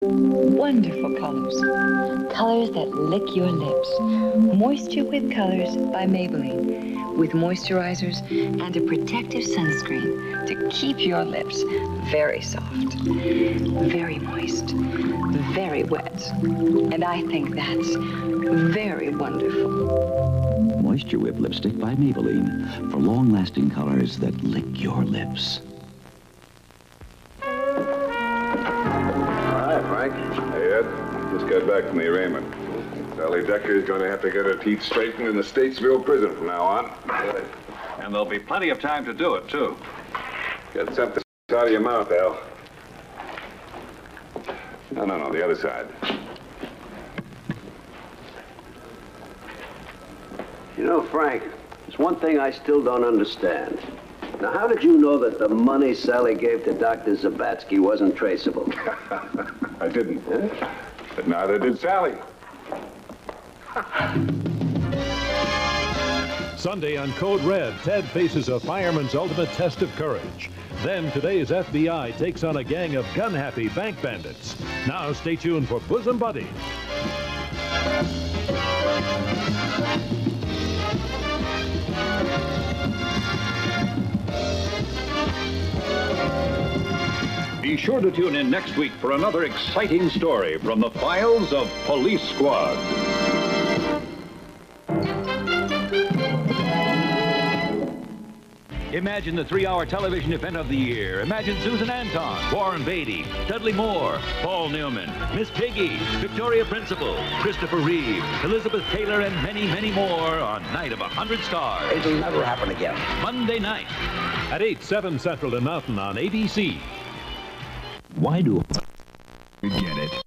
Wonderful colors. Colors that lick your lips. Moisture with Colors by Maybelline. With moisturizers and a protective sunscreen to keep your lips very soft, very moist, very wet. And I think that's very wonderful. Moisture Whip Lipstick by Maybelline. For long-lasting colors that lick your lips. Frank. Hey, Ed. Just got back from the arraignment. Sally Decker's going to have to get her teeth straightened in the Statesville prison from now on. Good. And there'll be plenty of time to do it, too. Get something out of your mouth, Al. No, the other side. You know, Frank, there's one thing I still don't understand. Now, how did you know that the money Sally gave to Dr. Zabatsky wasn't traceable? I didn't. But neither did Sally. Sunday on Code Red, Ted faces a fireman's ultimate test of courage. Then today's FBI takes on a gang of gun-happy bank bandits. Now stay tuned for Bosom Buddies. Be sure to tune in next week for another exciting story from the files of Police Squad. Imagine the 3-hour television event of the year. Imagine Susan Anton, Warren Beatty, Dudley Moore, Paul Newman, Miss Piggy, Victoria Principal, Christopher Reeve, Elizabeth Taylor, and many, many more on Night of 100 Stars. It'll never happen again. Monday night at 8, 7 Central and Mountain on ABC. Why do you get it?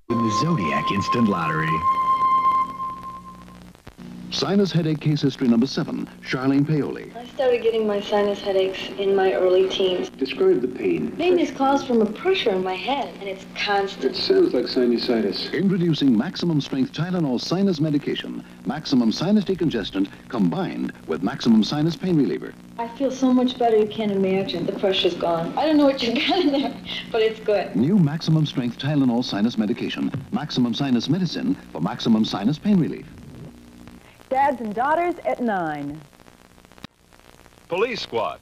In the Zodiac Instant Lottery. Sinus headache case history number 7, Charlene Paoli. I started getting my sinus headaches in my early teens. Describe the pain. Pain is caused from a pressure in my head, and it's constant. It sounds like sinusitis. Introducing maximum strength Tylenol sinus medication. Maximum sinus decongestant combined with maximum sinus pain reliever. I feel so much better you can't imagine. The pressure's gone. I don't know what you've got in there, but it's good. New maximum strength Tylenol sinus medication. Maximum sinus medicine for maximum sinus pain relief. Dads and Daughters at 9. Police Squad,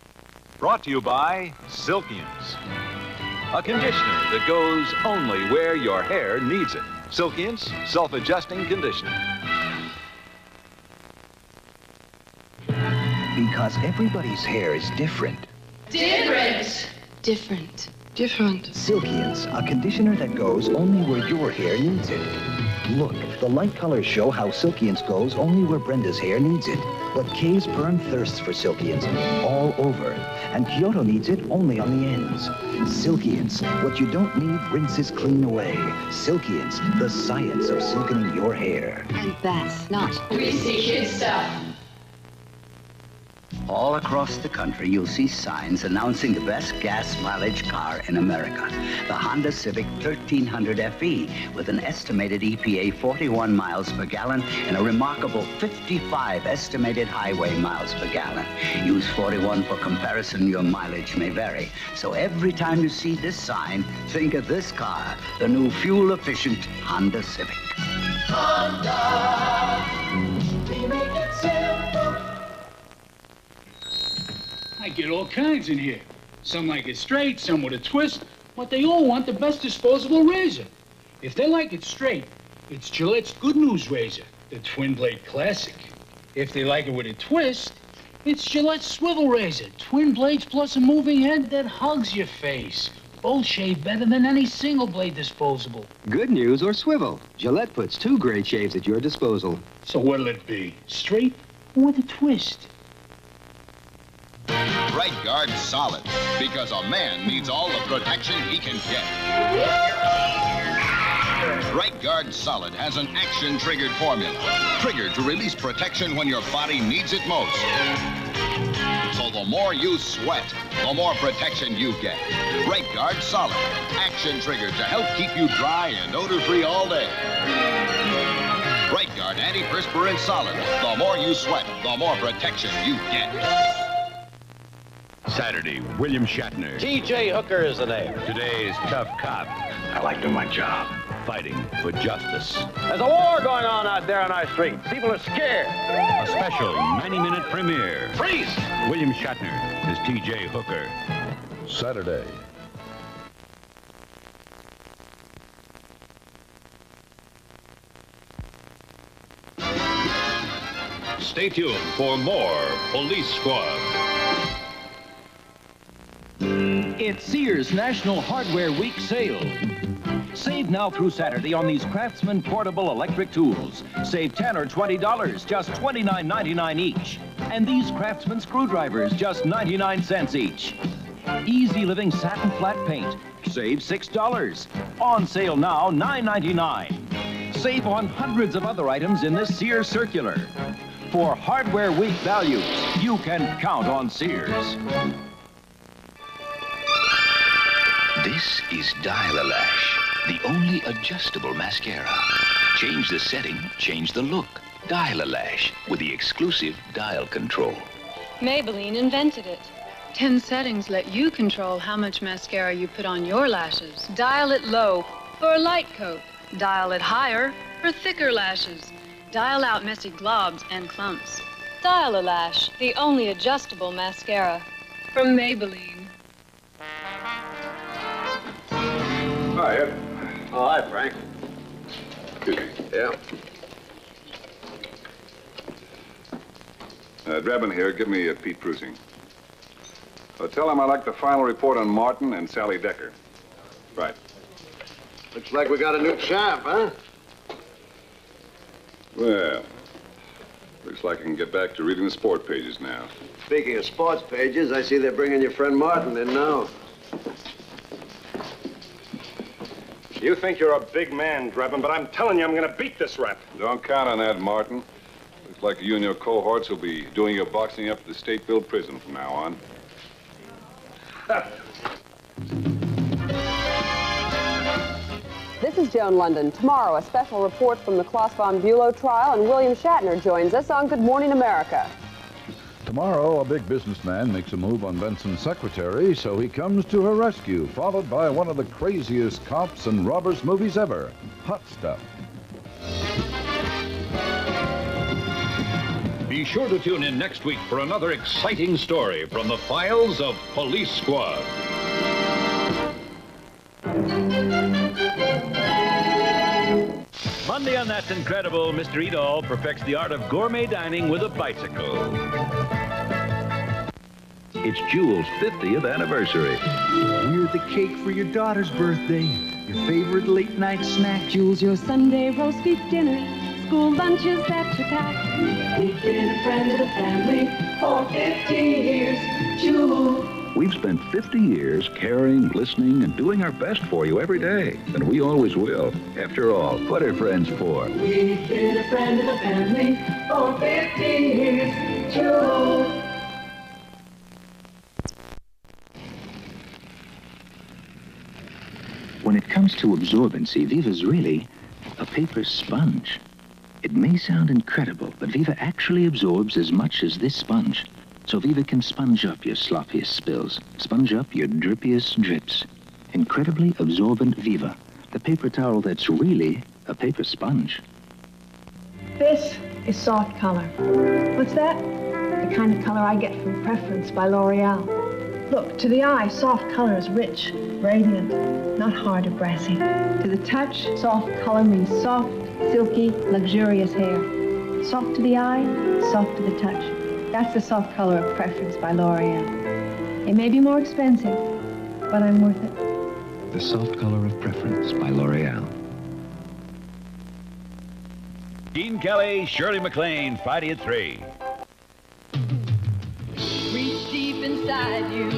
brought to you by Silkians. A conditioner that goes only where your hair needs it. Silkians, self-adjusting conditioner. Because everybody's hair is different. Different. Silkians, a conditioner that goes only where your hair needs it. Look, the light colors show how Silkians goes only where Brenda's hair needs it. But Kay's Perm thirsts for Silkians all over. And Kyoto needs it only on the ends. Silkians, what you don't need rinses clean away. Silkians, the science of silkening your hair. And that's not greasy kid stuff. All across the country, you'll see signs announcing the best gas mileage car in America. The Honda Civic 1300 FE with an estimated EPA 41 miles per gallon and a remarkable 55 estimated highway miles per gallon. Use 41 for comparison. Your mileage may vary. So every time you see this sign, think of this car, the new fuel-efficient Honda Civic. Honda, we make it simple. I get all kinds in here. Some like it straight, some with a twist, but they all want the best disposable razor. If they like it straight, it's Gillette's Good News Razor, the Twin Blade Classic. If they like it with a twist, it's Gillette's Swivel Razor, twin blades plus a moving head that hugs your face. Both shave better than any single blade disposable. Good news or swivel. Gillette puts 2 great shaves at your disposal. So what'll it be, straight or with a twist? Right Guard Solid, because a man needs all the protection he can get. Right Guard Solid has an action-triggered formula, triggered to release protection when your body needs it most. So the more you sweat, the more protection you get. Right Guard Solid, action-triggered to help keep you dry and odor-free all day. Right Guard Antiperspirant Solid, the more you sweat, the more protection you get. Saturday, William Shatner. T.J. Hooker is the name. Today's tough cop, I like doing my job. Fighting for justice. There's a war going on out there on our streets. People are scared. A special 90-minute premiere. Freeze! William Shatner as T.J. Hooker. Saturday. Stay tuned for more Police Squad. It's Sears National Hardware Week sale. Save now through Saturday on these Craftsman portable electric tools. Save $10 or $20, just $29.99 each. And these Craftsman screwdrivers, just 99 cents each. Easy Living satin flat paint, save $6. On sale now, $9.99. Save on hundreds of other items in this Sears circular. For Hardware Week values, you can count on Sears. This is Dial-A-Lash, the only adjustable mascara. Change the setting, change the look. Dial-A-Lash with the exclusive dial control. Maybelline invented it. 10 settings let you control how much mascara you put on your lashes. Dial it low for a light coat. Dial it higher for thicker lashes. Dial out messy globs and clumps. Dial-A-Lash, the only adjustable mascara from Maybelline. Hi, Ed. Oh, hi, Frank. Excuse me. Yeah? Drebin here. Give me Pete Prusing. Tell him I'd like the final report on Martin and Sally Decker. Right. Looks like we got a new champ, huh? Well, looks like I can get back to reading the sport pages now. Speaking of sports pages, I see they're bringing your friend Martin in now. You think you're a big man, Drebin, but I'm telling you I'm going to beat this rep. Don't count on that, Martin. Looks like you and your cohorts will be doing your boxing up at the Stateville prison from now on. This is Joan London. Tomorrow, a special report from the Klaus von Bülow trial, and William Shatner joins us on Good Morning America. Tomorrow, a big businessman makes a move on Benson's secretary, so he comes to her rescue, followed by one of the craziest cops and robbers movies ever, Hot Stuff. Be sure to tune in next week for another exciting story from the files of Police Squad. Monday on That's Incredible, Mr. Edall perfects the art of gourmet dining with a bicycle. It's Jewel's 50th anniversary. We're the cake for your daughter's birthday. Your favorite late night snack. Jewel's your Sunday roast beef dinner. School lunches that you pack. We've been a friend of the family for 50 years. Jewel. We've spent 50 years caring, listening, and doing our best for you every day. And we always will. After all, what are friends for? We've been a friend of the family for 50 years. Jewel. When it comes to absorbency, Viva's really a paper sponge. It may sound incredible, but Viva actually absorbs as much as this sponge. So Viva can sponge up your sloppiest spills, sponge up your drippiest drips. Incredibly absorbent Viva, the paper towel that's really a paper sponge. This is soft color. What's that? The kind of color I get from Preference by L'Oreal. Look, to the eye, soft color is rich, radiant, not hard or brassy. To the touch, soft color means soft, silky, luxurious hair. Soft to the eye, soft to the touch. That's the soft color of Preference by L'Oreal. It may be more expensive, but I'm worth it. The soft color of Preference by L'Oreal. Gene Kelly, Shirley MacLaine, Friday at 3. Reach deep inside you.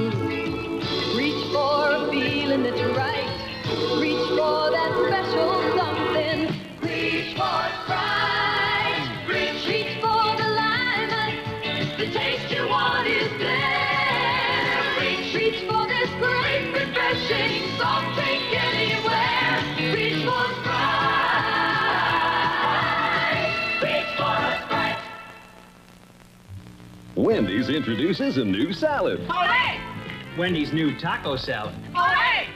Reach for a feeling that's right. Reach for that special something. Reach for Sprite. Reach for the lime. The taste you want is there. Reach for this great, refreshing, soft drink anywhere. Reach for Sprite. Reach for a Sprite. Wendy's introduces a new salad. Wendy's new taco salad.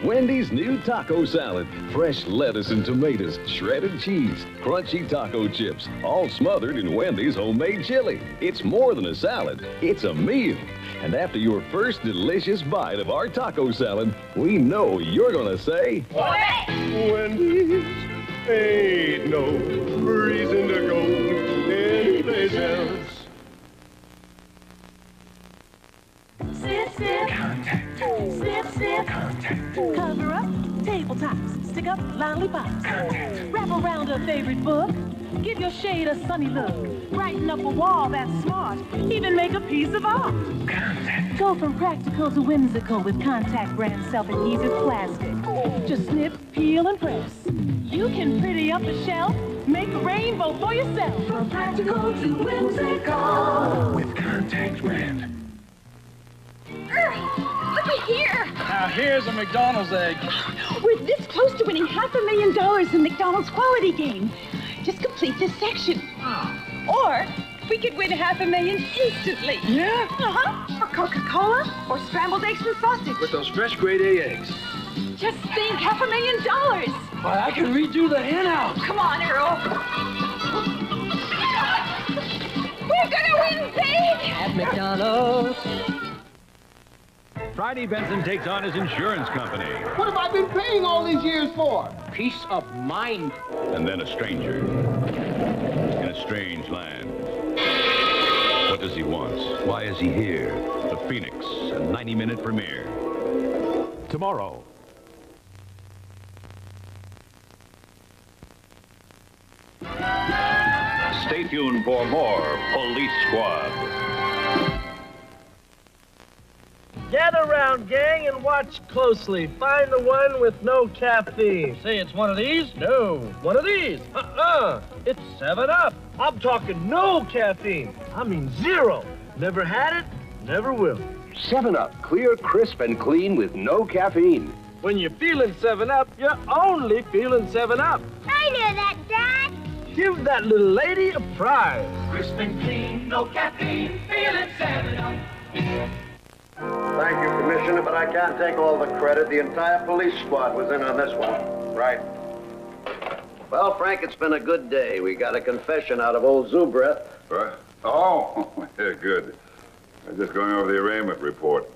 Wendy's new taco salad. Fresh lettuce and tomatoes, shredded cheese, crunchy taco chips, all smothered in Wendy's homemade chili. It's more than a salad, it's a meal. And after your first delicious bite of our taco salad, we know you're gonna say, Wendy's, ain't no reason to go anyplace else. Sip, sip. Contact. Sip, sip. Contact. Cover up. Tabletops. Stick up lollipops. Contact. Wrap around a favorite book. Give your shade a sunny look. Brighten up a wall that's smart. Even make a piece of art. Contact. Go from practical to whimsical with Contact brand self-adhesive plastic. Just snip, peel, and press. You can pretty up a shelf. Make a rainbow for yourself. From practical to whimsical. With Contact brand. Looky here! Now here's a McDonald's egg. We're this close to winning $500,000 in McDonald's quality game. Just complete this section. Or we could win $500,000 instantly. Yeah? Uh-huh. Or Coca-Cola, or scrambled eggs and sausage. With those fresh grade A eggs. Just think, $500,000. Why, I can redo the hen house. Come on, Earl. We're gonna win big! At McDonald's. Friday Benson takes on his insurance company. What have I been paying all these years for? Peace of mind. And then a stranger in a strange land. What does he want? Why is he here? The Phoenix, a 90-minute premiere. Tomorrow. Stay tuned for more Police Squad. Gather around, gang, and watch closely. Find the one with no caffeine. Say it's one of these? No. One of these? It's 7-Up. I'm talking no caffeine. I mean 0. Never had it, never will. 7-Up, clear, crisp, and clean with no caffeine. When you're feeling 7-Up, you're only feeling 7-Up. I knew that, Dad. Give that little lady a prize. Crisp and clean, no caffeine, feeling 7-Up. Thank you, Commissioner, but I can't take all the credit. The entire police squad was in on this one. Right. Well, Frank, it's been a good day. We got a confession out of old Zubret. What? Oh, yeah, good. I'm just going over the arraignment report.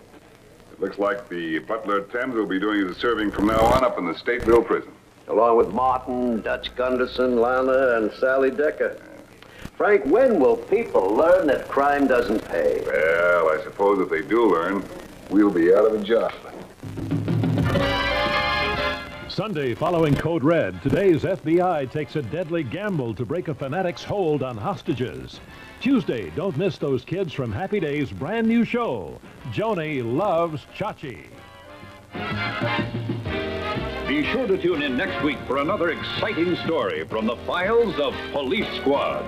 It looks like the butler Thames will be doing the serving from now on up in the Stateville prison. Along with Martin, Dutch Gunderson, Lana, and Sally Decker. Frank, when will people learn that crime doesn't pay? Well, I suppose if they do learn, we'll be out of a job. Sunday, following Code Red, today's FBI takes a deadly gamble to break a fanatic's hold on hostages. Tuesday, don't miss those kids from Happy Days' brand new show, Joni Loves Chachi. Be sure to tune in next week for another exciting story from the files of Police Squad.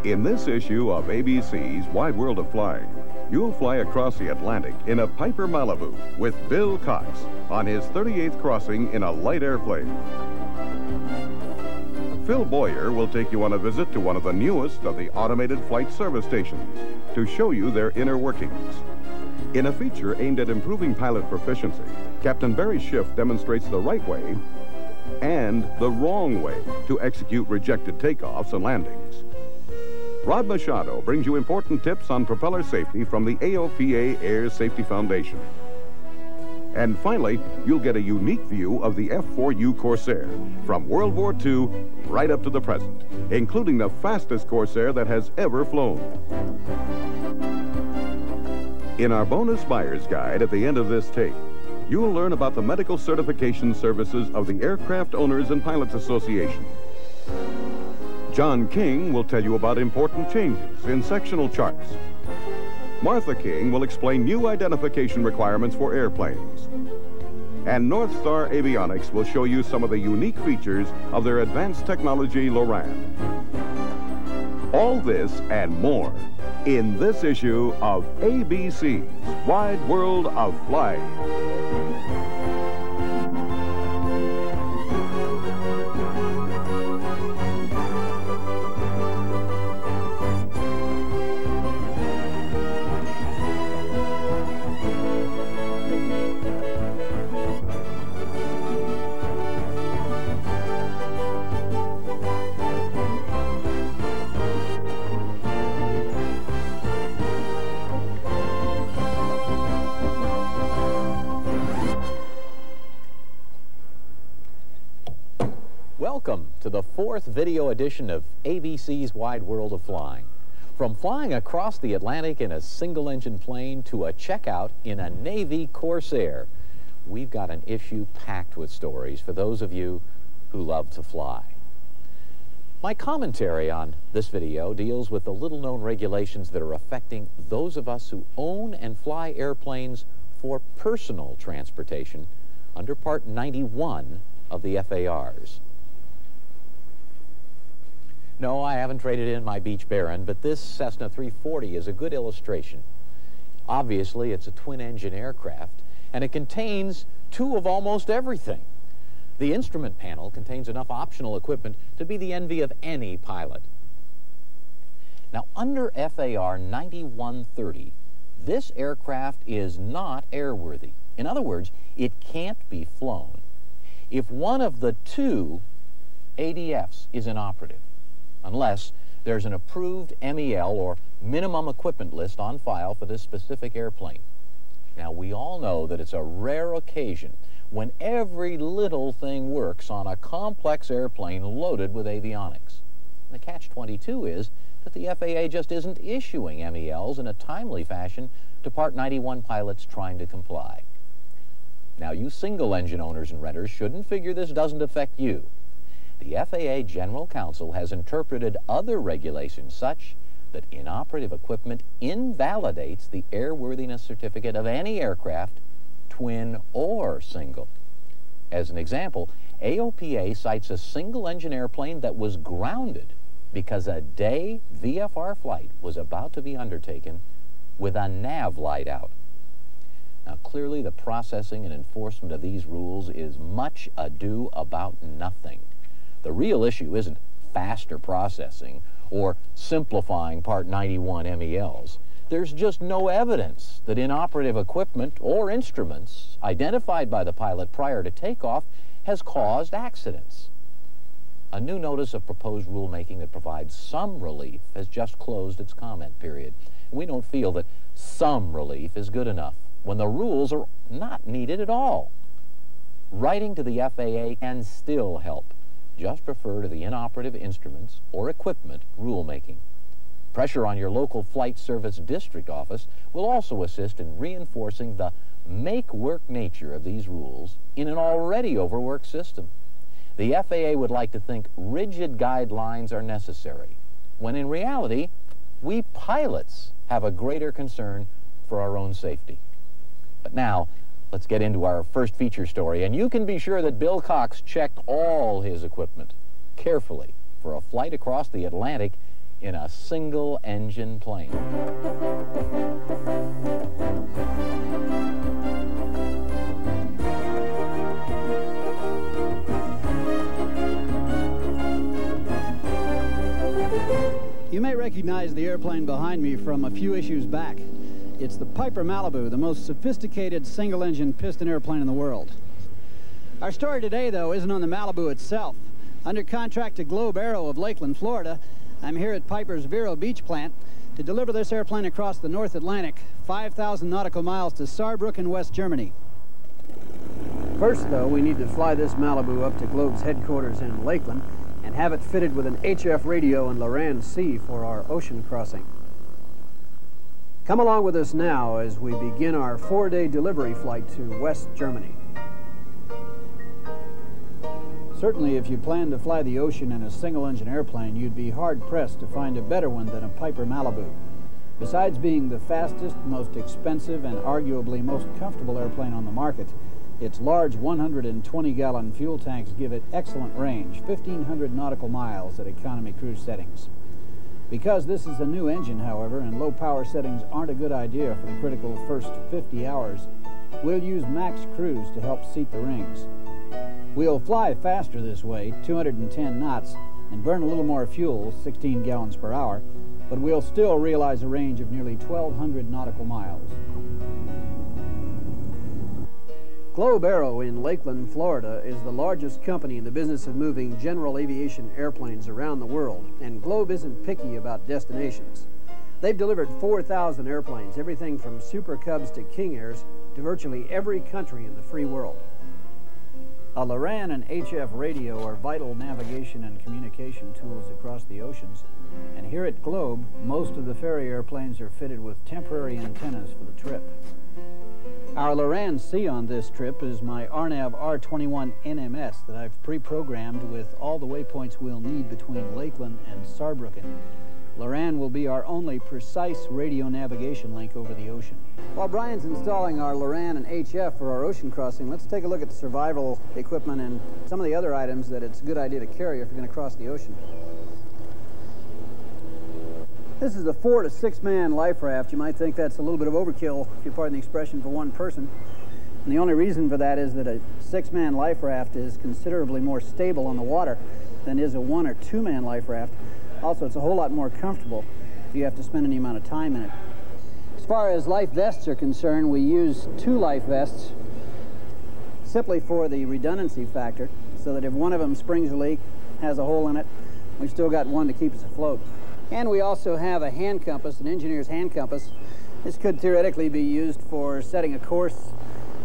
In this issue of ABC's Wide World of Flying, you'll fly across the Atlantic in a Piper Malibu with Bill Cox on his 38th crossing in a light airplane. Phil Boyer will take you on a visit to one of the newest of the automated flight service stations to show you their inner workings. In a feature aimed at improving pilot proficiency, Captain Barry Schiff demonstrates the right way and the wrong way to execute rejected takeoffs and landings. Rod Machado brings you important tips on propeller safety from the AOPA Air Safety Foundation. And finally, you'll get a unique view of the F-4U Corsair from World War II right up to the present, including the fastest Corsair that has ever flown. In our bonus buyer's guide at the end of this tape, you'll learn about the medical certification services of the Aircraft Owners and Pilots Association. John King will tell you about important changes in sectional charts. Martha King will explain new identification requirements for airplanes. And North Star Avionics will show you some of the unique features of their advanced technology Loran. All this and more in this issue of ABC's Wide World of Flying. Welcome to the fourth video edition of ABC's Wide World of Flying. From flying across the Atlantic in a single-engine plane to a checkout in a Navy Corsair, we've got an issue packed with stories for those of you who love to fly. My commentary on this video deals with the little-known regulations that are affecting those of us who own and fly airplanes for personal transportation under Part 91 of the FARs. No, I haven't traded in my Beech Baron, but this Cessna 340 is a good illustration. Obviously, it's a twin-engine aircraft, and it contains two of almost everything. The instrument panel contains enough optional equipment to be the envy of any pilot. Now, under FAR 9130, this aircraft is not airworthy. In other words, it can't be flown if one of the two ADFs is inoperative, unless there's an approved MEL or minimum equipment list on file for this specific airplane. Now, we all know that it's a rare occasion when every little thing works on a complex airplane loaded with avionics. The catch-22 is that the FAA just isn't issuing MELs in a timely fashion to Part 91 pilots trying to comply. Now, you single-engine owners and renters shouldn't figure this doesn't affect you. The FAA General Counsel has interpreted other regulations such that inoperative equipment invalidates the airworthiness certificate of any aircraft, twin or single. As an example, AOPA cites a single-engine airplane that was grounded because a day VFR flight was about to be undertaken with a nav light out. Now, clearly, the processing and enforcement of these rules is much ado about nothing. The real issue isn't faster processing or simplifying Part 91 MELs. There's just no evidence that inoperative equipment or instruments identified by the pilot prior to takeoff has caused accidents. A new notice of proposed rulemaking that provides some relief has just closed its comment period. We don't feel that some relief is good enough when the rules are not needed at all. Writing to the FAA can still help. Just refer to the inoperative instruments or equipment rulemaking. Pressure on your local flight service district office will also assist in reinforcing the make-work nature of these rules in an already overworked system. The FAA would like to think rigid guidelines are necessary, when in reality, we pilots have a greater concern for our own safety. But now, let's get into our first feature story, and you can be sure that Bill Cox checked all his equipment carefully for a flight across the Atlantic in a single-engine plane. You may recognize the airplane behind me from a few issues back. It's the Piper Malibu, the most sophisticated single-engine piston airplane in the world. Our story today, though, isn't on the Malibu itself. Under contract to Globe Aero of Lakeland, Florida, I'm here at Piper's Vero Beach plant to deliver this airplane across the North Atlantic, 5,000 nautical miles to Saarbrücken, West Germany. First, though, we need to fly this Malibu up to Globe's headquarters in Lakeland and have it fitted with an HF radio in Loran C for our ocean crossing. Come along with us now as we begin our 4-day delivery flight to West Germany. Certainly, if you plan to fly the ocean in a single-engine airplane, you'd be hard-pressed to find a better one than a Piper Malibu. Besides being the fastest, most expensive, and arguably most comfortable airplane on the market, its large 120-gallon fuel tanks give it excellent range, 1,500 nautical miles at economy cruise settings. Because this is a new engine, however, and low-power settings aren't a good idea for the critical first 50 hours, we'll use max cruise to help seat the rings. We'll fly faster this way, 210 knots, and burn a little more fuel, 16 gallons per hour, but we'll still realize a range of nearly 1,200 nautical miles. Globe Aero in Lakeland, Florida is the largest company in the business of moving general aviation airplanes around the world, and Globe isn't picky about destinations. They've delivered 4,000 airplanes, everything from Super Cubs to King Airs, to virtually every country in the free world. A Loran and HF radio are vital navigation and communication tools across the oceans, and here at Globe, most of the ferry airplanes are fitted with temporary antennas for the trip. Our Loran C on this trip is my Arnav R21 NMS that I've pre-programmed with all the waypoints we'll need between Lakeland and Saarbrücken. Loran will be our only precise radio navigation link over the ocean. While Brian's installing our Loran and HF for our ocean crossing, let's take a look at the survival equipment and some of the other items that it's a good idea to carry if you're going to cross the ocean. This is a 4- to 6-man life raft. You might think that's a little bit of overkill, if you pardon the expression, for one person. And the only reason for that is that a 6-man life raft is considerably more stable on the water than is a 1- or 2-man life raft. Also, it's a whole lot more comfortable if you have to spend any amount of time in it. As far as life vests are concerned, we use 2 life vests simply for the redundancy factor, so that if one of them springs a leak, has a hole in it, we've still got one to keep us afloat. And we also have a hand compass, an engineer's hand compass. This could theoretically be used for setting a course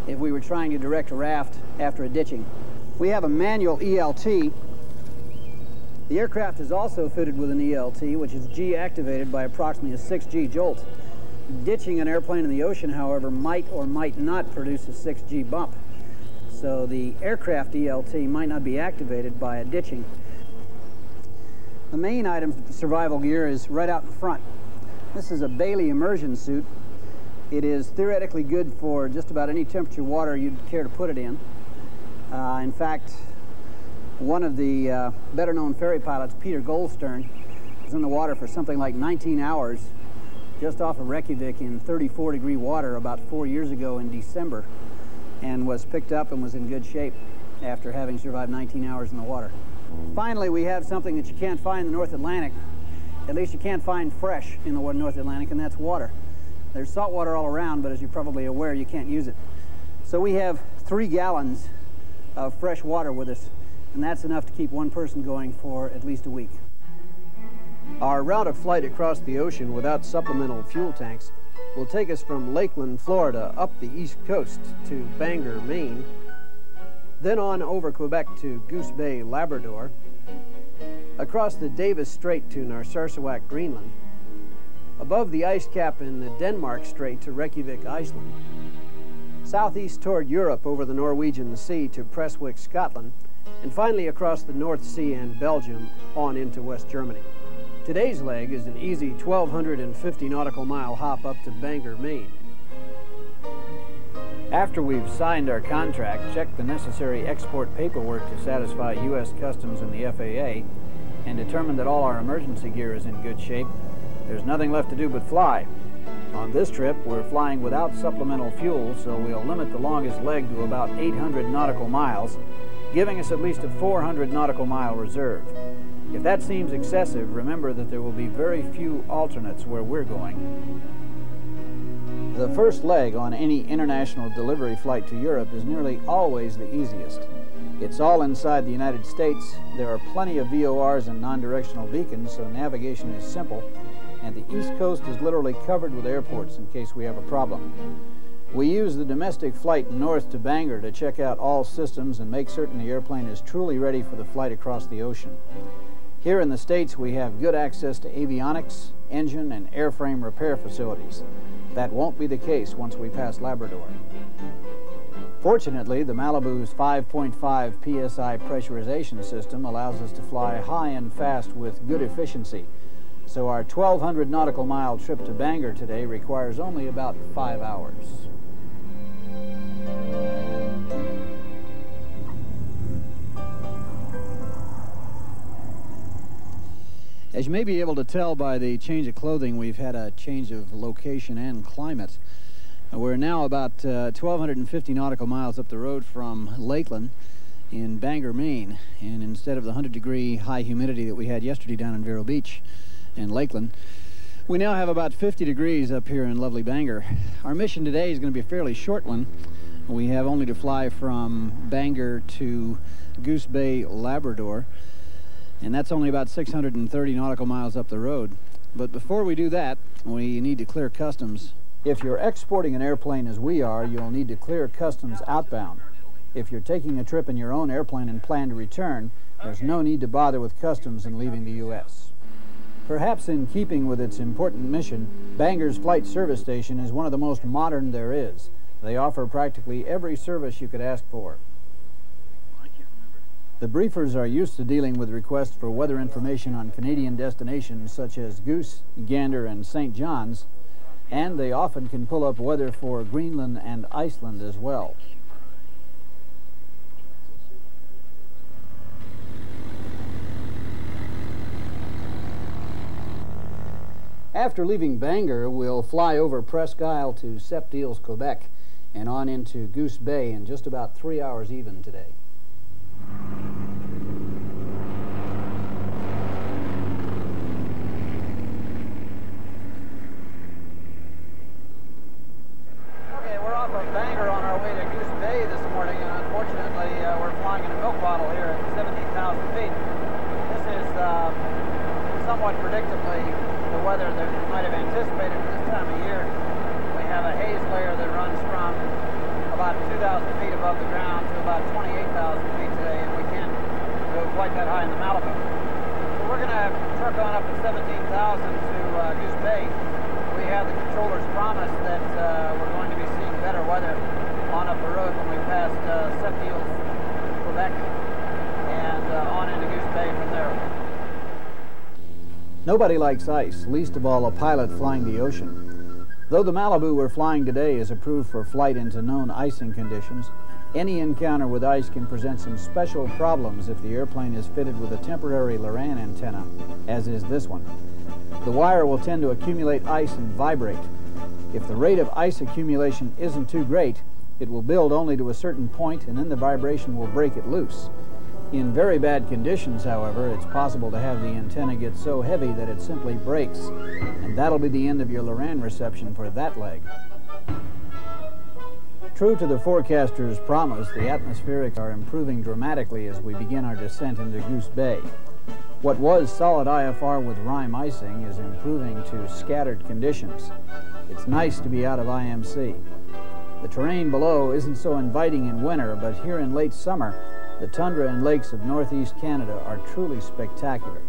if we were trying to direct a raft after a ditching. We have a manual ELT. The aircraft is also fitted with an ELT, which is G-activated by approximately a 6G jolt. Ditching an airplane in the ocean, however, might or might not produce a 6G bump. So the aircraft ELT might not be activated by a ditching. The main items of the survival gear is right out in front. This is a Bailey immersion suit. It is theoretically good for just about any temperature water you'd care to put it in. In fact, one of the better-known ferry pilots, Peter Goldstern, was in the water for something like 19 hours just off of Reykjavik in 34-degree water about 4 years ago in December, and was picked up and was in good shape after having survived 19 hours in the water. Finally, we have something that you can't find in the North Atlantic. At least you can't find fresh in the North Atlantic, and that's water. There's salt water all around, but as you're probably aware, you can't use it. So we have 3 gallons of fresh water with us, and that's enough to keep one person going for at least a week. Our route of flight across the ocean without supplemental fuel tanks will take us from Lakeland, Florida, up the east coast to Bangor, Maine, then on over Quebec to Goose Bay, Labrador, across the Davis Strait to Narsarsuaq, Greenland, above the ice cap in the Denmark Strait to Reykjavik, Iceland, southeast toward Europe over the Norwegian Sea to Prestwick, Scotland, and finally across the North Sea and Belgium on into West Germany. Today's leg is an easy 1,250 nautical mile hop up to Bangor, Maine. After we've signed our contract, checked the necessary export paperwork to satisfy U.S. Customs and the FAA, and determined that all our emergency gear is in good shape, there's nothing left to do but fly. On this trip, we're flying without supplemental fuel, so we'll limit the longest leg to about 800 nautical miles, giving us at least a 400 nautical mile reserve. If that seems excessive, remember that there will be very few alternates where we're going. The first leg on any international delivery flight to Europe is nearly always the easiest. It's all inside the United States. There are plenty of VORs and non-directional beacons, so navigation is simple, and the East Coast is literally covered with airports in case we have a problem. We use the domestic flight north to Bangor to check out all systems and make certain the airplane is truly ready for the flight across the ocean. Here in the States, we have good access to avionics, engine, and airframe repair facilities. That won't be the case once we pass Labrador. Fortunately, the Malibu's 5.5 psi pressurization system allows us to fly high and fast with good efficiency. So our 1,200 nautical mile trip to Bangor today requires only about 5 hours. As you may be able to tell by the change of clothing, we've had a change of location and climate. We're now about 1,250 nautical miles up the road from Lakeland in Bangor, Maine. And instead of the 100-degree high humidity that we had yesterday down in Vero Beach in Lakeland, we now have about 50 degrees up here in lovely Bangor. Our mission today is going to be a fairly short one. We have only to fly from Bangor to Goose Bay, Labrador, and that's only about 630 nautical miles up the road. But before we do that, we need to clear customs. If you're exporting an airplane as we are, you'll need to clear customs outbound. If you're taking a trip in your own airplane and plan to return, there's no need to bother with customs in leaving the U.S. Perhaps in keeping with its important mission, Bangor's Flight Service Station is one of the most modern there is. They offer practically every service you could ask for. The briefers are used to dealing with requests for weather information on Canadian destinations such as Goose, Gander, and St. John's, and they often can pull up weather for Greenland and Iceland as well. After leaving Bangor, we'll fly over Presque Isle to Sept-Îles, Quebec, and on into Goose Bay in just about 3 hours even today. Okay, we're off of Bangor on our way to Goose Bay this morning, and unfortunately we're flying in a milk bottle here at 17,000 feet. This is somewhat predictably the weather that we might have anticipated for this time of year. We have a haze layer that runs from about 2,000 feet above the ground to about 28,000 feet today, and we can't go quite that high in the Malibu. So we're going to truck on up to 17,000 to Goose Bay. We have the controller's promise that we're going to be seeing better weather on up the road when we pass Sept-Îles, Quebec, and on into Goose Bay from there. Nobody likes ice, least of all a pilot flying the ocean. Though the Malibu we're flying today is approved for flight into known icing conditions, any encounter with ice can present some special problems if the airplane is fitted with a temporary Loran antenna, as is this one. The wire will tend to accumulate ice and vibrate. If the rate of ice accumulation isn't too great, it will build only to a certain point and then the vibration will break it loose. In very bad conditions, however, it's possible to have the antenna get so heavy that it simply breaks, and that'll be the end of your Loran reception for that leg. True to the forecaster's promise, the atmospherics are improving dramatically as we begin our descent into Goose Bay. What was solid IFR with rime icing is improving to scattered conditions. It's nice to be out of IMC. The terrain below isn't so inviting in winter, but here in late summer, the tundra and lakes of northeast Canada are truly spectacular.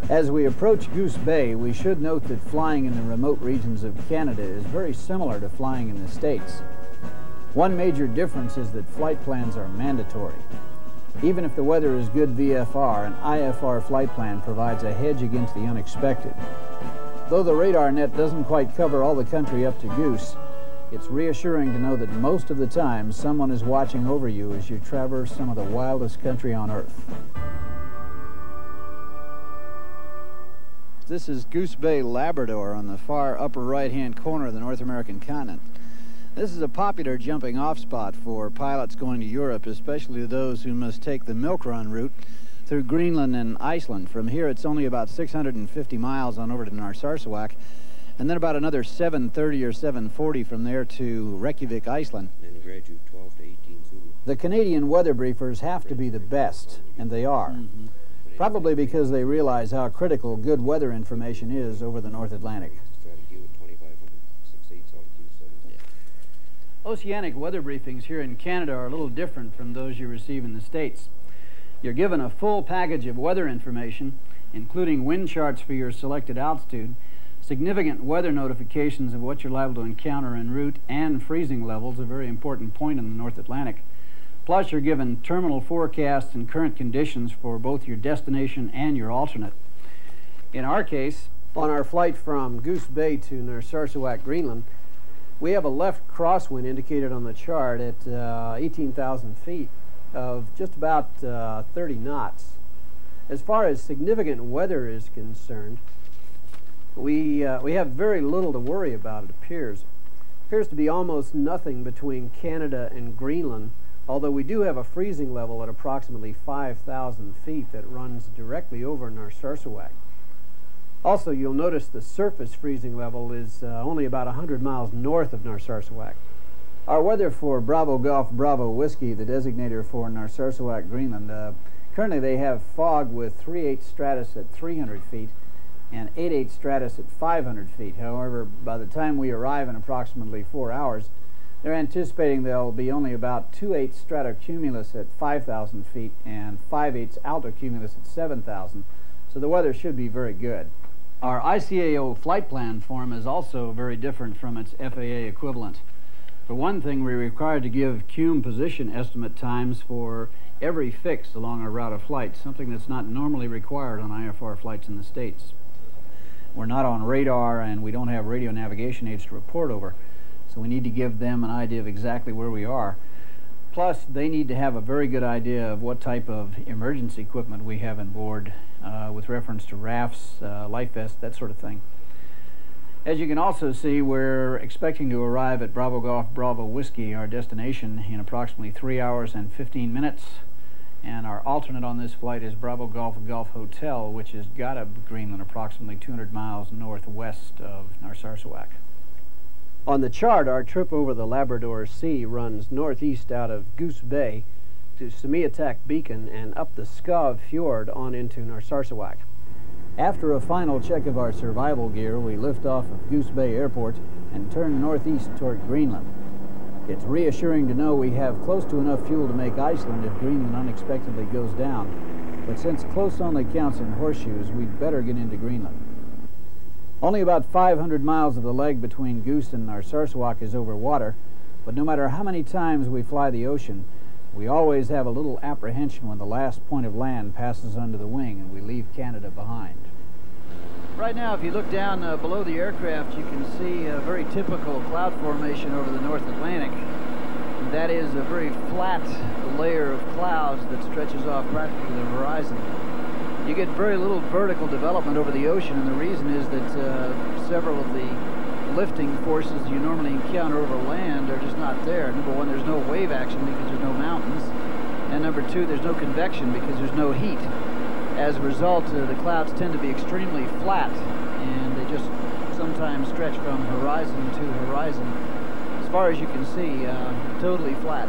As we approach Goose Bay, we should note that flying in the remote regions of Canada is very similar to flying in the States. One major difference is that flight plans are mandatory. Even if the weather is good VFR, an IFR flight plan provides a hedge against the unexpected. Though the radar net doesn't quite cover all the country up to Goose, it's reassuring to know that most of the time someone is watching over you as you traverse some of the wildest country on Earth. This is Goose Bay, Labrador, on the far upper right-hand corner of the North American continent. This is a popular jumping off spot for pilots going to Europe, especially those who must take the Milk Run route through Greenland and Iceland. From here, it's only about 650 miles on over to Narsarsuaq, and then about another 730 or 740 from there to Reykjavik, Iceland. And they grade you 12 to 18 The Canadian weather briefers have to be the best, and they are. Probably because they realize how critical good weather information is over the North Atlantic. Oceanic weather briefings here in Canada are a little different from those you receive in the States. You're given a full package of weather information, including wind charts for your selected altitude, significant weather notifications of what you're liable to encounter en route, and freezing levels, a very important point in the North Atlantic. Plus, you're given terminal forecasts and current conditions for both your destination and your alternate. In our case, on our flight from Goose Bay to Narsarsuaq, Greenland, we have a left crosswind indicated on the chart at 18,000 feet of just about 30 knots. As far as significant weather is concerned, we have very little to worry about, it appears. Appears to be almost nothing between Canada and Greenland, although we do have a freezing level at approximately 5,000 feet that runs directly over Narsarsuaq. Also, you'll notice the surface freezing level is only about 100 miles north of Narsarsuaq. Our weather for Bravo Golf Bravo Whiskey, the designator for Narsarsuaq, Greenland, currently they have fog with 3/8 stratus at 300 feet and 8/8 stratus at 500 feet. However, by the time we arrive in approximately 4 hours, they're anticipating there'll be only about 2/8 stratocumulus at 5,000 feet and 5/8 altocumulus at 7,000, so the weather should be very good. Our ICAO flight plan form is also very different from its FAA equivalent. For one thing, we're required to give cum position estimate times for every fix along our route of flight, something that's not normally required on IFR flights in the States. We're not on radar and we don't have radio navigation aids to report over, so we need to give them an idea of exactly where we are. Plus, they need to have a very good idea of what type of emergency equipment we have on board with reference to rafts, life vests, that sort of thing. As you can also see, we're expecting to arrive at Bravo Golf Bravo Whiskey, our destination, in approximately 3 hours and 15 minutes. And our alternate on this flight is Bravo Golf Golf Hotel, which is Gada, Greenland, approximately 200 miles northwest of Narsarsuaq. On the chart, our trip over the Labrador Sea runs northeast out of Goose Bay to Semiatak Beacon and up the Skav Fjord on into Narsarsuaq. After a final check of our survival gear, we lift off of Goose Bay Airport and turn northeast toward Greenland. It's reassuring to know we have close to enough fuel to make Iceland if Greenland unexpectedly goes down, but since close only counts in horseshoes, we'd better get into Greenland. Only about 500 miles of the leg between Goose and Narsarsuaq is over water, but no matter how many times we fly the ocean, we always have a little apprehension when the last point of land passes under the wing and we leave Canada behind. Right now, if you look down below the aircraft, you can see a very typical cloud formation over the North Atlantic. And that is a very flat layer of clouds that stretches off practically to the horizon. You get very little vertical development over the ocean, and the reason is that several of the lifting forces you normally encounter over land are just not there. Number one, there's no wave action because there's no mountains, and number two, there's no convection because there's no heat. As a result, the clouds tend to be extremely flat, and they just sometimes stretch from horizon to horizon. As far as you can see, totally flat.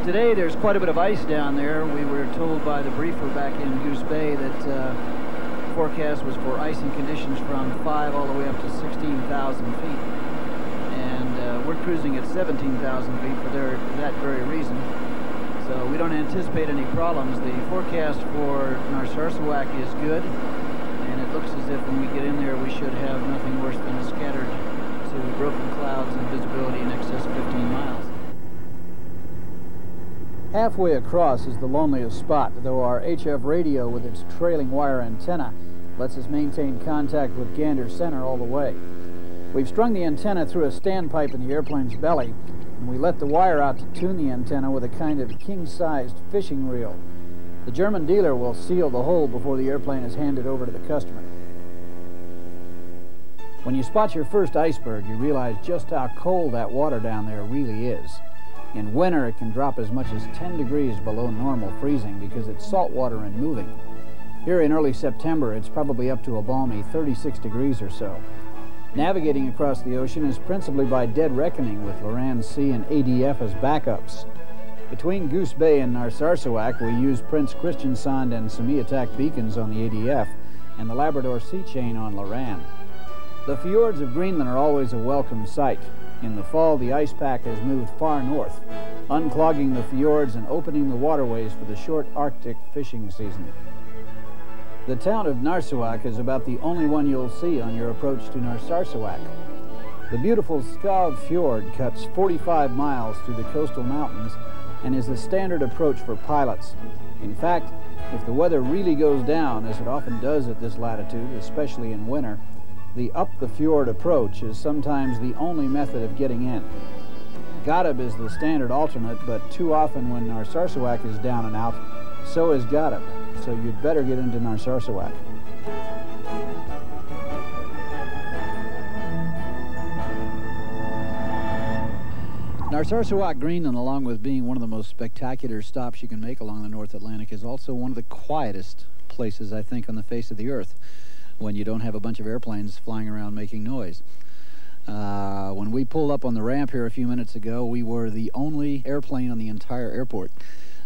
Today there's quite a bit of ice down there. We were told by the briefer back in Goose Bay that the forecast was for icing conditions from 5 all the way up to 16,000 feet. And we're cruising at 17,000 feet for that very reason. So we don't anticipate any problems. The forecast for Narsarsuaq is good, and it looks as if when we get in there we should have nothing worse than scattered to broken clouds and visibility in excess of 15 miles. Halfway across is the loneliest spot, though our HF radio with its trailing wire antenna lets us maintain contact with Gander Center all the way. We've strung the antenna through a standpipe in the airplane's belly, and we let the wire out to tune the antenna with a kind of king-sized fishing reel. The German dealer will seal the hole before the airplane is handed over to the customer. When you spot your first iceberg, you realize just how cold that water down there really is. In winter, it can drop as much as 10 degrees below normal freezing because it's salt water and moving. Here in early September, it's probably up to a balmy 36 degrees or so. Navigating across the ocean is principally by dead reckoning with Loran C and ADF as backups. Between Goose Bay and Narsarsuaq, we use Prince Christiansand and Semi attack beacons on the ADF and the Labrador Sea Chain on Loran. The fjords of Greenland are always a welcome sight. In the fall, the ice pack has moved far north, unclogging the fjords and opening the waterways for the short Arctic fishing season. The town of Narsarsuaq is about the only one you'll see on your approach to Narsarsuaq. The beautiful Skav Fjord cuts 45 miles through the coastal mountains and is the standard approach for pilots. In fact, if the weather really goes down, as it often does at this latitude, especially in winter, the up-the-fjord approach is sometimes the only method of getting in. Gadab is the standard alternate, but too often when Narsarsuaq is down and out, so is Gadab, so you'd better get into Narsarsuaq. Narsarsuaq, Greenland, along with being one of the most spectacular stops you can make along the North Atlantic, is also one of the quietest places, I think, on the face of the Earth, when you don't have a bunch of airplanes flying around making noise. When we pulled up on the ramp here a few minutes ago, we were the only airplane on the entire airport.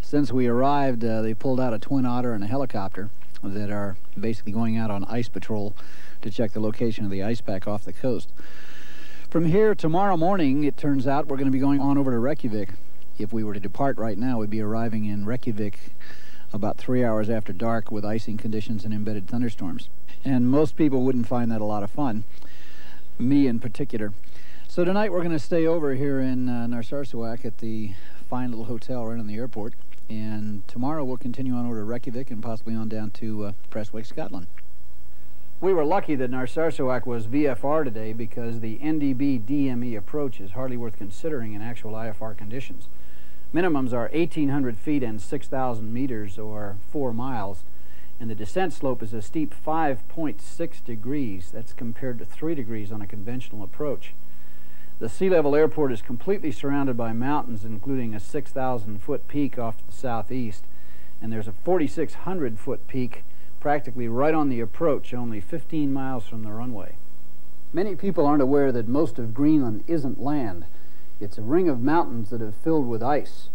Since we arrived, they pulled out a Twin Otter and a helicopter that are basically going out on ice patrol to check the location of the ice pack off the coast. From here, tomorrow morning, it turns out we're going to be going on over to Reykjavik. If we were to depart right now, we'd be arriving in Reykjavik about 3 hours after dark with icing conditions and embedded thunderstorms. And most people wouldn't find that a lot of fun, me in particular. So tonight we're going to stay over here in Narsarsuaq at the fine little hotel right on the airport. And tomorrow we'll continue on over to Reykjavik and possibly on down to Prestwick, Scotland. We were lucky that Narsarsuaq was VFR today because the NDB DME approach is hardly worth considering in actual IFR conditions. Minimums are 1,800 feet and 6,000 meters, or 4 miles, and the descent slope is a steep 5.6 degrees. That's compared to 3 degrees on a conventional approach. The sea level airport is completely surrounded by mountains, including a 6,000-foot peak off to the southeast, and there's a 4,600-foot peak practically right on the approach, only 15 miles from the runway. Many people aren't aware that most of Greenland isn't land. It's a ring of mountains that have filled with ice.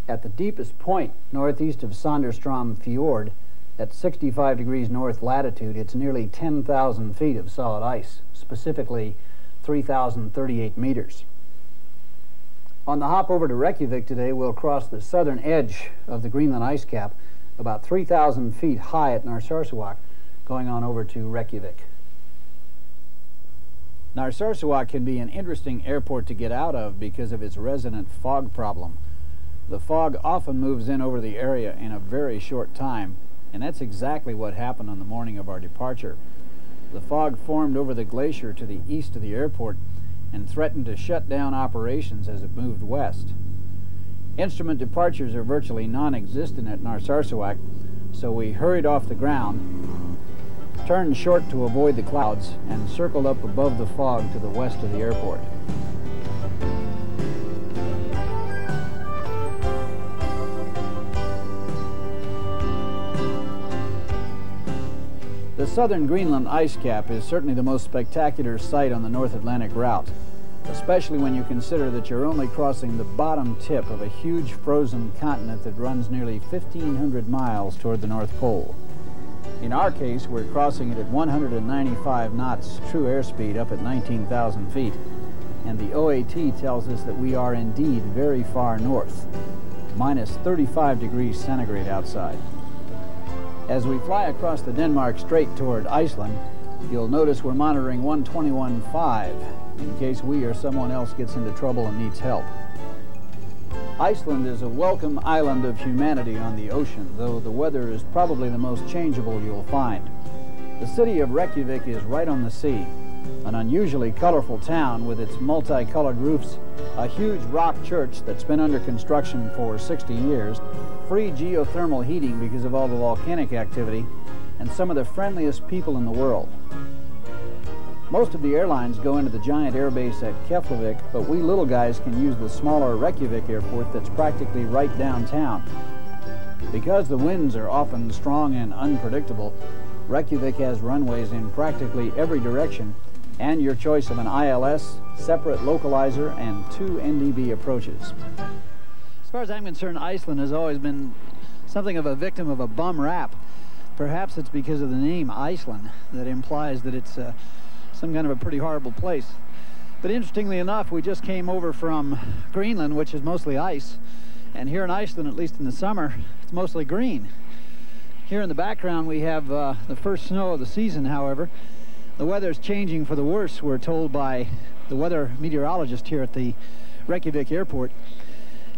At the deepest point, northeast of Sanderstrom Fjord, at 65 degrees north latitude, it's nearly 10,000 feet of solid ice, specifically 3,038 meters. On the hop over to Reykjavik today, we'll cross the southern edge of the Greenland ice cap, about 3,000 feet high at Narsarsuaq, going on over to Reykjavik. Narsarsuaq can be an interesting airport to get out of because of its resident fog problem. The fog often moves in over the area in a very short time, and that's exactly what happened on the morning of our departure. The fog formed over the glacier to the east of the airport and threatened to shut down operations as it moved west. Instrument departures are virtually non-existent at Narsarsuaq, so we hurried off the ground, turned short to avoid the clouds, and circled up above the fog to the west of the airport. The southern Greenland ice cap is certainly the most spectacular sight on the North Atlantic route, especially when you consider that you're only crossing the bottom tip of a huge frozen continent that runs nearly 1,500 miles toward the North Pole. In our case, we're crossing it at 195 knots true airspeed up at 19,000 feet, and the OAT tells us that we are indeed very far north, minus 35 degrees centigrade outside. As we fly across the Denmark Strait toward Iceland, you'll notice we're monitoring 121.5 in case we or someone else gets into trouble and needs help. Iceland is a welcome island of humanity on the ocean, though the weather is probably the most changeable you'll find. The city of Reykjavik is right on the sea, an unusually colorful town with its multicolored roofs, a huge rock church that's been under construction for 60 years, free geothermal heating because of all the volcanic activity, and some of the friendliest people in the world. Most of the airlines go into the giant airbase at Keflavik, but we little guys can use the smaller Reykjavik airport that's practically right downtown. Because the winds are often strong and unpredictable, Reykjavik has runways in practically every direction and your choice of an ILS, separate localizer, and 2 NDB approaches. far as I'm concerned, Iceland has always been something of a victim of a bum rap. Perhaps it's because of the name Iceland that implies that it's some kind of a pretty horrible place. But interestingly enough, we just came over from Greenland, which is mostly ice. And here in Iceland, at least in the summer, it's mostly green. Here in the background, we have the first snow of the season, however. The weather's changing for the worse, we're told by the weather meteorologist here at the Reykjavik airport.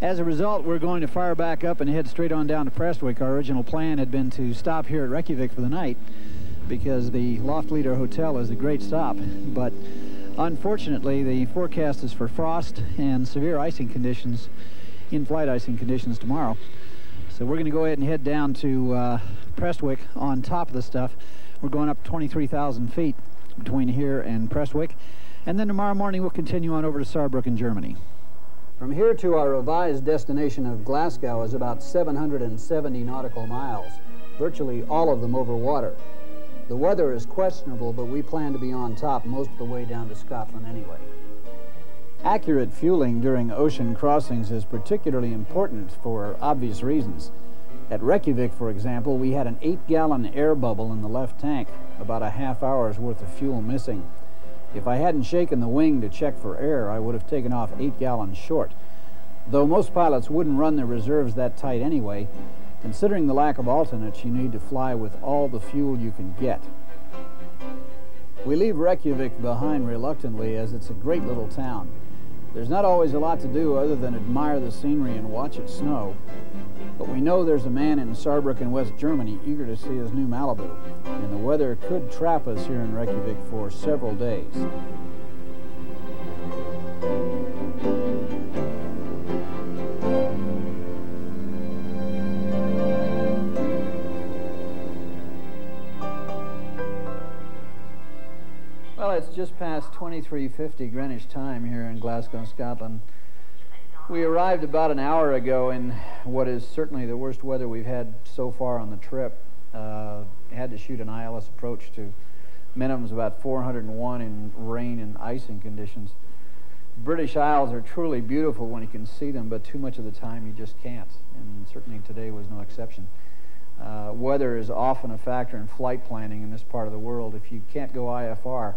As a result, we're going to fire back up and head straight on down to Prestwick. Our original plan had been to stop here at Reykjavik for the night because the Loftleader Hotel is a great stop. But unfortunately, the forecast is for frost and severe icing conditions, in-flight icing conditions tomorrow. So we're going to go ahead and head down to Prestwick on top of the stuff. We're going up 23,000 feet between here and Prestwick. And then tomorrow morning, we'll continue on over to Saarbrücken, Germany. From here to our revised destination of Glasgow is about 770 nautical miles, virtually all of them over water. The weather is questionable, but we plan to be on top most of the way down to Scotland anyway. Accurate fueling during ocean crossings is particularly important for obvious reasons. At Reykjavik, for example, we had an 8-gallon air bubble in the left tank, about a half hour's worth of fuel missing. If I hadn't shaken the wing to check for air, I would have taken off 8 gallons short. Though most pilots wouldn't run their reserves that tight anyway, considering the lack of alternates, you need to fly with all the fuel you can get. We leave Reykjavik behind reluctantly, as it's a great little town. There's not always a lot to do other than admire the scenery and watch it snow. But we know there's a man in Saarbrücken, West Germany, eager to see his new Malibu. And the weather could trap us here in Reykjavik for several days. Well, it's just past 23:50 Greenwich time here in Glasgow, Scotland. We arrived about an hour ago in what is certainly the worst weather we've had so far on the trip. Had to shoot an ILS approach to minimums about 401 in rain and icing conditions. British Isles are truly beautiful when you can see them, but too much of the time you just can't, and certainly today was no exception. Weather is often a factor in flight planning in this part of the world. If you can't go IFR,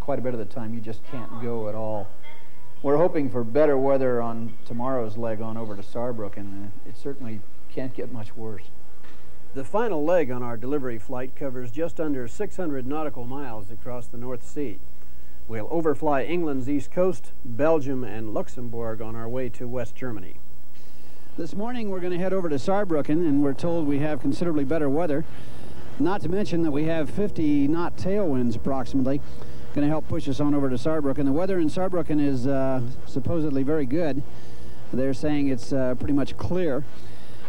quite a bit of the time you just can't go at all. We're hoping for better weather on tomorrow's leg on over to Saarbrücken. It certainly can't get much worse. The final leg on our delivery flight covers just under 600 nautical miles across the North Sea. We'll overfly England's east coast, Belgium, and Luxembourg on our way to West Germany. This morning we're going to head over to Saarbrücken, and we're told we have considerably better weather. Not to mention that we have 50 knot tailwinds approximately, going to help push us on over to Saarbrücken. The weather in Saarbrücken is supposedly very good. They're saying it's pretty much clear.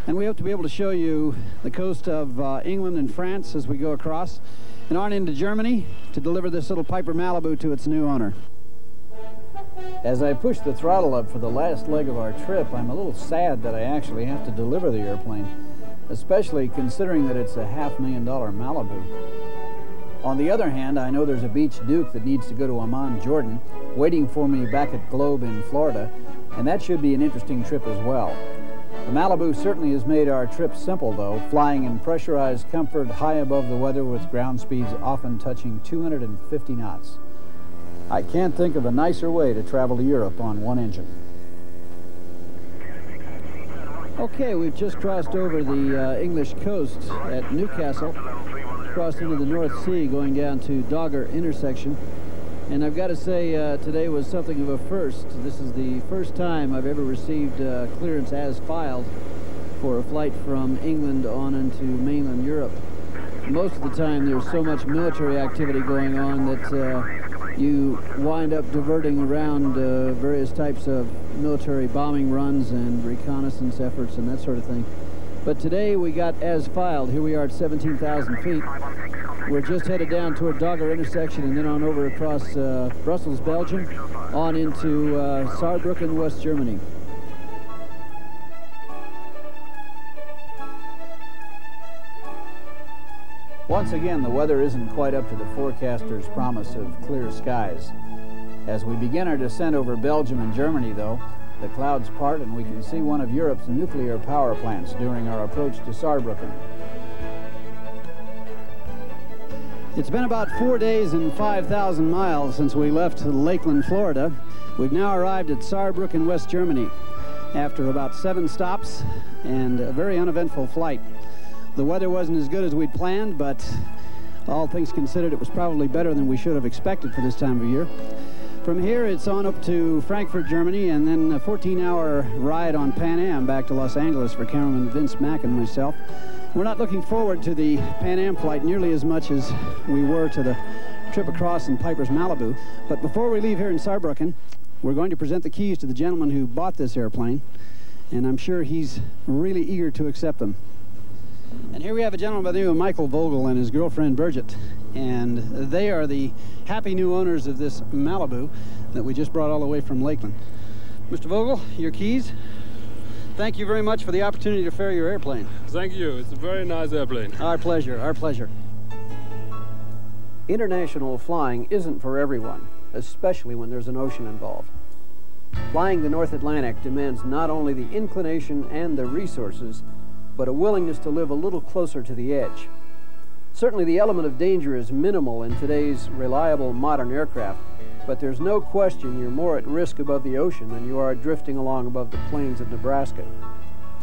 And we hope to be able to show you the coast of England and France as we go across and on into Germany to deliver this little Piper Malibu to its new owner. As I push the throttle up for the last leg of our trip, I'm a little sad that I actually have to deliver the airplane, especially considering that it's a $500,000 Malibu. On the other hand, I know there's a Beech Duke that needs to go to Amman, Jordan, waiting for me back at Globe in Florida, and that should be an interesting trip as well. The Malibu certainly has made our trip simple, though, flying in pressurized comfort high above the weather with ground speeds often touching 250 knots. I can't think of a nicer way to travel to Europe on one engine. Okay, we've just crossed over the English coast at Newcastle, crossed into the North Sea going down to Dogger intersection. And I've got to say, today was something of a first. This is the first time I've ever received clearance as filed for a flight from England on into mainland Europe. Most of the time there's so much military activity going on that you wind up diverting around various types of military bombing runs and reconnaissance efforts and that sort of thing. But today we got as filed. Here we are at 17,000 feet. We're just headed down toward Dogger intersection and then on over across Brussels, Belgium, on into Saarbrücken, West Germany. Once again, the weather isn't quite up to the forecaster's promise of clear skies. As we begin our descent over Belgium and Germany, though, The clouds part and we can see one of Europe's nuclear power plants during our approach to Saarbrücken. It's been about 4 days and 5,000 miles since we left Lakeland, Florida. We've now arrived at Saarbrücken, West Germany, after about 7 stops and a very uneventful flight. The weather wasn't as good as we'd planned, but all things considered, it was probably better than we should have expected for this time of year. From here, it's on up to Frankfurt, Germany, and then a 14-hour ride on Pan Am back to Los Angeles for cameraman Vince Mack and myself. We're not looking forward to the Pan Am flight nearly as much as we were to the trip across in Piper's Malibu. But before we leave here in Saarbrücken, we're going to present the keys to the gentleman who bought this airplane, and I'm sure he's really eager to accept them. And here we have a gentleman by the name of Michael Vogel and his girlfriend Birgit, and they are the happy new owners of this Malibu that we just brought all the way from Lakeland. Mr. Vogel, your keys. Thank you very much for the opportunity to ferry your airplane. Thank you. It's a very nice airplane. Our pleasure, our pleasure. International flying isn't for everyone, especially when there's an ocean involved. Flying the North Atlantic demands not only the inclination and the resources, but a willingness to live a little closer to the edge. Certainly the element of danger is minimal in today's reliable modern aircraft, but there's no question you're more at risk above the ocean than you are drifting along above the plains of Nebraska.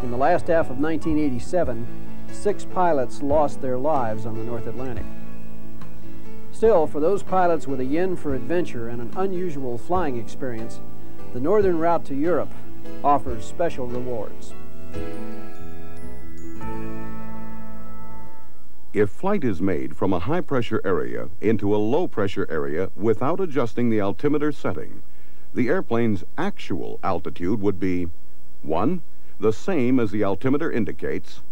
In the last half of 1987, 6 pilots lost their lives on the North Atlantic. Still, for those pilots with a yen for adventure and an unusual flying experience, the northern route to Europe offers special rewards. If flight is made from a high-pressure area into a low-pressure area without adjusting the altimeter setting, the airplane's actual altitude would be 1. The same as the altimeter indicates,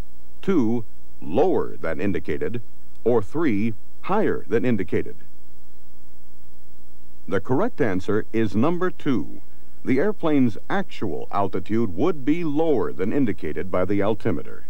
2. Lower than indicated, or 3. Higher than indicated. The correct answer is number 2. The airplane's actual altitude would be lower than indicated by the altimeter.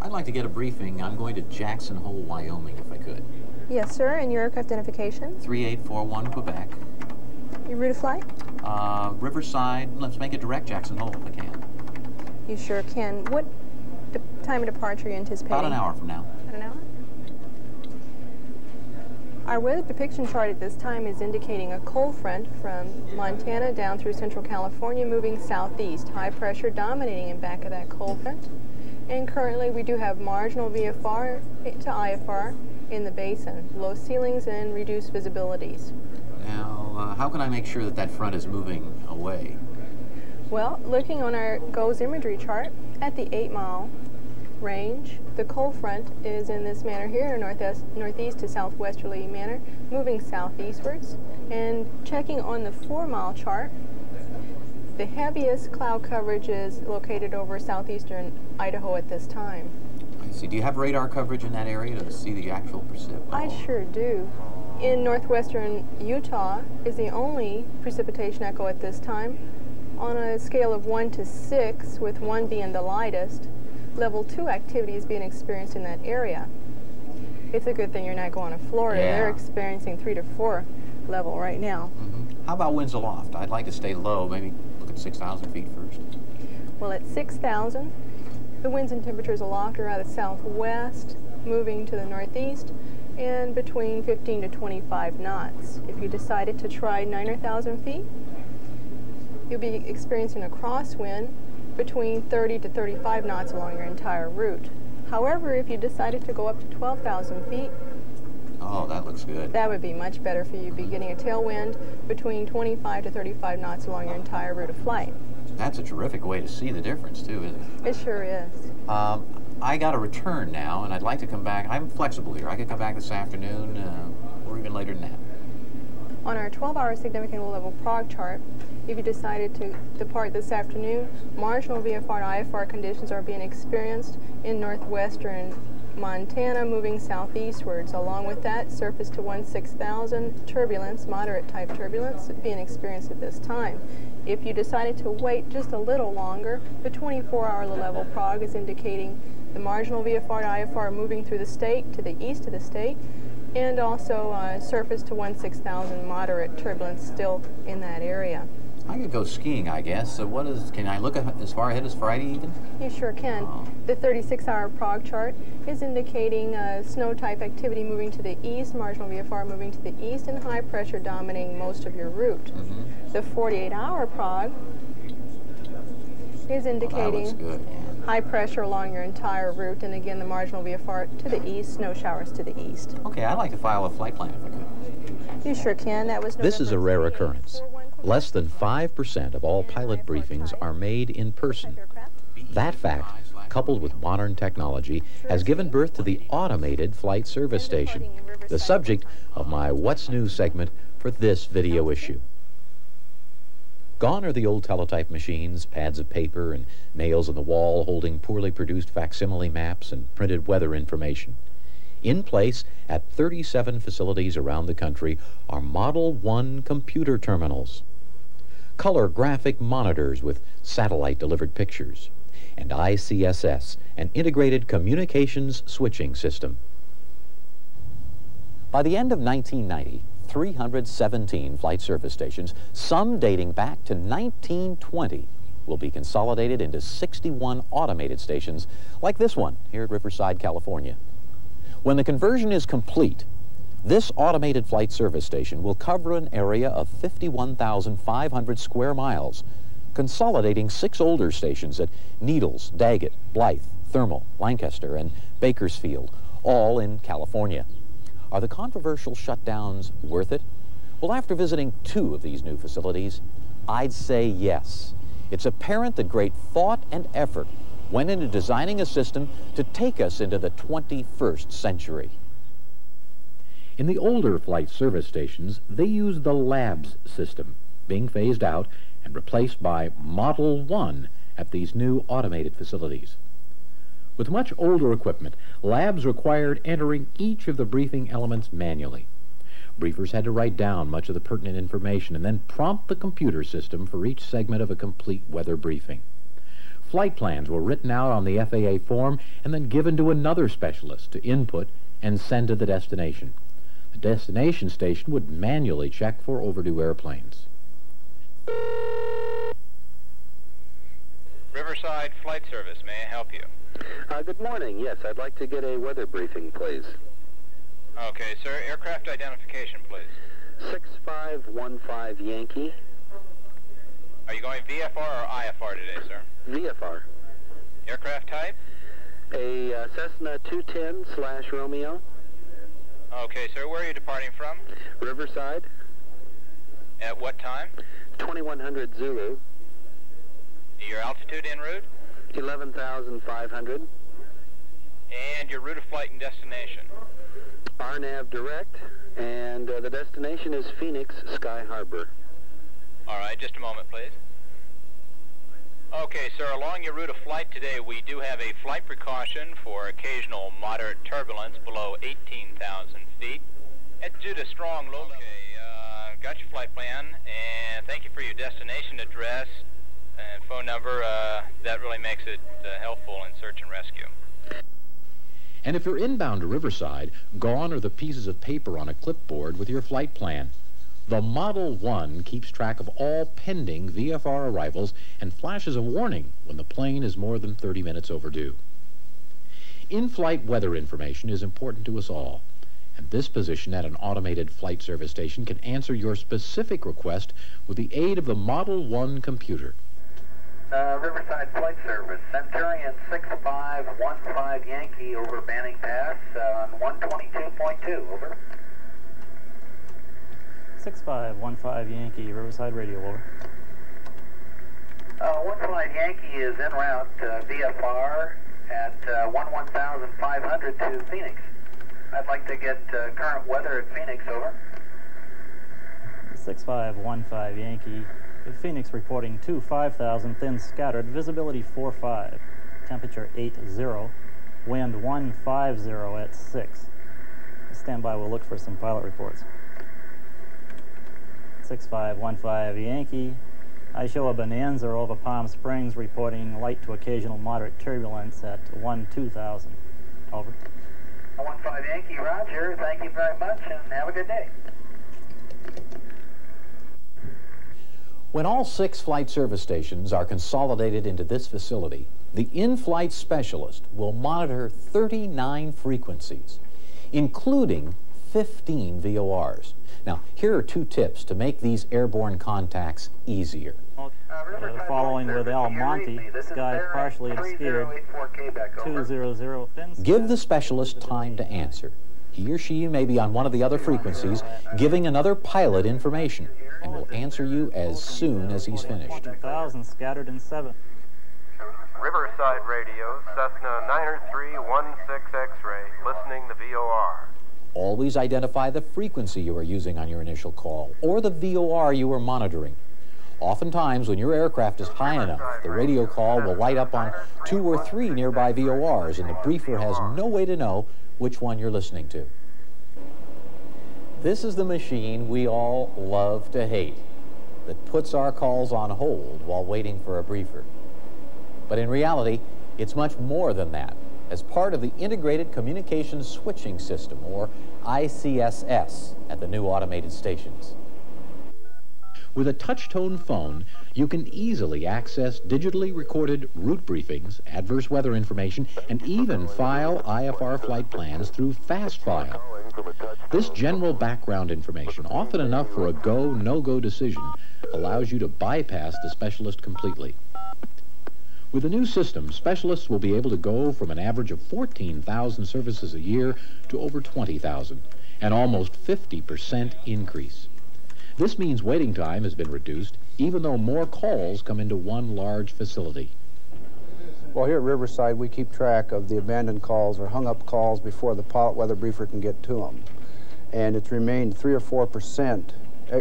I'd like to get a briefing. I'm going to Jackson Hole, Wyoming, if I could. Yes, sir. And your aircraft identification? 3841 Quebec. Your route of flight? Riverside. Let's make it direct Jackson Hole if I can. You sure can. What time of departure are you anticipating? About an hour from now. About an hour? Our weather depiction chart at this time is indicating a cold front from Montana down through central California moving southeast. High pressure dominating in back of that cold front. And currently we do have marginal VFR to IFR in the basin. Low ceilings and reduced visibilities. Now, how can I make sure that that front is moving away? Well, looking on our GOES imagery chart, at the 8-mile range, the cold front is in this manner here, northeast to southwesterly manner, moving southeastwards. And checking on the 4-mile chart, the heaviest cloud coverage is located over southeastern Idaho at this time. I see. Do you have radar coverage in that area to see the actual precip? I sure do. In northwestern Utah is the only precipitation echo at this time. On a scale of 1 to 6, with 1 being the lightest, level 2 activity is being experienced in that area. It's a good thing you're not going to Florida. Yeah. They're experiencing 3 to 4 level right now. Mm-hmm. How about winds aloft? I'd like to stay low, maybe look at 6,000 feet first. Well, at 6,000, the winds and temperatures aloft are out of southwest, moving to the northeast, and between 15 to 25 knots. If you decided to try 9,000 feet, you'll be experiencing a crosswind between 30 to 35 knots along your entire route. However, if you decided to go up to 12,000 feet, oh, that looks good. That would be much better for you. You'd be getting a tailwind between 25 to 35 knots along your entire route of flight. That's a terrific way to see the difference, too, isn't it? It sure is. I got to return now, and I'd like to come back. I'm flexible here. I could come back this afternoon or even later than that. On our 12-hour significant low-level prog chart, if you decided to depart this afternoon, marginal VFR and IFR conditions are being experienced in northwestern Montana moving southeastwards. Along with that, surface to 16,000 turbulence, moderate type turbulence, being experienced at this time. If you decided to wait just a little longer, the 24-hour level prog is indicating the marginal VFR to IFR moving through the state to the east of the state, and also surface to 16,000 moderate turbulence still in that area. I could go skiing, I guess. So can I look as far ahead as Friday even? You sure can. The 36-hour prog chart is indicating snow type activity moving to the east, marginal VFR moving to the east, and high pressure dominating most of your route. The 48-hour prog is indicating high pressure along your entire route, and again the marginal VFR to the east, snow showers to the east. Okay, I'd like to file a flight plan if I could. You sure can. That was This is a rare occurrence. Less than 5% of all pilot briefings are made in person. That fact, coupled with modern technology, has given birth to the automated flight service station, the subject of my What's New segment for this video issue. Gone are the old teletype machines, pads of paper, and nails on the wall holding poorly produced facsimile maps and printed weather information. In place at 37 facilities around the country are Model 1 computer terminals, color graphic monitors with satellite-delivered pictures, and ICSS, an integrated communications switching system. By the end of 1990, 317 flight service stations, some dating back to 1920, will be consolidated into 61 automated stations like this one here at Riverside, California. When the conversion is complete, this automated flight service station will cover an area of 51,500 square miles, consolidating 6 older stations at Needles, Daggett, Blythe, Thermal, Lancaster, and Bakersfield, all in California. Are the controversial shutdowns worth it? Well, after visiting 2 of these new facilities, I'd say yes. It's apparent that great thought and effort went into designing a system to take us into the 21st century. In the older flight service stations, they used the LABS system, being phased out and replaced by Model 1 at these new automated facilities. With much older equipment, LABS required entering each of the briefing elements manually. Briefers had to write down much of the pertinent information and then prompt the computer system for each segment of a complete weather briefing. Flight plans were written out on the FAA form and then given to another specialist to input and send to the destination. The destination station would manually check for overdue airplanes. Riverside Flight Service, may I help you? Good morning. Yes, I'd like to get a weather briefing, please. Okay, sir. Aircraft identification, please. 6515 Yankee. Are you going VFR or IFR today, sir? VFR. Aircraft type? A Cessna 210/Romeo. Okay, sir. Where are you departing from? Riverside. At what time? 2100 Zulu. Your altitude en route? 11,500. And your route of flight and destination? RNAV direct, and the destination is Phoenix Sky Harbor. All right, just a moment, please. Okay, sir, along your route of flight today, we do have a flight precaution for occasional moderate turbulence below 18,000 feet. That's due to strong low level. Okay, got your flight plan, and thank you for your destination address and phone number. That really makes it helpful in search and rescue. And if you're inbound to Riverside, gone are the pieces of paper on a clipboard with your flight plan. The Model 1 keeps track of all pending VFR arrivals and flashes a warning when the plane is more than 30 minutes overdue. In-flight weather information is important to us all, and this position at an automated flight service station can answer your specific request with the aid of the Model 1 computer. Riverside Flight Service, Centurion 6515 Yankee over Banning Pass on 122.2, over. 6515 Yankee, Riverside Radio, over. 15 Yankee is en route VFR at 11,500 to Phoenix. I'd like to get current weather at Phoenix, over. 6515 Yankee. Phoenix reporting 25,000, thin scattered, visibility 45, temperature 80. Wind 150 at 6. Stand by, we'll look for some pilot reports. 6515 Yankee. I show a Bonanza over Palm Springs reporting light to occasional moderate turbulence at 2000. Over. 15 Yankee, roger. Thank you very much and have a good day. When all 6 flight service stations are consolidated into this facility, the in-flight specialist will monitor 39 frequencies, including 15 VORs. Now, here are 2 tips to make these airborne contacts easier. Following with El Monte, sky partially obscured, 200 fins. Give the specialist time to answer. He or she may be on one of the other frequencies, giving another pilot information, and will answer you as soon as he's finished. 2000 scattered in 7. Riverside Radio, Cessna 90316 X-ray, listening to VOR. Always identify the frequency you are using on your initial call, or the VOR you are monitoring. Oftentimes, when your aircraft is high enough, the radio call will light up on 2 or 3 nearby VORs, and the briefer has no way to know which one you're listening to. This is the machine we all love to hate, that puts our calls on hold while waiting for a briefer. But in reality, it's much more than that. As part of the Integrated Communications Switching System, or ICSS, at the new automated stations. With a touch-tone phone, you can easily access digitally recorded route briefings, adverse weather information, and even file IFR flight plans through FastFile. This general background information, often enough for a go, no-go decision, allows you to bypass the specialist completely. With the new system, specialists will be able to go from an average of 14,000 services a year to over 20,000, an almost 50% increase. This means waiting time has been reduced, even though more calls come into one large facility. Well, here at Riverside, we keep track of the abandoned calls or hung-up calls before the pilot weather briefer can get to them. And it's remained 3 or 4%,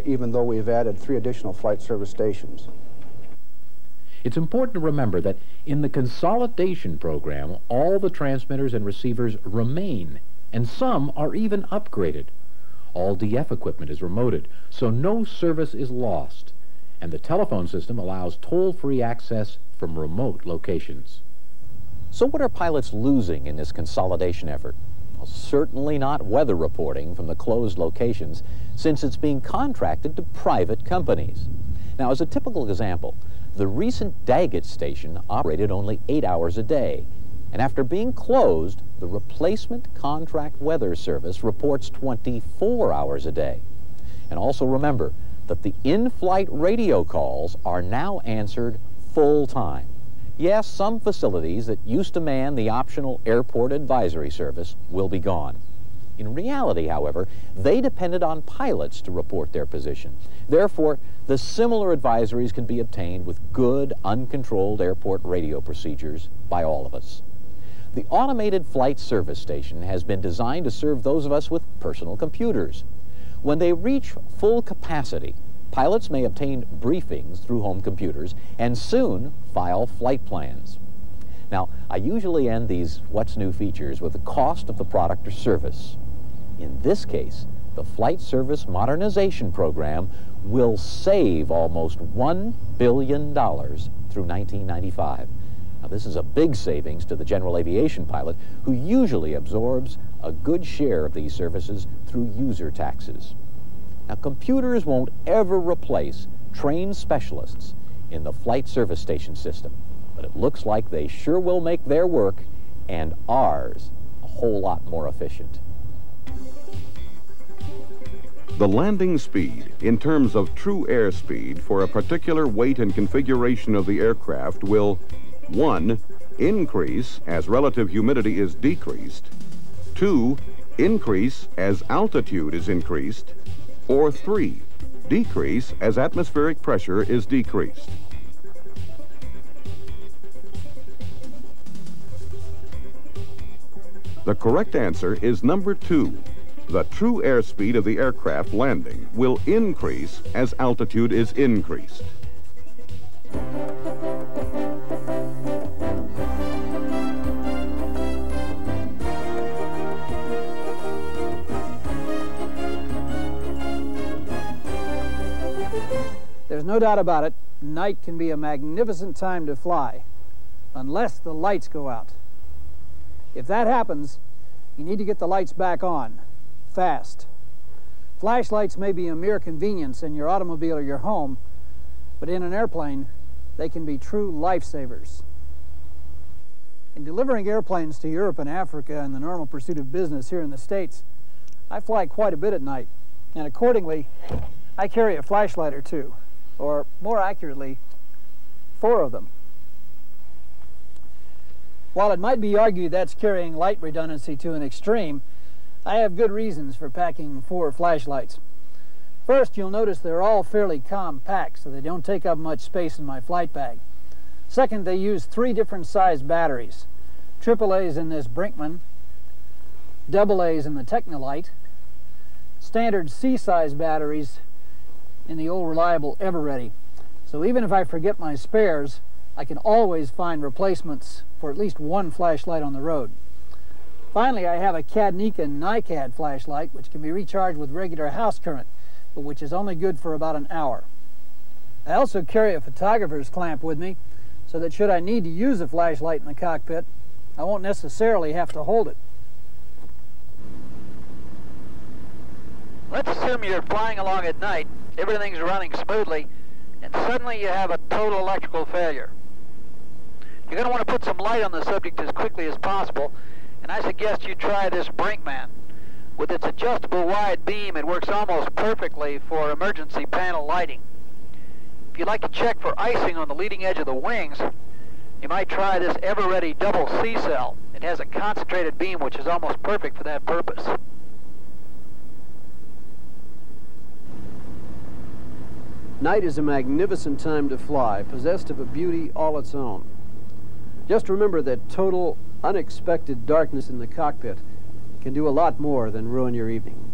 even though we've added 3 additional flight service stations. It's important to remember that in the consolidation program, all the transmitters and receivers remain, and some are even upgraded. All DF equipment is remoted, so no service is lost, and the telephone system allows toll-free access from remote locations. So what are pilots losing in this consolidation effort? Well, certainly not weather reporting from the closed locations, since it's being contracted to private companies. Now, as a typical example, the recent Daggett station operated only 8 hours a day, and after being closed, the replacement contract weather service reports 24 hours a day. And also remember that the in-flight radio calls are now answered full-time. Yes, some facilities that used to man the optional airport advisory service will be gone. In reality, however, they depended on pilots to report their position. Therefore, the similar advisories can be obtained with good, uncontrolled airport radio procedures by all of us. The Automated Flight Service Station has been designed to serve those of us with personal computers. When they reach full capacity, pilots may obtain briefings through home computers and soon file flight plans. Now, I usually end these What's New features with the cost of the product or service. In this case, the Flight Service Modernization Program will save almost $1 billion through 1995. Now, this is a big savings to the general aviation pilot, who usually absorbs a good share of these services through user taxes. Now, computers won't ever replace trained specialists in the flight service station system, but it looks like they sure will make their work and ours a whole lot more efficient. The landing speed, in terms of true airspeed for a particular weight and configuration of the aircraft, will 1. Increase as relative humidity is decreased, 2. Increase as altitude is increased, or 3. Decrease as atmospheric pressure is decreased. The correct answer is number 2. The true airspeed of the aircraft landing will increase as altitude is increased. There's no doubt about it, night can be a magnificent time to fly, unless the lights go out. If that happens, you need to get the lights back on, fast. Flashlights may be a mere convenience in your automobile or your home, but in an airplane, they can be true lifesavers. In delivering airplanes to Europe and Africa in the normal pursuit of business here in the States, I fly quite a bit at night, and accordingly, I carry a flashlight or two, or more accurately, 4 of them. While it might be argued that's carrying light redundancy to an extreme, I have good reasons for packing 4 flashlights. First, you'll notice they're all fairly compact, so they don't take up much space in my flight bag. Second, they use 3 different size batteries. AAA's in this Brinkmann, AA's in the Technolite, standard C-size batteries in the old reliable Eveready. So even if I forget my spares, I can always find replacements for at least 1 flashlight on the road. Finally, I have a Cadnica NiCad flashlight, which can be recharged with regular house current, but which is only good for about an hour. I also carry a photographer's clamp with me, so that should I need to use a flashlight in the cockpit, I won't necessarily have to hold it. Let's assume you're flying along at night, everything's running smoothly, and suddenly you have a total electrical failure. You're going to want to put some light on the subject as quickly as possible, and I suggest you try this Brinkmann. With its adjustable wide beam, it works almost perfectly for emergency panel lighting. If you'd like to check for icing on the leading edge of the wings, you might try this Eveready double C-cell. It has a concentrated beam which is almost perfect for that purpose. Night is a magnificent time to fly, possessed of a beauty all its own. Just remember that total, unexpected darkness in the cockpit can do a lot more than ruin your evening.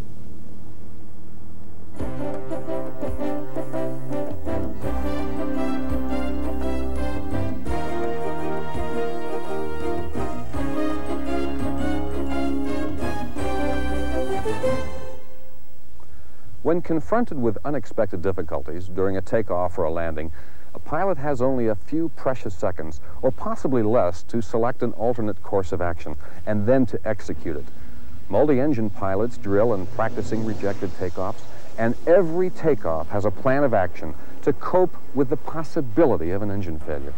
When confronted with unexpected difficulties during a takeoff or a landing, a pilot has only a few precious seconds, or possibly less, to select an alternate course of action, and then to execute it. Multi-engine pilots drill in practicing rejected takeoffs, and every takeoff has a plan of action to cope with the possibility of an engine failure.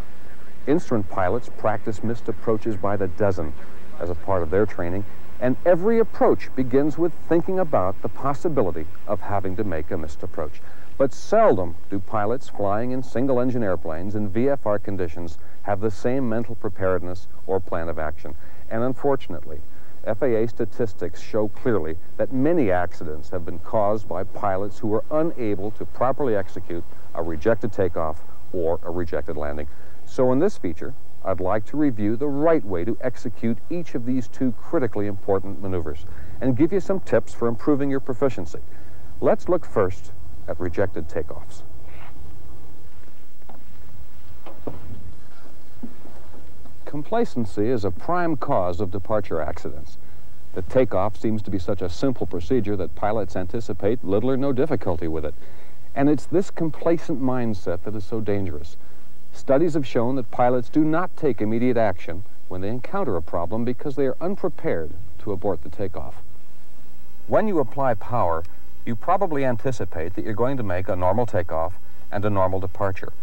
Instrument pilots practice missed approaches by the dozen as a part of their training, and every approach begins with thinking about the possibility of having to make a missed approach. But seldom do pilots flying in single-engine airplanes in VFR conditions have the same mental preparedness or plan of action. And unfortunately, FAA statistics show clearly that many accidents have been caused by pilots who were unable to properly execute a rejected takeoff or a rejected landing. So in this feature, I'd like to review the right way to execute each of these 2 critically important maneuvers and give you some tips for improving your proficiency. Let's look first at rejected takeoffs. Complacency is a prime cause of departure accidents. The takeoff seems to be such a simple procedure that pilots anticipate little or no difficulty with it. And it's this complacent mindset that is so dangerous. Studies have shown that pilots do not take immediate action when they encounter a problem because they are unprepared to abort the takeoff. When you apply power, you probably anticipate that you're going to make a normal takeoff and a normal departure.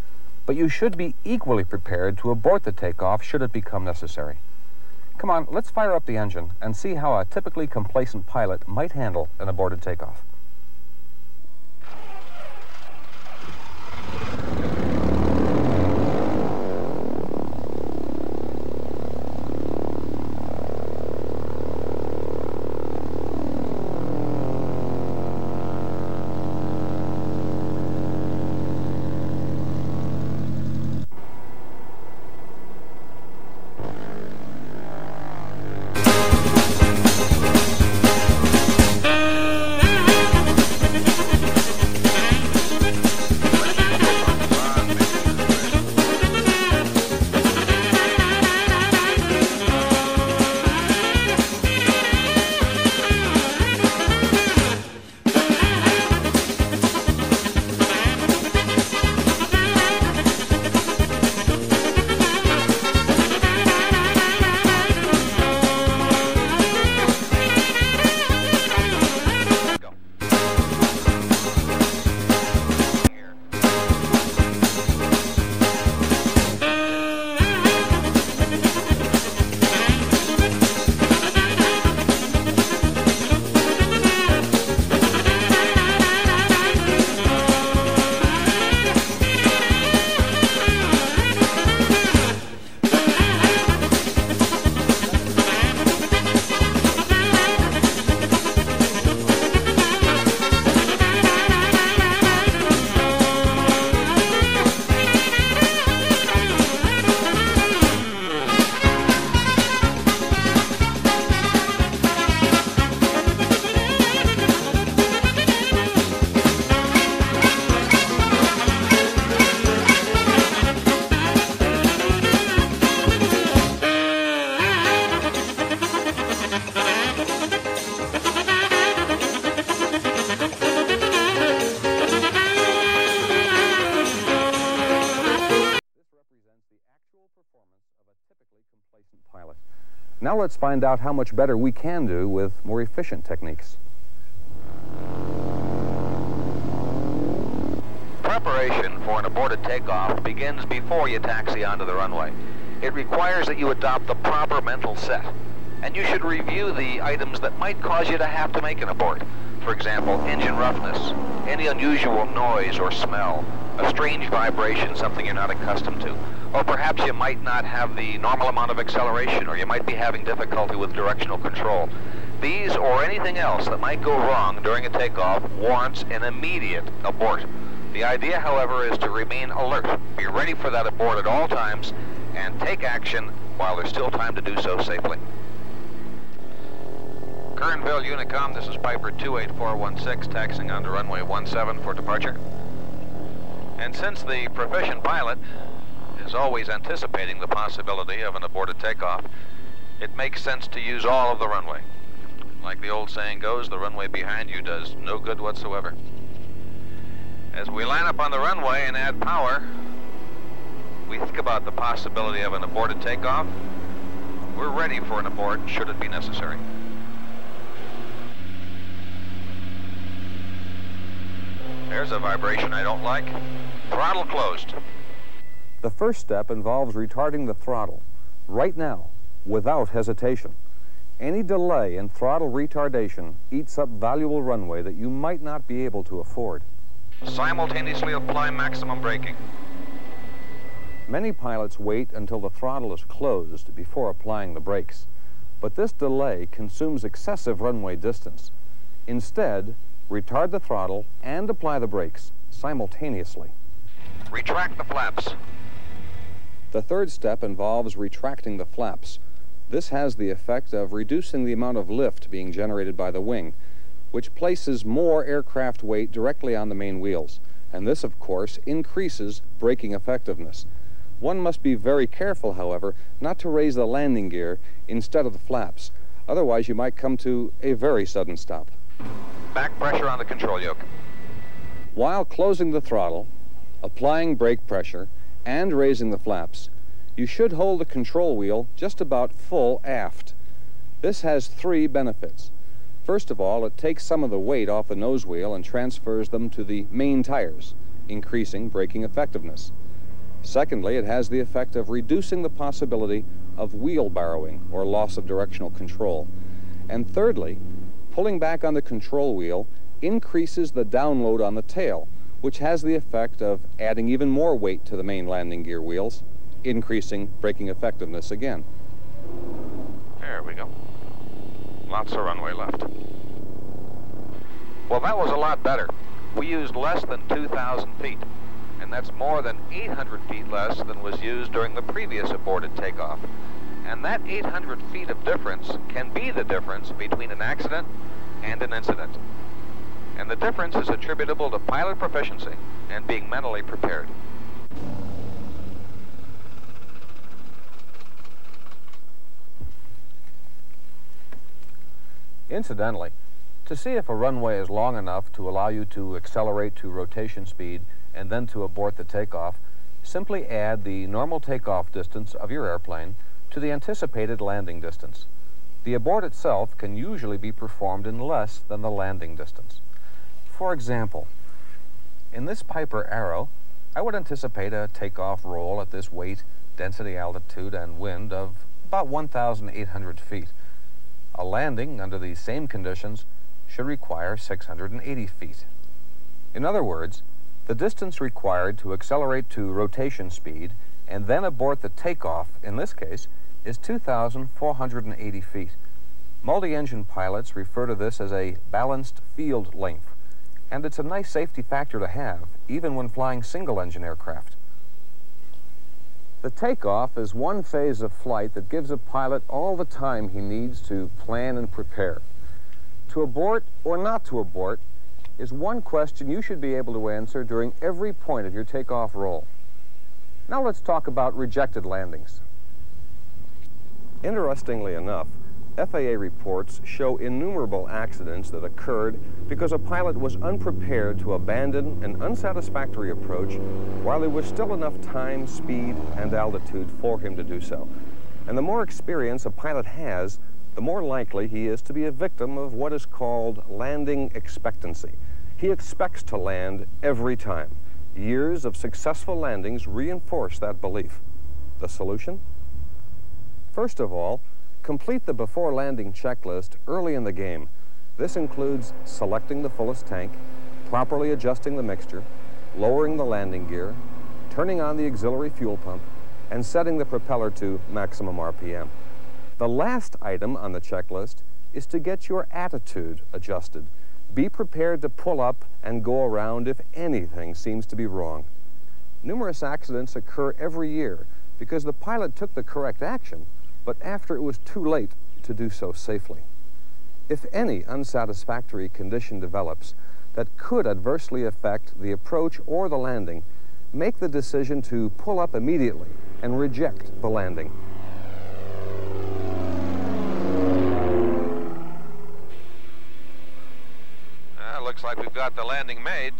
But you should be equally prepared to abort the takeoff should it become necessary. Come on, let's fire up the engine and see how a typically complacent pilot might handle an aborted takeoff. Now let's find out how much better we can do with more efficient techniques. Preparation for an aborted takeoff begins before you taxi onto the runway. It requires that you adopt the proper mental set, and you should review the items that might cause you to have to make an abort. For example, engine roughness, any unusual noise or smell, a strange vibration, something you're not accustomed to, or perhaps you might not have the normal amount of acceleration, or you might be having difficulty with directional control. These or anything else that might go wrong during a takeoff warrants an immediate abort. The idea, however, is to remain alert, be ready for that abort at all times, and take action while there's still time to do so safely. Kernville Unicom, this is Piper 28416, taxiing onto runway 17 for departure. And since the proficient pilot is always anticipating the possibility of an aborted takeoff, it makes sense to use all of the runway. Like the old saying goes, the runway behind you does no good whatsoever. As we line up on the runway and add power, we think about the possibility of an aborted takeoff. We're ready for an abort should it be necessary. There's a vibration I don't like. Throttle closed. The first step involves retarding the throttle right now, without hesitation. Any delay in throttle retardation eats up valuable runway that you might not be able to afford. Simultaneously apply maximum braking. Many pilots wait until the throttle is closed before applying the brakes, but this delay consumes excessive runway distance. Instead, retard the throttle and apply the brakes simultaneously. Retract the flaps. The third step involves retracting the flaps. This has the effect of reducing the amount of lift being generated by the wing, which places more aircraft weight directly on the main wheels. And this, of course, increases braking effectiveness. One must be very careful, however, not to raise the landing gear instead of the flaps. Otherwise, you might come to a very sudden stop. Back pressure on the control yoke. While closing the throttle, applying brake pressure, and raising the flaps, you should hold the control wheel just about full aft. This has three benefits. First of all, it takes some of the weight off the nose wheel and transfers them to the main tires, increasing braking effectiveness. Secondly, it has the effect of reducing the possibility of wheel borrowing or loss of directional control. And thirdly, pulling back on the control wheel increases the download on the tail, which has the effect of adding even more weight to the main landing gear wheels, increasing braking effectiveness again. There we go. Lots of runway left. Well, that was a lot better. We used less than 2,000 feet, and that's more than 800 feet less than was used during the previous aborted takeoff. And that 800 feet of difference can be the difference between an accident and an incident. And the difference is attributable to pilot proficiency and being mentally prepared. Incidentally, to see if a runway is long enough to allow you to accelerate to rotation speed and then to abort the takeoff, simply add the normal takeoff distance of your airplane to the anticipated landing distance. The abort itself can usually be performed in less than the landing distance. For example, in this Piper Arrow, I would anticipate a takeoff roll at this weight, density, altitude, and wind of about 1,800 feet. A landing under these same conditions should require 680 feet. In other words, the distance required to accelerate to rotation speed and then abort the takeoff, in this case, is 2,480 feet. Multi-engine pilots refer to this as a balanced field length, and it's a nice safety factor to have, even when flying single-engine aircraft. The takeoff is one phase of flight that gives a pilot all the time he needs to plan and prepare. To abort or not to abort is one question you should be able to answer during every point of your takeoff roll. Now let's talk about rejected landings. Interestingly enough, FAA reports show innumerable accidents that occurred because a pilot was unprepared to abandon an unsatisfactory approach while there was still enough time, speed, and altitude for him to do so. And the more experience a pilot has, the more likely he is to be a victim of what is called landing expectancy. He expects to land every time. Years of successful landings reinforce that belief. The solution? First of all, complete the before landing checklist early in the game. This includes selecting the fullest tank, properly adjusting the mixture, lowering the landing gear, turning on the auxiliary fuel pump, and setting the propeller to maximum RPM. The last item on the checklist is to get your attitude adjusted. Be prepared to pull up and go around if anything seems to be wrong. Numerous accidents occur every year because the pilot took the correct action, but after it was too late to do so safely. If any unsatisfactory condition develops that could adversely affect the approach or the landing, make the decision to pull up immediately and reject the landing. Looks like we've got the landing made.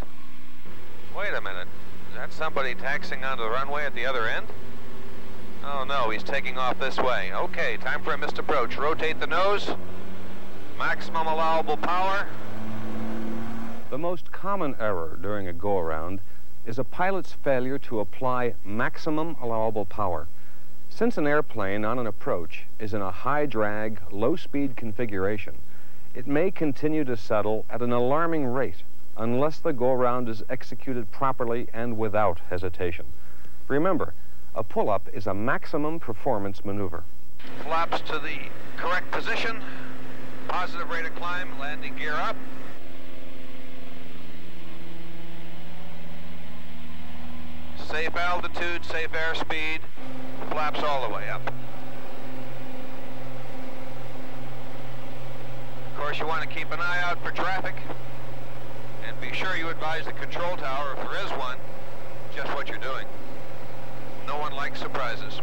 Wait a minute. Is that somebody taxiing onto the runway at the other end? Oh no, he's taking off this way. Okay, time for a missed approach. Rotate the nose. Maximum allowable power. The most common error during a go-around is a pilot's failure to apply maximum allowable power. Since an airplane on an approach is in a high-drag, low-speed configuration, it may continue to settle at an alarming rate unless the go-around is executed properly and without hesitation. Remember, a pull-up is a maximum performance maneuver. Flaps to the correct position. Positive rate of climb, landing gear up. Safe altitude, safe airspeed. Flaps all the way up. Of course, you want to keep an eye out for traffic, and be sure you advise the control tower, if there is one, just what you're doing. No one likes surprises.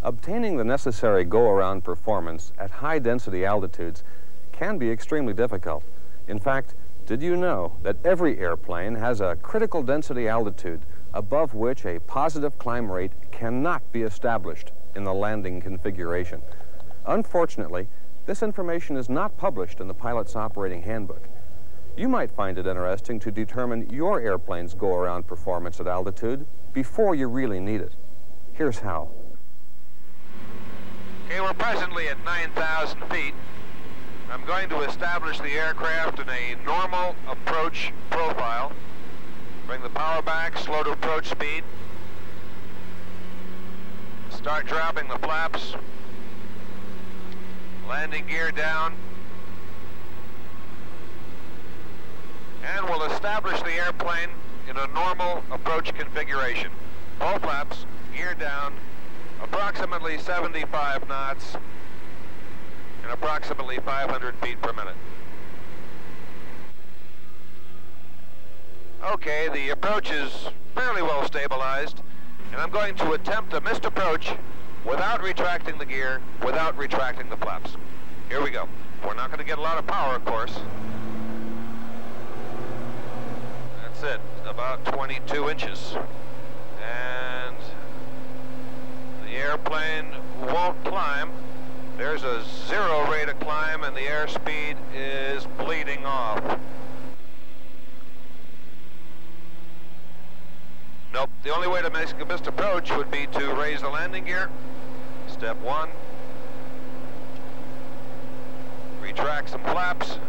Obtaining the necessary go-around performance at high-density altitudes can be extremely difficult. In fact, did you know that every airplane has a critical density altitude above which a positive climb rate cannot be established in the landing configuration? Unfortunately, this information is not published in the pilot's operating handbook. You might find it interesting to determine your airplane's go-around performance at altitude before you really need it. Here's how. Okay, we're presently at 9,000 feet. I'm going to establish the aircraft in a normal approach profile. Bring the power back, slow to approach speed. Start dropping the flaps. Landing gear down. And we'll establish the airplane in a normal approach configuration. All flaps, gear down, approximately 75 knots, and approximately 500 feet per minute. Okay, the approach is fairly well stabilized, and I'm going to attempt a missed approach without retracting the gear, without retracting the flaps. Here we go. We're not going to get a lot of power, of course. That's it, about 22 inches. And the airplane won't climb. There's a 0 rate of climb, and the airspeed is bleeding off. Nope, the only way to make a missed approach would be to raise the landing gear. Step 1. Retract some flaps.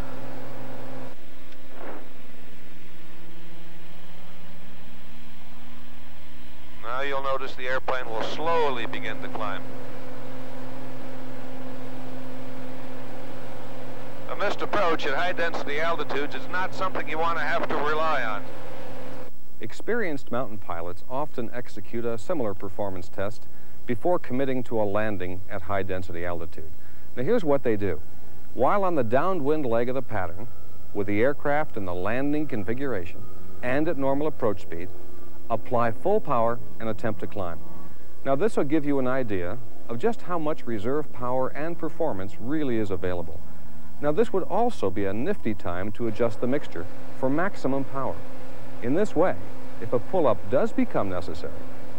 Now you'll notice the airplane will slowly begin to climb. A missed approach at high density altitudes is not something you want to have to rely on. Experienced mountain pilots often execute a similar performance test before committing to a landing at high density altitude. Now here's what they do. While on the downwind leg of the pattern, with the aircraft in the landing configuration and at normal approach speed, apply full power and attempt to climb. Now this will give you an idea of just how much reserve power and performance really is available. Now this would also be a nifty time to adjust the mixture for maximum power. In this way, if a pull-up does become necessary,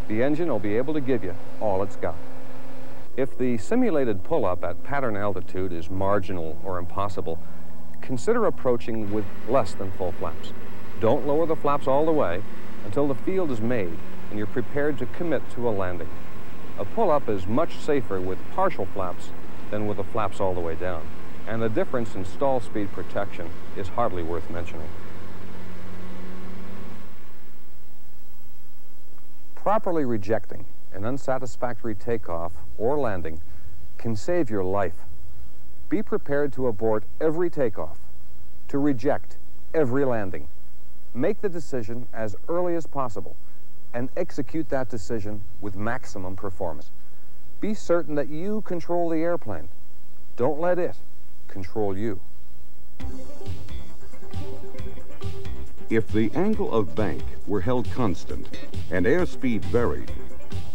the engine will be able to give you all it's got. If the simulated pull-up at pattern altitude is marginal or impossible, consider approaching with less than full flaps. Don't lower the flaps all the way until the field is made and you're prepared to commit to a landing. A pull-up is much safer with partial flaps than with the flaps all the way down, and the difference in stall speed protection is hardly worth mentioning. Properly rejecting an unsatisfactory takeoff or landing can save your life. Be prepared to abort every takeoff, to reject every landing. Make the decision as early as possible and execute that decision with maximum performance. Be certain that you control the airplane. Don't let it control you. If the angle of bank were held constant and airspeed varied,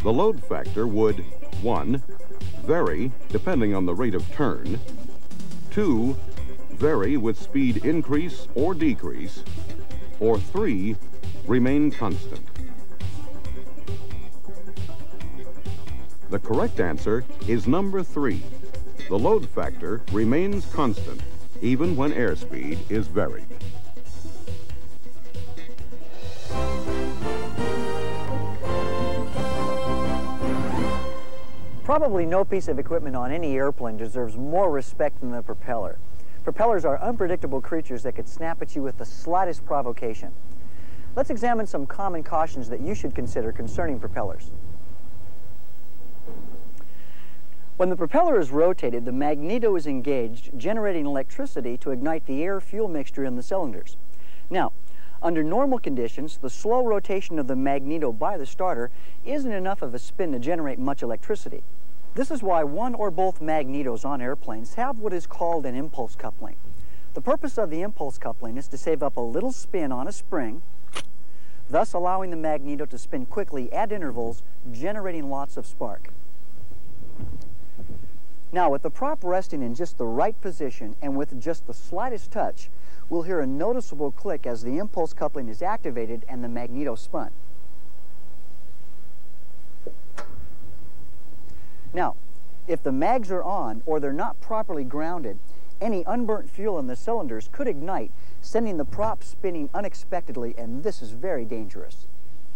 the load factor would 1. Vary depending on the rate of turn, 2. Vary with speed increase or decrease, or 3. Remain constant. The correct answer is number 3. The load factor remains constant even when airspeed is varied. Probably no piece of equipment on any airplane deserves more respect than the propeller. Propellers are unpredictable creatures that could snap at you with the slightest provocation. Let's examine some common cautions that you should consider concerning propellers. When the propeller is rotated, the magneto is engaged, generating electricity to ignite the air-fuel mixture in the cylinders. Now, under normal conditions, the slow rotation of the magneto by the starter isn't enough of a spin to generate much electricity. This is why one or both magnetos on airplanes have what is called an impulse coupling. The purpose of the impulse coupling is to save up a little spin on a spring, thus allowing the magneto to spin quickly at intervals, generating lots of spark. Now, with the prop resting in just the right position and with just the slightest touch, we'll hear a noticeable click as the impulse coupling is activated and the magneto spun. Now, if the mags are on or they're not properly grounded, any unburnt fuel in the cylinders could ignite, sending the prop spinning unexpectedly, and this is very dangerous.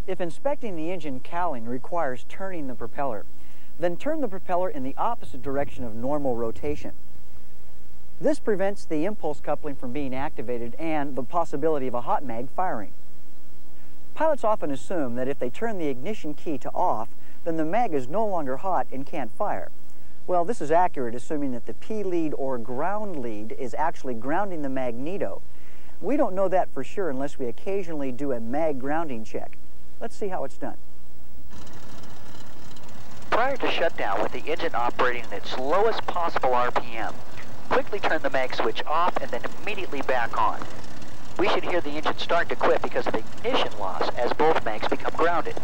If inspecting the engine cowling requires turning the propeller, then turn the propeller in the opposite direction of normal rotation. This prevents the impulse coupling from being activated and the possibility of a hot mag firing. Pilots often assume that if they turn the ignition key to off, then the mag is no longer hot and can't fire. Well, this is accurate, assuming that the P lead or ground lead is actually grounding the magneto. We don't know that for sure unless we occasionally do a mag grounding check. Let's see how it's done. Prior to shutdown, with the engine operating at its lowest possible RPM, quickly turn the mag switch off and then immediately back on. We should hear the engine start to quit because of ignition loss as both mags become grounded.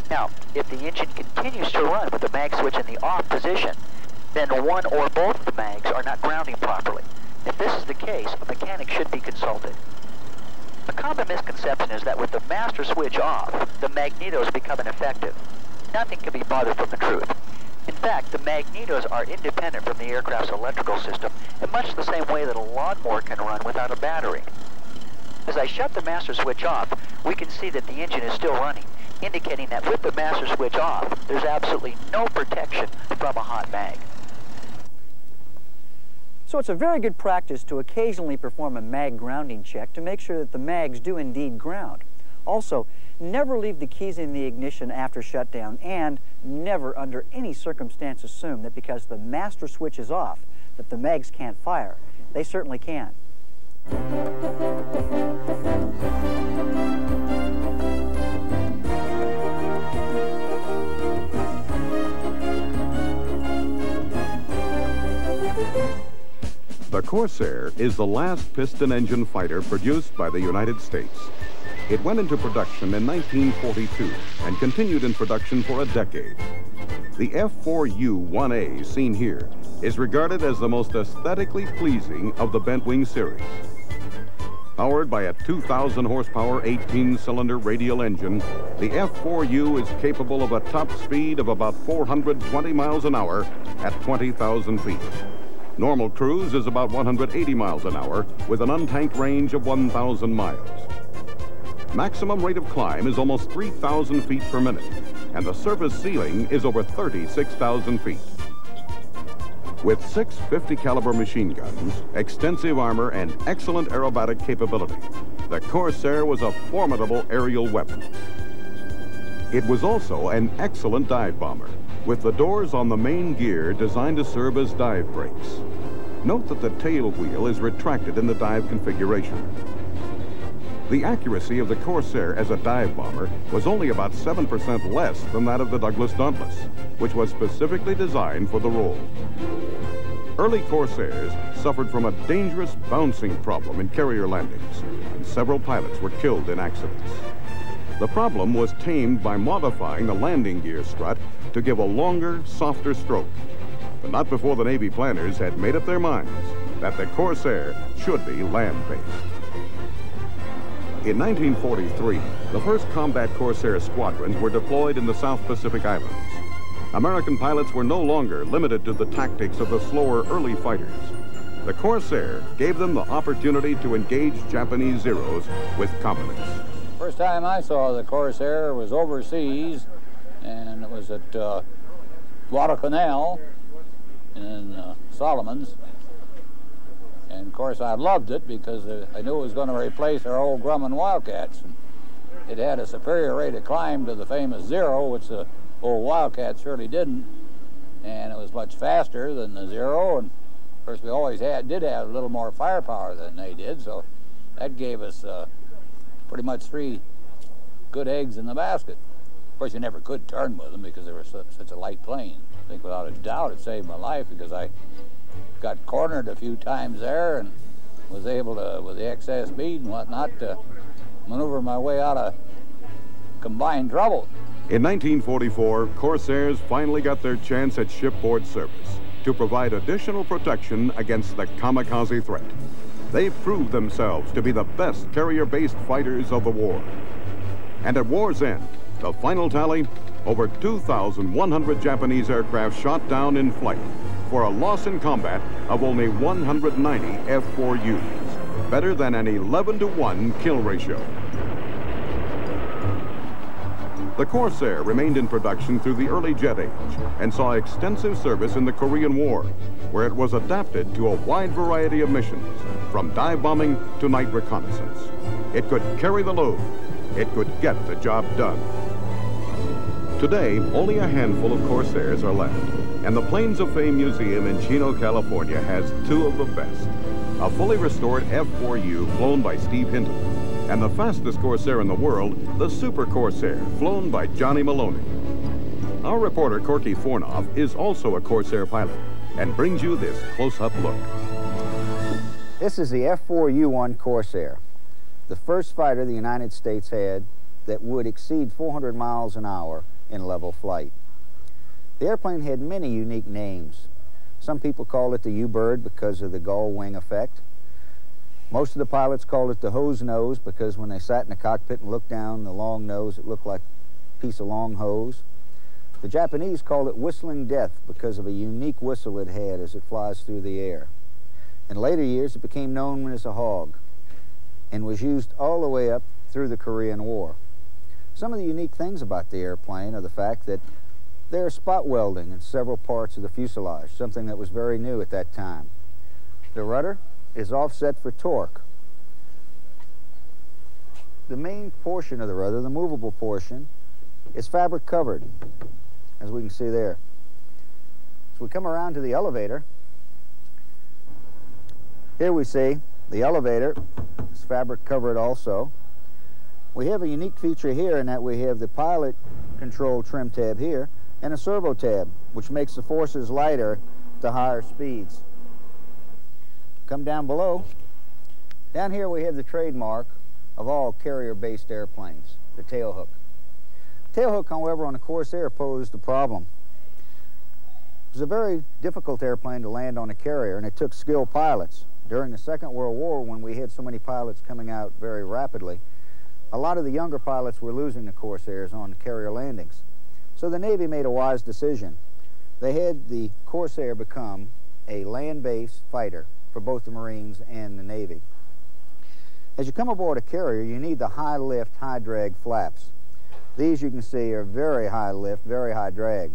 Now, if the engine continues to run with the mag switch in the off position, then one or both of the mags are not grounding properly. If this is the case, a mechanic should be consulted. A common misconception is that with the master switch off, the magnetos become ineffective. Nothing can be farther from the truth. In fact, the magnetos are independent from the aircraft's electrical system in much the same way that a lawnmower can run without a battery. As I shut the master switch off, we can see that the engine is still running, indicating that with the master switch off, there's absolutely no protection from a hot mag. So it's a very good practice to occasionally perform a mag grounding check to make sure that the mags do indeed ground. Also, never leave the keys in the ignition after shutdown, and never under any circumstance assume that because the master switch is off, that the mags can't fire. They certainly can. The Corsair is the last piston engine fighter produced by the United States. It went into production in 1942 and continued in production for a decade. The F4U-1A seen here is regarded as the most aesthetically pleasing of the bent wing series. Powered by a 2,000 horsepower 18-cylinder radial engine, the F4U is capable of a top speed of about 420 miles an hour at 20,000 feet. Normal cruise is about 180 miles an hour with an untanked range of 1,000 miles. Maximum rate of climb is almost 3,000 feet per minute, and the surface ceiling is over 36,000 feet. With 6 50 caliber machine guns, extensive armor, and excellent aerobatic capability, the Corsair was a formidable aerial weapon. It was also an excellent dive bomber, with the doors on the main gear designed to serve as dive brakes. Note that the tail wheel is retracted in the dive configuration. The accuracy of the Corsair as a dive bomber was only about 7% less than that of the Douglas Dauntless, which was specifically designed for the role. Early Corsairs suffered from a dangerous bouncing problem in carrier landings, and several pilots were killed in accidents. The problem was tamed by modifying the landing gear strut to give a longer, softer stroke, but not before the Navy planners had made up their minds that the Corsair should be land-based. In 1943, the first combat Corsair squadrons were deployed in the South Pacific Islands. American pilots were no longer limited to the tactics of the slower early fighters. The Corsair gave them the opportunity to engage Japanese Zeros with confidence. First time I saw the Corsair was overseas, and it was at Guadalcanal in Solomons. And of course I loved it because I knew it was going to replace our old Grumman Wildcats. And it had a superior rate of climb to the famous Zero, which the old Wildcats surely didn't. And it was much faster than the Zero. And of course we always did have a little more firepower than they did, so that gave us pretty much 3 good eggs in the basket. Of course you never could turn with them because they were such a light plane. I think without a doubt it saved my life because I got cornered a few times there and was able to, with the excess speed and whatnot, to maneuver my way out of combined trouble. In 1944, Corsairs finally got their chance at shipboard service to provide additional protection against the kamikaze threat. They proved themselves to be the best carrier-based fighters of the war. And at war's end, the final tally, over 2,100 Japanese aircraft shot down in flight, for a loss in combat of only 190 F4Us, better than an 11-to-1 kill ratio. The Corsair remained in production through the early jet age and saw extensive service in the Korean War, where it was adapted to a wide variety of missions, from dive bombing to night reconnaissance. It could carry the load. It could get the job done. Today, only a handful of Corsairs are left, and the Planes of Fame Museum in Chino, California has 2 of the best. A fully restored F4U flown by Steve Hinton, and the fastest Corsair in the world, the Super Corsair, flown by Johnny Maloney. Our reporter, Corky Fornoff, is also a Corsair pilot and brings you this close-up look. This is the F4U-1 Corsair, the first fighter the United States had that would exceed 400 miles an hour in level flight. The airplane had many unique names. Some people call it the U-Bird because of the gull wing effect. Most of the pilots called it the hose nose because when they sat in the cockpit and looked down the long nose, it looked like a piece of long hose. The Japanese called it Whistling Death because of a unique whistle it had as it flies through the air. In later years, it became known as a Hog and was used all the way up through the Korean War. Some of the unique things about the airplane are the fact that there is spot welding in several parts of the fuselage, something that was very new at that time. The rudder is offset for torque. The main portion of the rudder, the movable portion, is fabric covered, as we can see there. As we come around to the elevator, here we see the elevator is fabric covered also. We have a unique feature here in that we have the pilot control trim tab here and a servo tab, which makes the forces lighter to higher speeds. Come down below. Down here we have the trademark of all carrier-based airplanes, the tailhook. Tailhook, however, on the Corsair posed a problem. It was a very difficult airplane to land on a carrier, and it took skilled pilots. During the Second World War, when we had so many pilots coming out very rapidly, a lot of the younger pilots were losing the Corsairs on carrier landings. So the Navy made a wise decision. They had the Corsair become a land-based fighter for both the Marines and the Navy. As you come aboard a carrier, you need the high lift, high drag flaps. These you can see are very high lift, very high drag.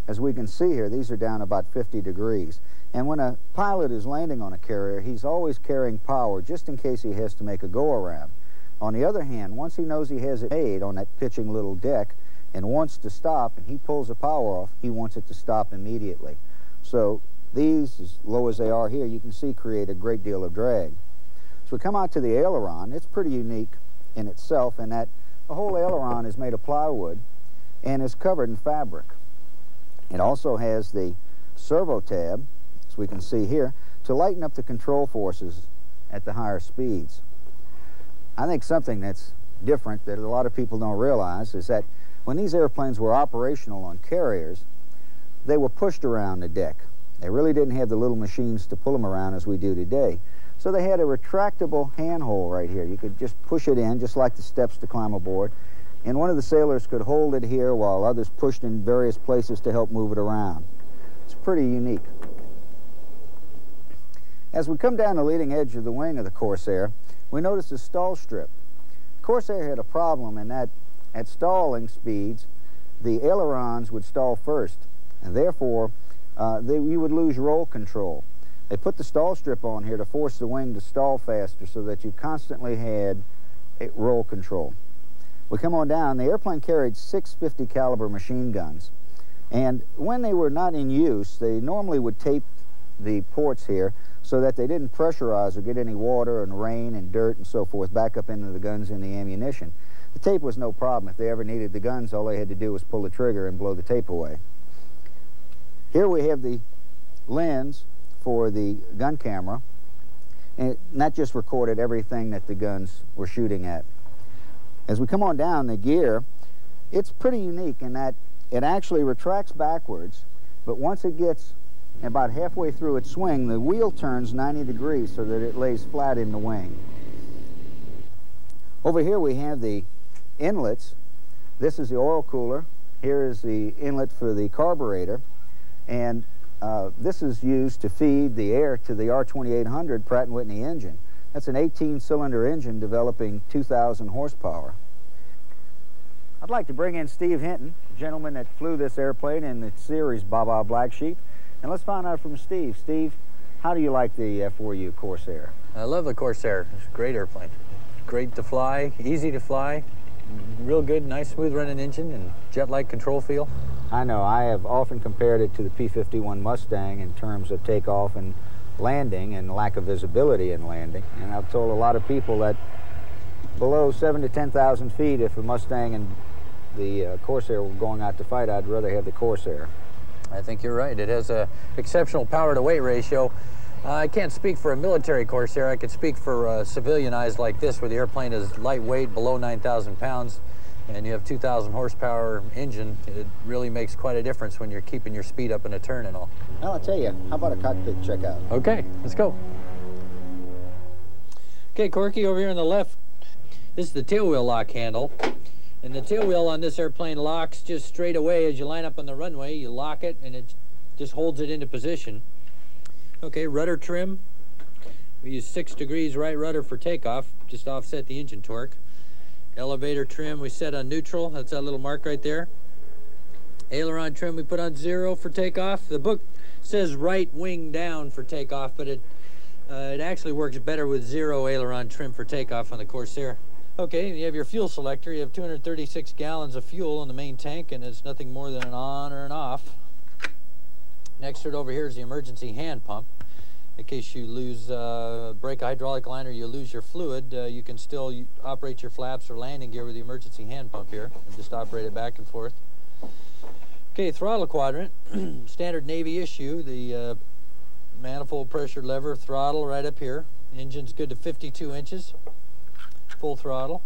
As we can see here, these are down about 50 degrees. And when a pilot is landing on a carrier, he's always carrying power just in case he has to make a go-around. On the other hand, once he knows he has it made on that pitching little deck and wants to stop and he pulls the power off, he wants it to stop immediately. So these, as low as they are here, you can see create a great deal of drag. So we come out to the aileron. It's pretty unique in itself in that the whole aileron is made of plywood and is covered in fabric. It also has the servo tab, as we can see here, to lighten up the control forces at the higher speeds. I think something that's different that a lot of people don't realize is that when these airplanes were operational on carriers, they were pushed around the deck. They really didn't have the little machines to pull them around as we do today. So they had a retractable handhold right here. You could just push it in, just like the steps to climb aboard. And one of the sailors could hold it here while others pushed in various places to help move it around. It's pretty unique. As we come down the leading edge of the wing of the Corsair, we notice the stall strip. Corsair had a problem in that at stalling speeds, the ailerons would stall first, and therefore you would lose roll control. They put the stall strip on here to force the wing to stall faster so that you constantly had roll control. We come on down, the airplane carried 650 caliber machine guns, and when they were not in use, they normally would tape the ports here so that they didn't pressurize or get any water and rain and dirt and so forth back up into the guns and the ammunition. The tape was no problem. If they ever needed the guns, all they had to do was pull the trigger and blow the tape away. Here we have the lens for the gun camera, and that just recorded everything that the guns were shooting at. As we come on down, the gear, it's pretty unique in that it actually retracts backwards, but once it gets about halfway through its swing, the wheel turns 90 degrees so that it lays flat in the wing. Over here we have the inlets. This is the oil cooler. Here is the inlet for the carburetor, and this is used to feed the air to the R2800 Pratt & Whitney engine. That's an 18-cylinder engine developing 2,000 horsepower. I'd like to bring in Steve Hinton, the gentleman that flew this airplane in the series Baa Black Sheep. And let's find out from Steve. Steve, how do you like the F4U Corsair? I love the Corsair. It's a great airplane. Great to fly, easy to fly, real good, nice smooth running engine and jet-like control feel. I know. I have often compared it to the P-51 Mustang in terms of takeoff and landing and lack of visibility in landing. And I've told a lot of people that below 7,000 to 10,000 feet, if a Mustang and the Corsair were going out to fight, I'd rather have the Corsair. I think you're right. It has an exceptional power-to-weight ratio. I can't speak for a military Corsair. I could speak for civilian eyes like this, where the airplane is lightweight, below 9,000 pounds, and you have 2,000 horsepower engine. It really makes quite a difference when you're keeping your speed up in a turn and all. Well, I'll tell you, how about a cockpit checkout? Okay, let's go. Okay, Corky, over here on the left, this is the tailwheel lock handle. And the tailwheel on this airplane locks just straight away as you line up on the runway. You lock it, and it just holds it into position. Okay, rudder trim. We use 6 degrees right rudder for takeoff, just to offset the engine torque. Elevator trim we set on neutral. That's that little mark right there. Aileron trim we put on 0 for takeoff. The book says right wing down for takeoff, but it actually works better with 0 aileron trim for takeoff on the Corsair. Okay, you have your fuel selector. You have 236 gallons of fuel in the main tank, and it's nothing more than an on or an off. Next to it over here is the emergency hand pump. In case you lose, break a hydraulic line or you lose your fluid, you can still operate your flaps or landing gear with the emergency hand pump here, and just operate it back and forth. Okay, throttle quadrant, standard Navy issue, the manifold pressure lever throttle right up here. Engine's good to 52 inches. Full throttle,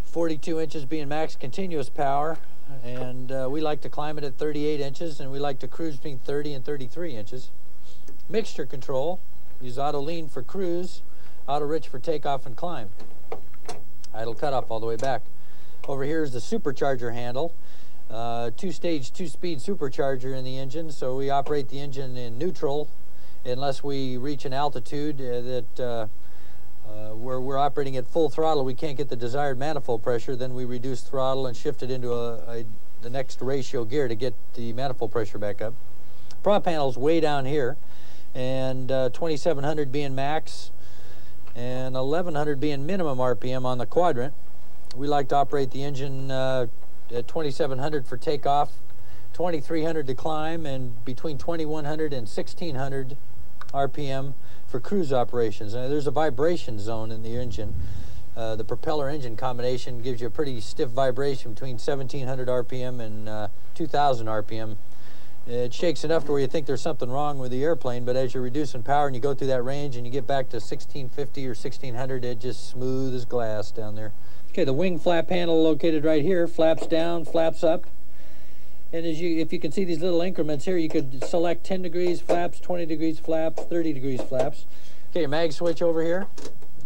42 inches being max continuous power, and we like to climb it at 38 inches, and we like to cruise between 30 and 33 inches. Mixture control, Use auto lean for cruise, auto rich for takeoff and climb. Idle cutoff all the way back. Over here is the supercharger handle. Two-stage, two-speed supercharger in the engine, so we operate the engine in neutral unless we reach an altitude where we're operating at full throttle. We can't get the desired manifold pressure, then we reduce throttle and shift it into the next ratio gear to get the manifold pressure back up. Prop panel's way down here, and 2700 being max and 1100 being minimum RPM on the quadrant. We like to operate the engine at 2700 for takeoff, 2300 to climb, and between 2100 and 1600 RPM for cruise operations. Now, there's a vibration zone in the engine. The propeller engine combination gives you a pretty stiff vibration between 1700 RPM and 2000 RPM. It shakes enough to where you think there's something wrong with the airplane, but as you're reducing power and you go through that range and you get back to 1650 or 1600, it's just smooth as glass down there. Okay, the wing flap panel located right here, flaps down, flaps up. And if you can see these little increments here, you could select 10 degrees flaps, 20 degrees flaps, 30 degrees flaps. Okay, your mag switch over here.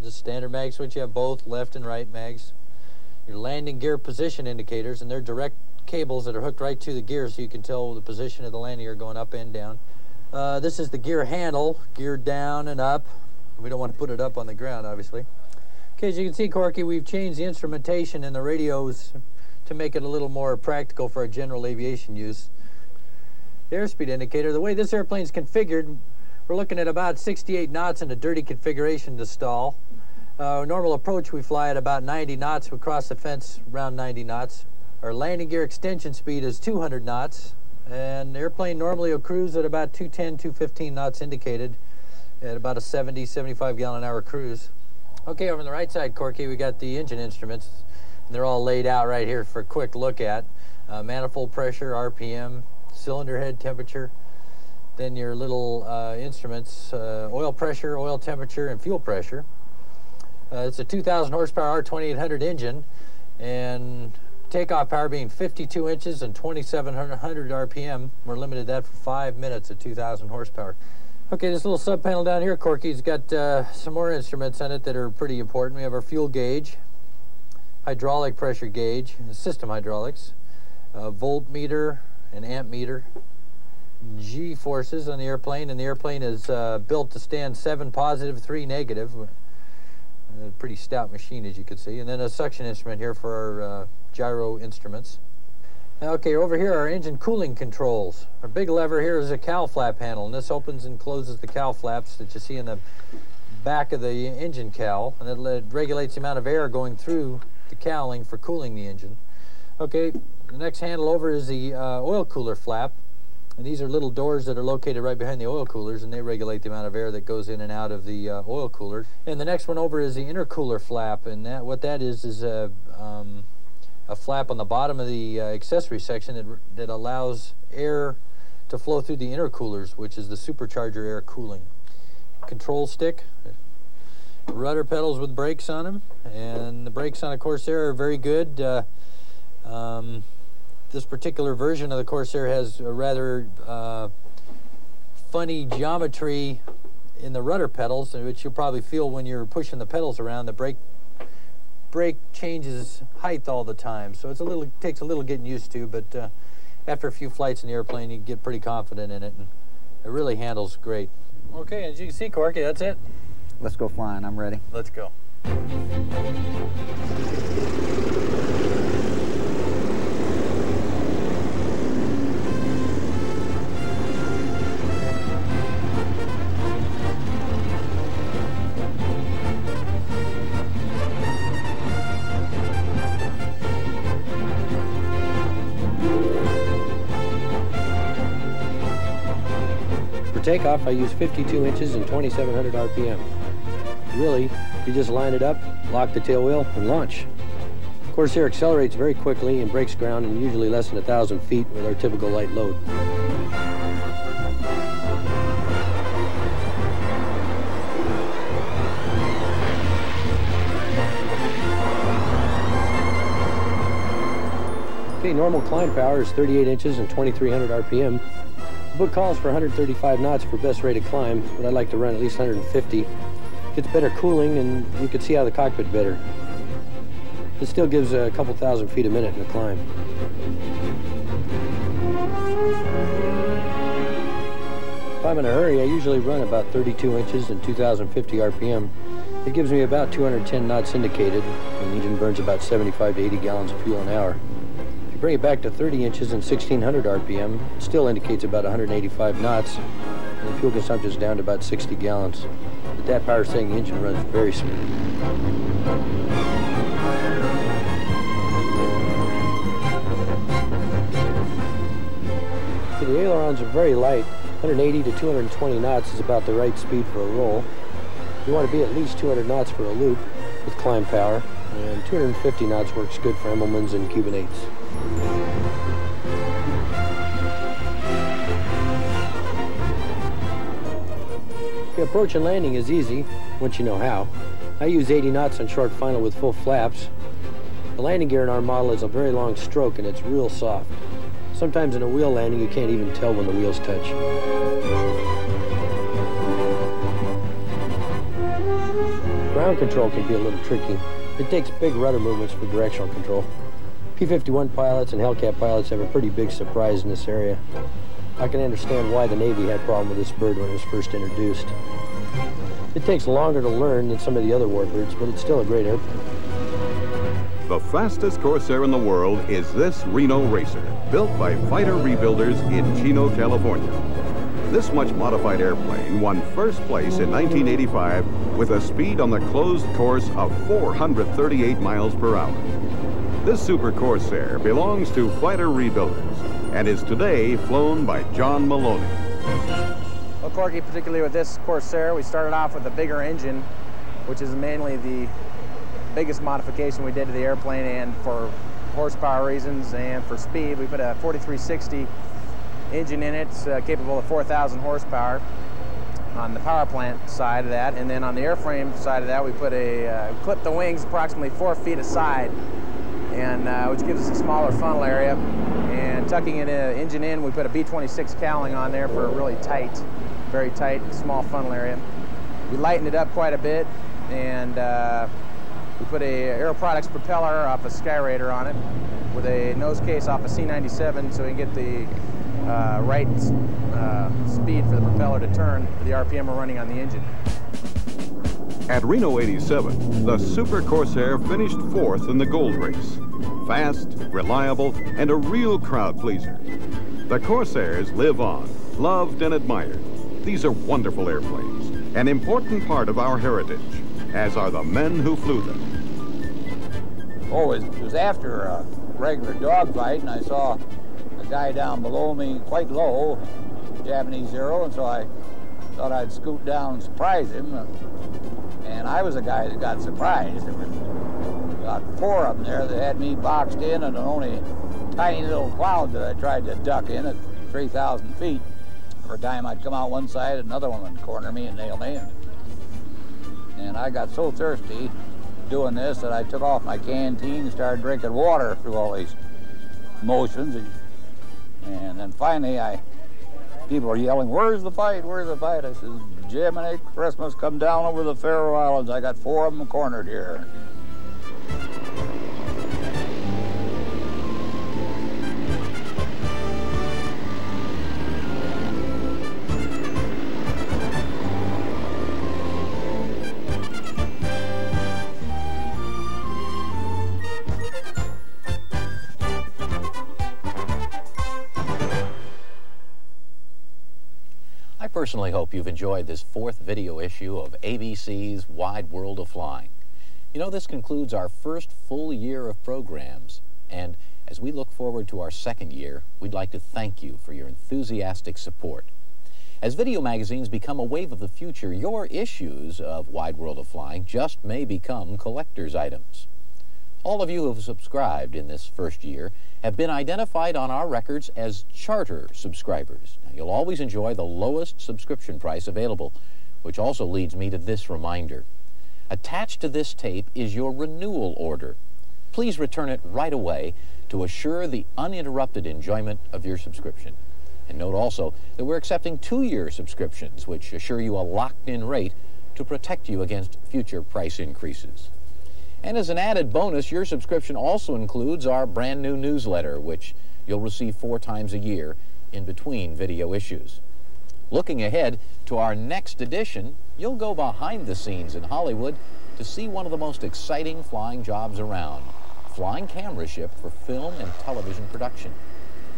Just standard mag switch. You have both left and right mags. Your landing gear position indicators, and they're direct cables that are hooked right to the gear, so you can tell the position of the landing gear going up and down. This is the gear handle, gear down and up. We don't want to put it up on the ground, obviously. Okay, as you can see, Corky, we've changed the instrumentation in the radios to make it a little more practical for our general aviation use. The airspeed indicator, the way this airplane's configured, we're looking at about 68 knots in a dirty configuration to stall. Normal approach, we fly at about 90 knots. We cross the fence around 90 knots. Our landing gear extension speed is 200 knots, and the airplane normally will cruise at about 210, 215 knots indicated at about a 70, 75 gallon an hour cruise. Okay, over on the right side, Corky, we got the engine instruments. They're all laid out right here for a quick look at. Manifold pressure, RPM, cylinder head temperature, then your little instruments, oil pressure, oil temperature, and fuel pressure. It's a 2,000 horsepower R2800 engine, and takeoff power being 52 inches and 2,700 RPM. We're limited that for 5 minutes at 2,000 horsepower. Okay, this little sub panel down here, Corky's got some more instruments on it that are pretty important. We have our fuel gauge, hydraulic pressure gauge, system hydraulics, voltmeter and amp meter, G forces on the airplane, and the airplane is built to stand 7 positive, 3 negative. A pretty stout machine, as you can see. And then a suction instrument here for our gyro instruments. Okay, over here are engine cooling controls. Our big lever here is a cowl flap handle, and this opens and closes the cowl flaps that you see in the back of the engine cowl, and it regulates the amount of air going through the cowling for cooling the engine. Okay, the next handle over is the oil cooler flap, and these are little doors that are located right behind the oil coolers, and they regulate the amount of air that goes in and out of the oil cooler. And the next one over is the intercooler flap, and what that is a flap on the bottom of the accessory section that allows air to flow through the intercoolers, which is the supercharger air cooling. Control stick, rudder pedals with brakes on them, and the brakes on a Corsair are very good. This particular version of the Corsair has a rather funny geometry in the rudder pedals, which you'll probably feel when you're pushing the pedals around. The brake changes height all the time, so it takes a little getting used to, but after a few flights in the airplane, you get pretty confident in it, and it really handles great. Okay, as you can see, Corky, that's it. Let's go flying. I'm ready. Let's go. Takeoff, I use 52 inches and 2,700 RPM. Really, you just line it up, lock the tail wheel, and launch. Corsair accelerates very quickly and breaks ground in usually less than 1,000 feet with our typical light load. Okay, normal climb power is 38 inches and 2,300 RPM. The book calls for 135 knots for best rated climb, but I'd like to run at least 150. Gets better cooling, and you can see out of the cockpit better. It still gives a couple thousand feet a minute in the climb. If I'm in a hurry, I usually run about 32 inches and 2,050 RPM. It gives me about 210 knots indicated, and the engine burns about 75 to 80 gallons of fuel an hour. If you bring it back to 30 inches and 1,600 RPM, it still indicates about 185 knots, and the fuel consumption is down to about 60 gallons. At that power setting, the engine runs very smooth. The ailerons are very light. 180 to 220 knots is about the right speed for a roll. You want to be at least 200 knots for a loop with climb power, and 250 knots works good for Immelmans and Cuban 8s. The approach and landing is easy once you know how. I use 80 knots on short final with full flaps. The landing gear in our model is a very long stroke, and it's real soft. Sometimes in a wheel landing, you can't even tell when the wheels touch. Ground control can be a little tricky. It takes big rudder movements for directional control. P-51 pilots and Hellcat pilots have a pretty big surprise in this area. I can understand why the Navy had a problem with this bird when it was first introduced. It takes longer to learn than some of the other warbirds, but it's still a great airplane. The fastest Corsair in the world is this Reno Racer, built by fighter rebuilders in Chino, California. This much modified airplane won first place in 1985 with a speed on the closed course of 438 miles per hour. This Super Corsair belongs to fighter rebuilders and is today flown by John Maloney. Well, Corky, particularly with this Corsair, we started off with a bigger engine, which is mainly the biggest modification we did to the airplane, and for horsepower reasons and for speed, we put a 4360 engine in it. It's capable of 4,000 horsepower on the power plant side of that, and then on the airframe side of that, we put clipped the wings approximately 4 feet aside, and which gives us a smaller funnel area. And tucking in an engine in, we put a B-26 cowling on there for a really tight, very tight, small funnel area. We lightened it up quite a bit, and we put a Aero Products propeller off a Skyraider on it with a nose case off a C97, so we can get the right speed for the propeller to turn for the RPM we're running on the engine. At Reno 87, the Super Corsair finished fourth in the gold race. Fast, reliable, and a real crowd pleaser. The Corsairs live on, loved and admired. These are wonderful airplanes, an important part of our heritage, as are the men who flew them. Oh, it was after a regular dogfight, and I saw a guy down below me quite low, Japanese Zero, and so I thought I'd scoot down and surprise him. And I was the guy that got surprised. There were about 4 of them there that had me boxed in, and only a tiny little cloud that I tried to duck in at 3,000 feet. Every time I'd come out one side, another one would corner me and nail me. And I got so thirsty doing this that I took off my canteen and started drinking water through all these motions. And then finally, people are yelling, "Where's the fight? Where's the fight?" I said, "Jiminy Christmas, come down over the Faroe Islands. I got 4 of them cornered here." I personally hope you've enjoyed this 4th video issue of ABC's Wide World of Flying. You know, this concludes our first full year of programs, and as we look forward to our 2nd year, we'd like to thank you for your enthusiastic support. As video magazines become a wave of the future, your issues of Wide World of Flying just may become collector's items. All of you who have subscribed in this first year have been identified on our records as charter subscribers. Now, you'll always enjoy the lowest subscription price available, which also leads me to this reminder. Attached to this tape is your renewal order. Please return it right away to assure the uninterrupted enjoyment of your subscription. And note also that we're accepting 2-year subscriptions, which assure you a locked-in rate to protect you against future price increases. And as an added bonus, your subscription also includes our brand new newsletter, which you'll receive 4 times a year in between video issues. Looking ahead to our next edition, you'll go behind the scenes in Hollywood to see one of the most exciting flying jobs around, flying camera ship for film and television production.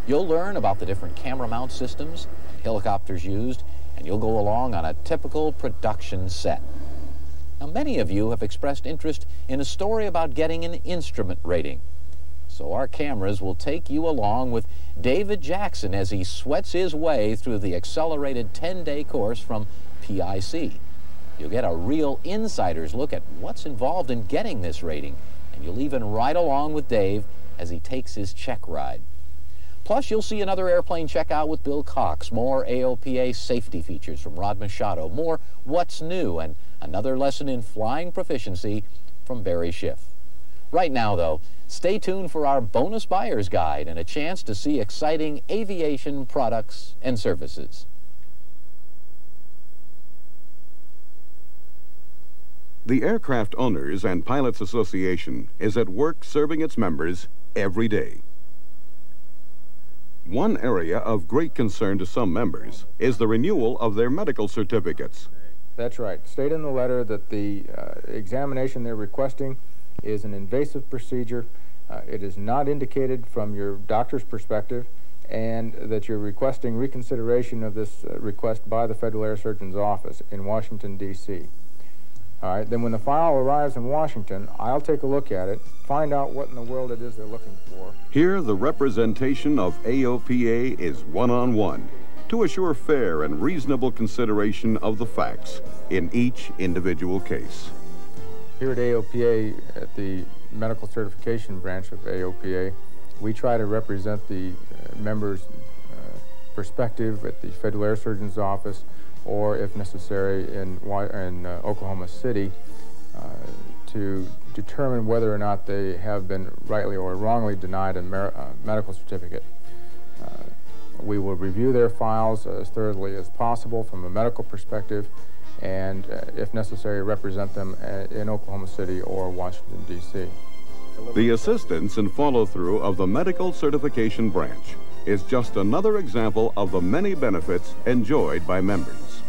You'll learn about the different camera mount systems, helicopters used, and you'll go along on a typical production set. Now, many of you have expressed interest in a story about getting an instrument rating. So our cameras will take you along with David Jackson as he sweats his way through the accelerated 10-day course from PIC. You'll get a real insider's look at what's involved in getting this rating, and you'll even ride along with Dave as he takes his check ride. Plus, you'll see another airplane checkout with Bill Cox, more AOPA safety features from Rod Machado, more What's New, and another lesson in flying proficiency from Barry Schiff. Right now, though, stay tuned for our bonus buyer's guide and a chance to see exciting aviation products and services. The Aircraft Owners and Pilots Association is at work serving its members every day. One area of great concern to some members is the renewal of their medical certificates. That's right. State in the letter that the examination they're requesting is an invasive procedure. It is not indicated from your doctor's perspective, and that you're requesting reconsideration of this request by the Federal Air Surgeon's Office in Washington, D.C. All right, then when the file arrives in Washington, I'll take a look at it, find out what in the world it is they're looking for. Here, the representation of AOPA is one-on-one to assure fair and reasonable consideration of the facts in each individual case. Here at AOPA, at the Medical Certification Branch of AOPA, we try to represent the members' perspective at the Federal Air Surgeon's Office, or if necessary in Oklahoma City, to determine whether or not they have been rightly or wrongly denied a medical certificate. We will review their files as thoroughly as possible from a medical perspective, and if necessary, represent them in Oklahoma City or Washington, D.C. The assistance and follow-through of the Medical Certification Branch is just another example of the many benefits enjoyed by members.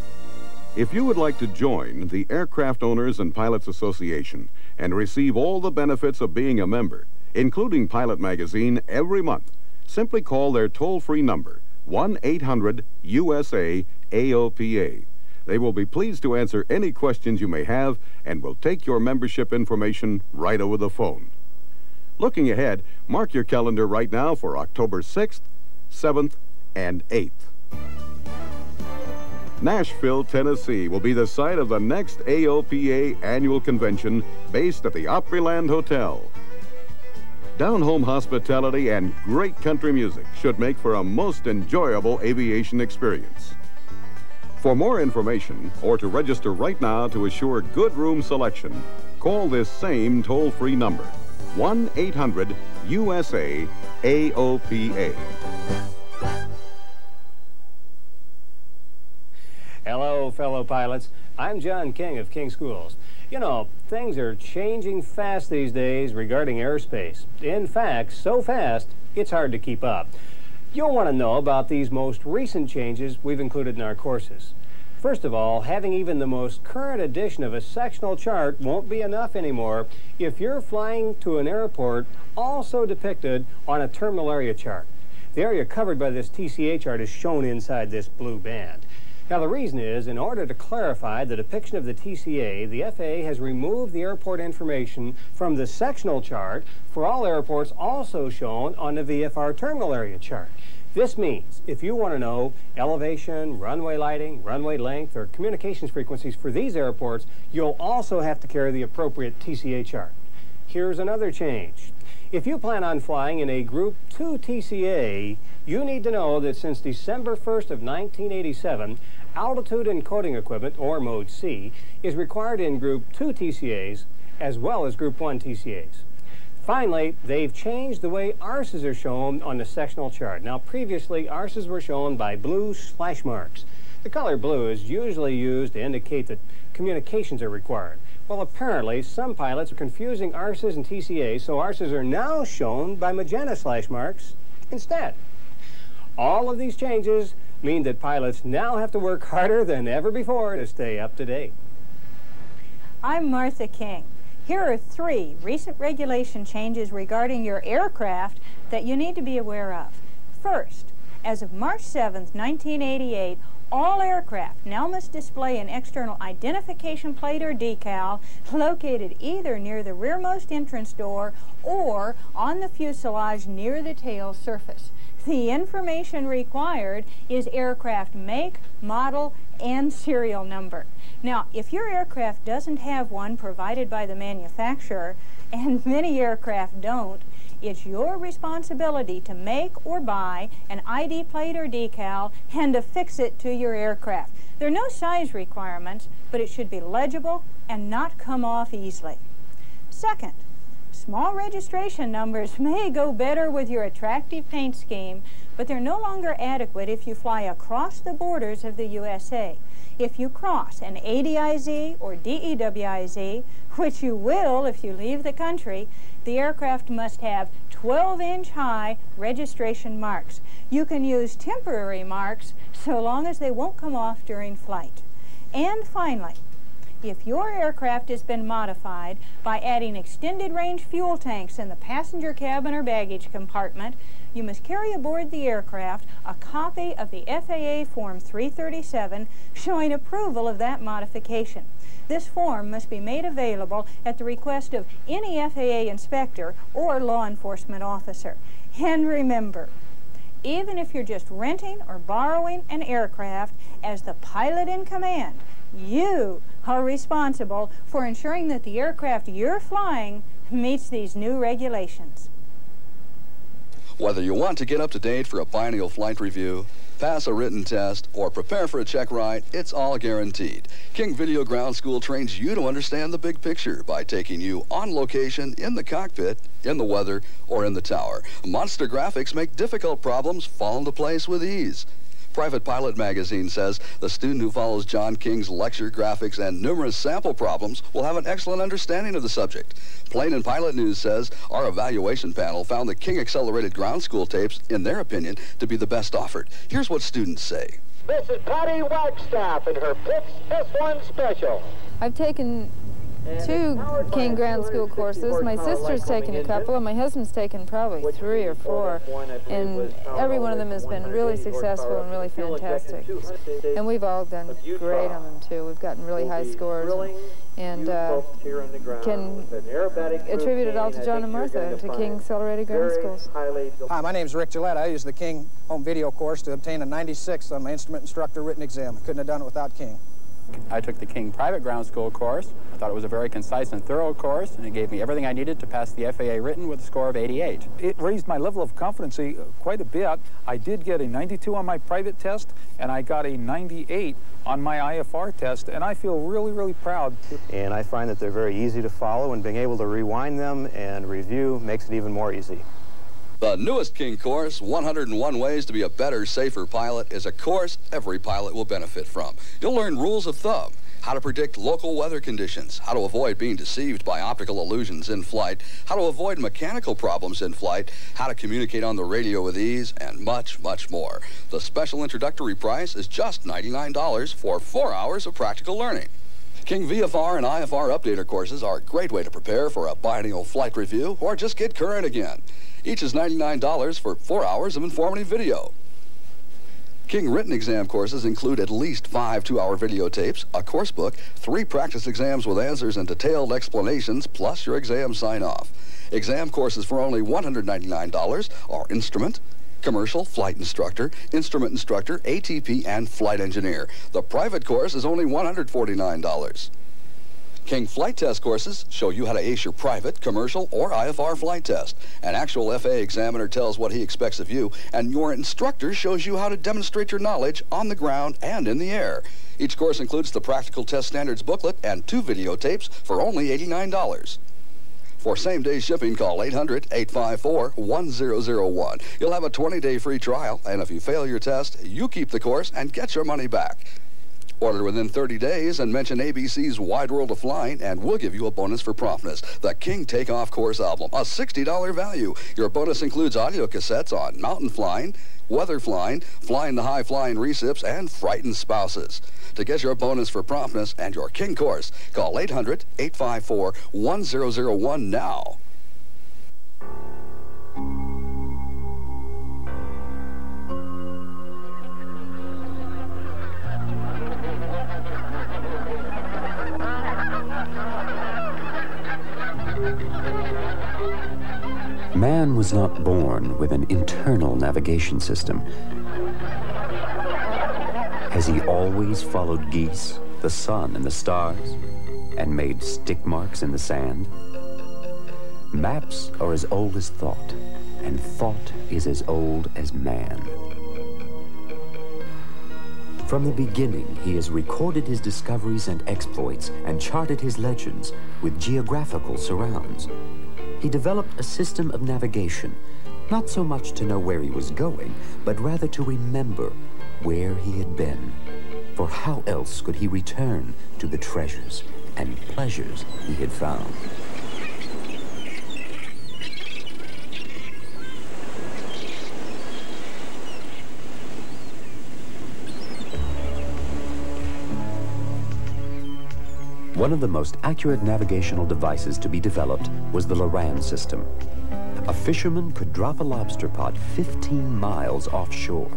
If you would like to join the Aircraft Owners and Pilots Association and receive all the benefits of being a member, including Pilot Magazine every month, simply call their toll-free number, 1-800-USA-AOPA. They will be pleased to answer any questions you may have and will take your membership information right over the phone. Looking ahead, mark your calendar right now for October 6th, 7th, and 8th. Nashville, Tennessee will be the site of the next AOPA annual convention based at the Opryland Hotel. Down-home hospitality and great country music should make for a most enjoyable aviation experience. For more information or to register right now to assure good room selection, call this same toll-free number, 1-800-USA-AOPA. Hello, fellow pilots. I'm John King of King Schools. You know, things are changing fast these days regarding airspace. In fact, so fast, it's hard to keep up. You'll want to know about these most recent changes we've included in our courses. First of all, having even the most current edition of a sectional chart won't be enough anymore if you're flying to an airport also depicted on a terminal area chart. The area covered by this TCA chart is shown inside this blue band. Now, the reason is, in order to clarify the depiction of the TCA, the FAA has removed the airport information from the sectional chart for all airports also shown on the VFR terminal area chart. This means if you want to know elevation, runway lighting, runway length, or communications frequencies for these airports, you'll also have to carry the appropriate TCA chart. Here's another change. If you plan on flying in a Group 2 TCA, you need to know that since December 1st of 1987, altitude encoding equipment, or Mode C, is required in Group 2 TCAs as well as Group 1 TCAs. Finally, they've changed the way arses are shown on the sectional chart. Now, previously, arses were shown by blue slash marks. The color blue is usually used to indicate that communications are required. Well, apparently, some pilots are confusing arses and TCA, so arses are now shown by magenta slash marks instead. All of these changes mean that pilots now have to work harder than ever before to stay up to date. I'm Martha King. Here are 3 recent regulation changes regarding your aircraft that you need to be aware of. First, as of March 7th, 1988, all aircraft now must display an external identification plate or decal located either near the rearmost entrance door or on the fuselage near the tail surface. The information required is aircraft make, model, and serial number. Now, if your aircraft doesn't have one provided by the manufacturer, and many aircraft don't, it's your responsibility to make or buy an ID plate or decal and to fix it to your aircraft. There are no size requirements, but it should be legible and not come off easily. Second, small registration numbers may go better with your attractive paint scheme, but they're no longer adequate if you fly across the borders of the USA. If you cross an ADIZ or DEWIZ, which you will if you leave the country, the aircraft must have 12-inch high registration marks. You can use temporary marks so long as they won't come off during flight. And finally, if your aircraft has been modified by adding extended range fuel tanks in the passenger cabin or baggage compartment, you must carry aboard the aircraft a copy of the FAA Form 337 showing approval of that modification. This form must be made available at the request of any FAA inspector or law enforcement officer. And remember, even if you're just renting or borrowing an aircraft, as the pilot in command, you are responsible for ensuring that the aircraft you're flying meets these new regulations. Whether you want to get up to date for a biennial flight review, pass a written test, or prepare for a check ride, it's all guaranteed. King Video Ground School trains you to understand the big picture by taking you on location, in the cockpit, in the weather, or in the tower. Monster graphics make difficult problems fall into place with ease. Private Pilot magazine says the student who follows John King's lecture, graphics, and numerous sample problems will have an excellent understanding of the subject. Plane and Pilot News says our evaluation panel found the King Accelerated Ground School tapes, in their opinion, to be the best offered. Here's what students say. This is Patty Wagstaff and her Pitts S1 Special. I've taken 2 King Ground School courses. My sister's taken a couple, and my husband's taken probably 3 or 4. And every one of them has been really successful and really fantastic. And we've all done great on them, too. We've gotten really high scores and can attribute it all to John and Martha and to King Accelerated Ground Schools. Hi, my name's Rick Gillette. I used the King Home Video course to obtain a 96 on my instrument instructor written exam. I couldn't have done it without King. I took the King Private Ground School course. I thought it was a very concise and thorough course, and it gave me everything I needed to pass the FAA written with a score of 88. It raised my level of competency quite a bit. I did get a 92 on my private test, and I got a 98 on my IFR test, and I feel really, really proud. And I find that they're very easy to follow, and being able to rewind them and review makes it even more easy. The newest King course, 101 Ways to be a Better, Safer Pilot, is a course every pilot will benefit from. You'll learn rules of thumb, how to predict local weather conditions, how to avoid being deceived by optical illusions in flight, how to avoid mechanical problems in flight, how to communicate on the radio with ease, and much, much more. The special introductory price is just $99 for 4 hours of practical learning. King VFR and IFR Updater courses are a great way to prepare for a biennial flight review or just get current again. Each is $99 for 4 hours of informative video. King written exam courses include at least 5 2-hour videotapes, a course book, 3 practice exams with answers and detailed explanations, plus your exam sign-off. Exam courses for only $199 are Instrument, Commercial, Flight Instructor, Instrument Instructor, ATP, and Flight Engineer. The private course is only $149. King Flight Test courses show you how to ace your private, commercial, or IFR flight test. An actual FAA examiner tells what he expects of you, and your instructor shows you how to demonstrate your knowledge on the ground and in the air. Each course includes the Practical Test Standards booklet and 2 videotapes for only $89. For same-day shipping, call 800-854-1001. You'll have a 20-day free trial, and if you fail your test, you keep the course and get your money back. Order within 30 days and mention ABC's Wide World of Flying, and we'll give you a bonus for promptness. The King Takeoff Course album, a $60 value. Your bonus includes audio cassettes on mountain flying, weather flying, flying the high-flying recips, and frightened spouses. To get your bonus for promptness and your King course, call 800-854-1001 now. Man was not born with an internal navigation system. Has he always followed geese, the sun, and the stars, and made stick marks in the sand? Maps are as old as thought, and thought is as old as man. From the beginning, he has recorded his discoveries and exploits and charted his legends with geographical surrounds. He developed a system of navigation, not so much to know where he was going, but rather to remember where he had been. For how else could he return to the treasures and pleasures he had found? One of the most accurate navigational devices to be developed was the Loran system. A fisherman could drop a lobster pot 15 miles offshore.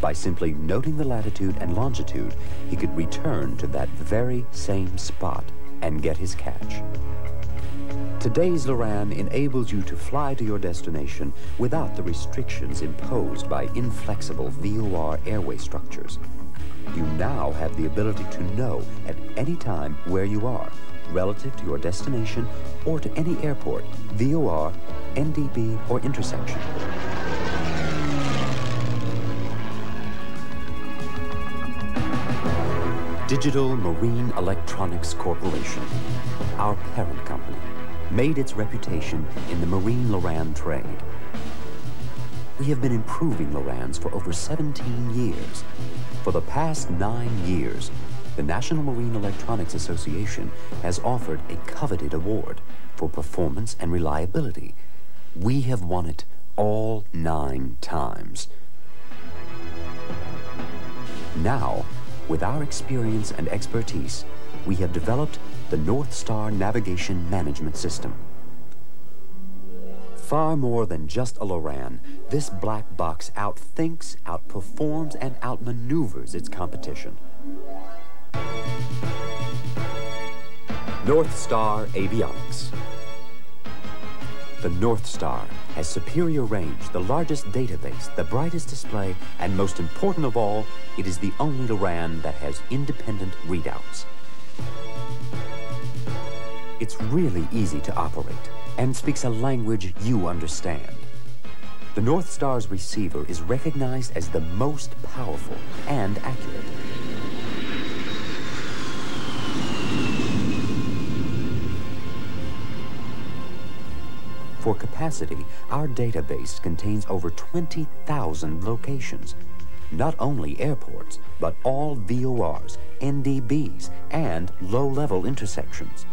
By simply noting the latitude and longitude, he could return to that very same spot and get his catch. Today's Loran enables you to fly to your destination without the restrictions imposed by inflexible VOR airway structures. You now have the ability to know at any time where you are, relative to your destination or to any airport, VOR, NDB, or intersection. Digital Marine Electronics Corporation, our parent company, made its reputation in the marine Loran trade. We have been improving Lorans for over 17 years. For the past 9 years, the National Marine Electronics Association has offered a coveted award for performance and reliability. We have won it all 9 times. Now, with our experience and expertise, we have developed the North Star Navigation Management System. Far more than just a Loran, this black box outthinks, outperforms, and outmaneuvers its competition. North Star Avionics. The North Star has superior range, the largest database, the brightest display, and most important of all, it is the only Loran that has independent readouts. It's really easy to operate and speaks a language you understand. The North Star's receiver is recognized as the most powerful and accurate. For capacity, our database contains over 20,000 locations. Not only airports, but all VORs, NDBs, and low-level intersections.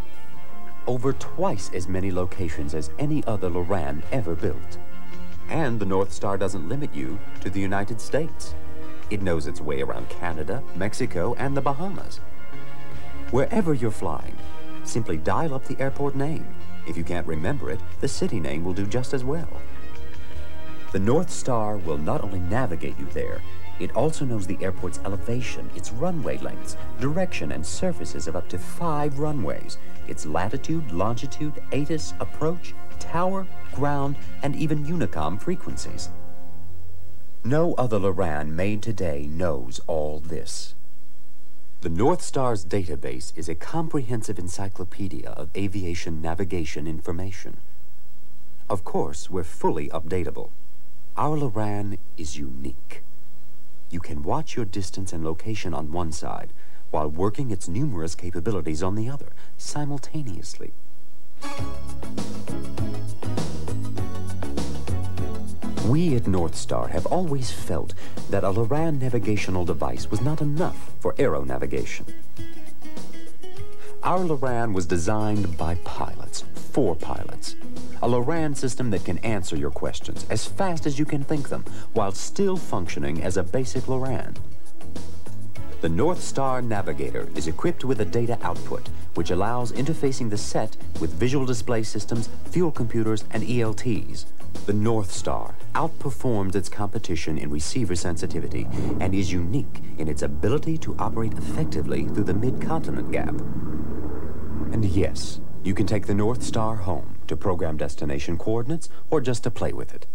Over twice as many locations as any other Loran ever built. And the North Star doesn't limit you to the United States. It knows its way around Canada, Mexico, and the Bahamas. Wherever you're flying, simply dial up the airport name. If you can't remember it, the city name will do just as well. The North Star will not only navigate you there, it also knows the airport's elevation, its runway lengths, direction, and surfaces of up to 5 runways, its latitude, longitude, ATIS, approach, tower, ground, and even Unicom frequencies. No other Loran made today knows all this. The North Star's database is a comprehensive encyclopedia of aviation navigation information. Of course, we're fully updatable. Our Loran is unique. You can watch your distance and location on one side, while working its numerous capabilities on the other, simultaneously. We at North Star have always felt that a Loran navigational device was not enough for aero navigation. Our Loran was designed by pilots, for pilots. A Loran system that can answer your questions as fast as you can think them, while still functioning as a basic Loran. The North Star Navigator is equipped with a data output, which allows interfacing the set with visual display systems, fuel computers, and ELTs. The North Star outperforms its competition in receiver sensitivity and is unique in its ability to operate effectively through the mid-continent gap. And yes, you can take the North Star home to program destination coordinates or just to play with it.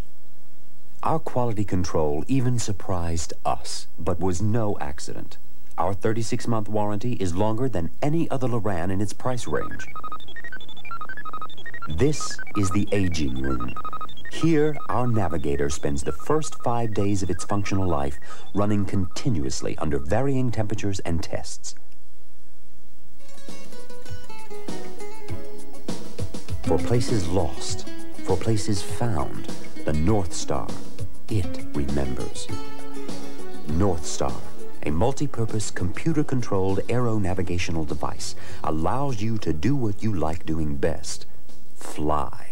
Our quality control even surprised us, but was no accident. Our 36-month warranty is longer than any other Loran in its price range. This is the aging room. Here, our Navigator spends the first 5 days of its functional life running continuously under varying temperatures and tests. For places lost, for places found, the North Star, it remembers. North Star, a multi-purpose, computer-controlled aero-navigational device, allows you to do what you like doing best, fly.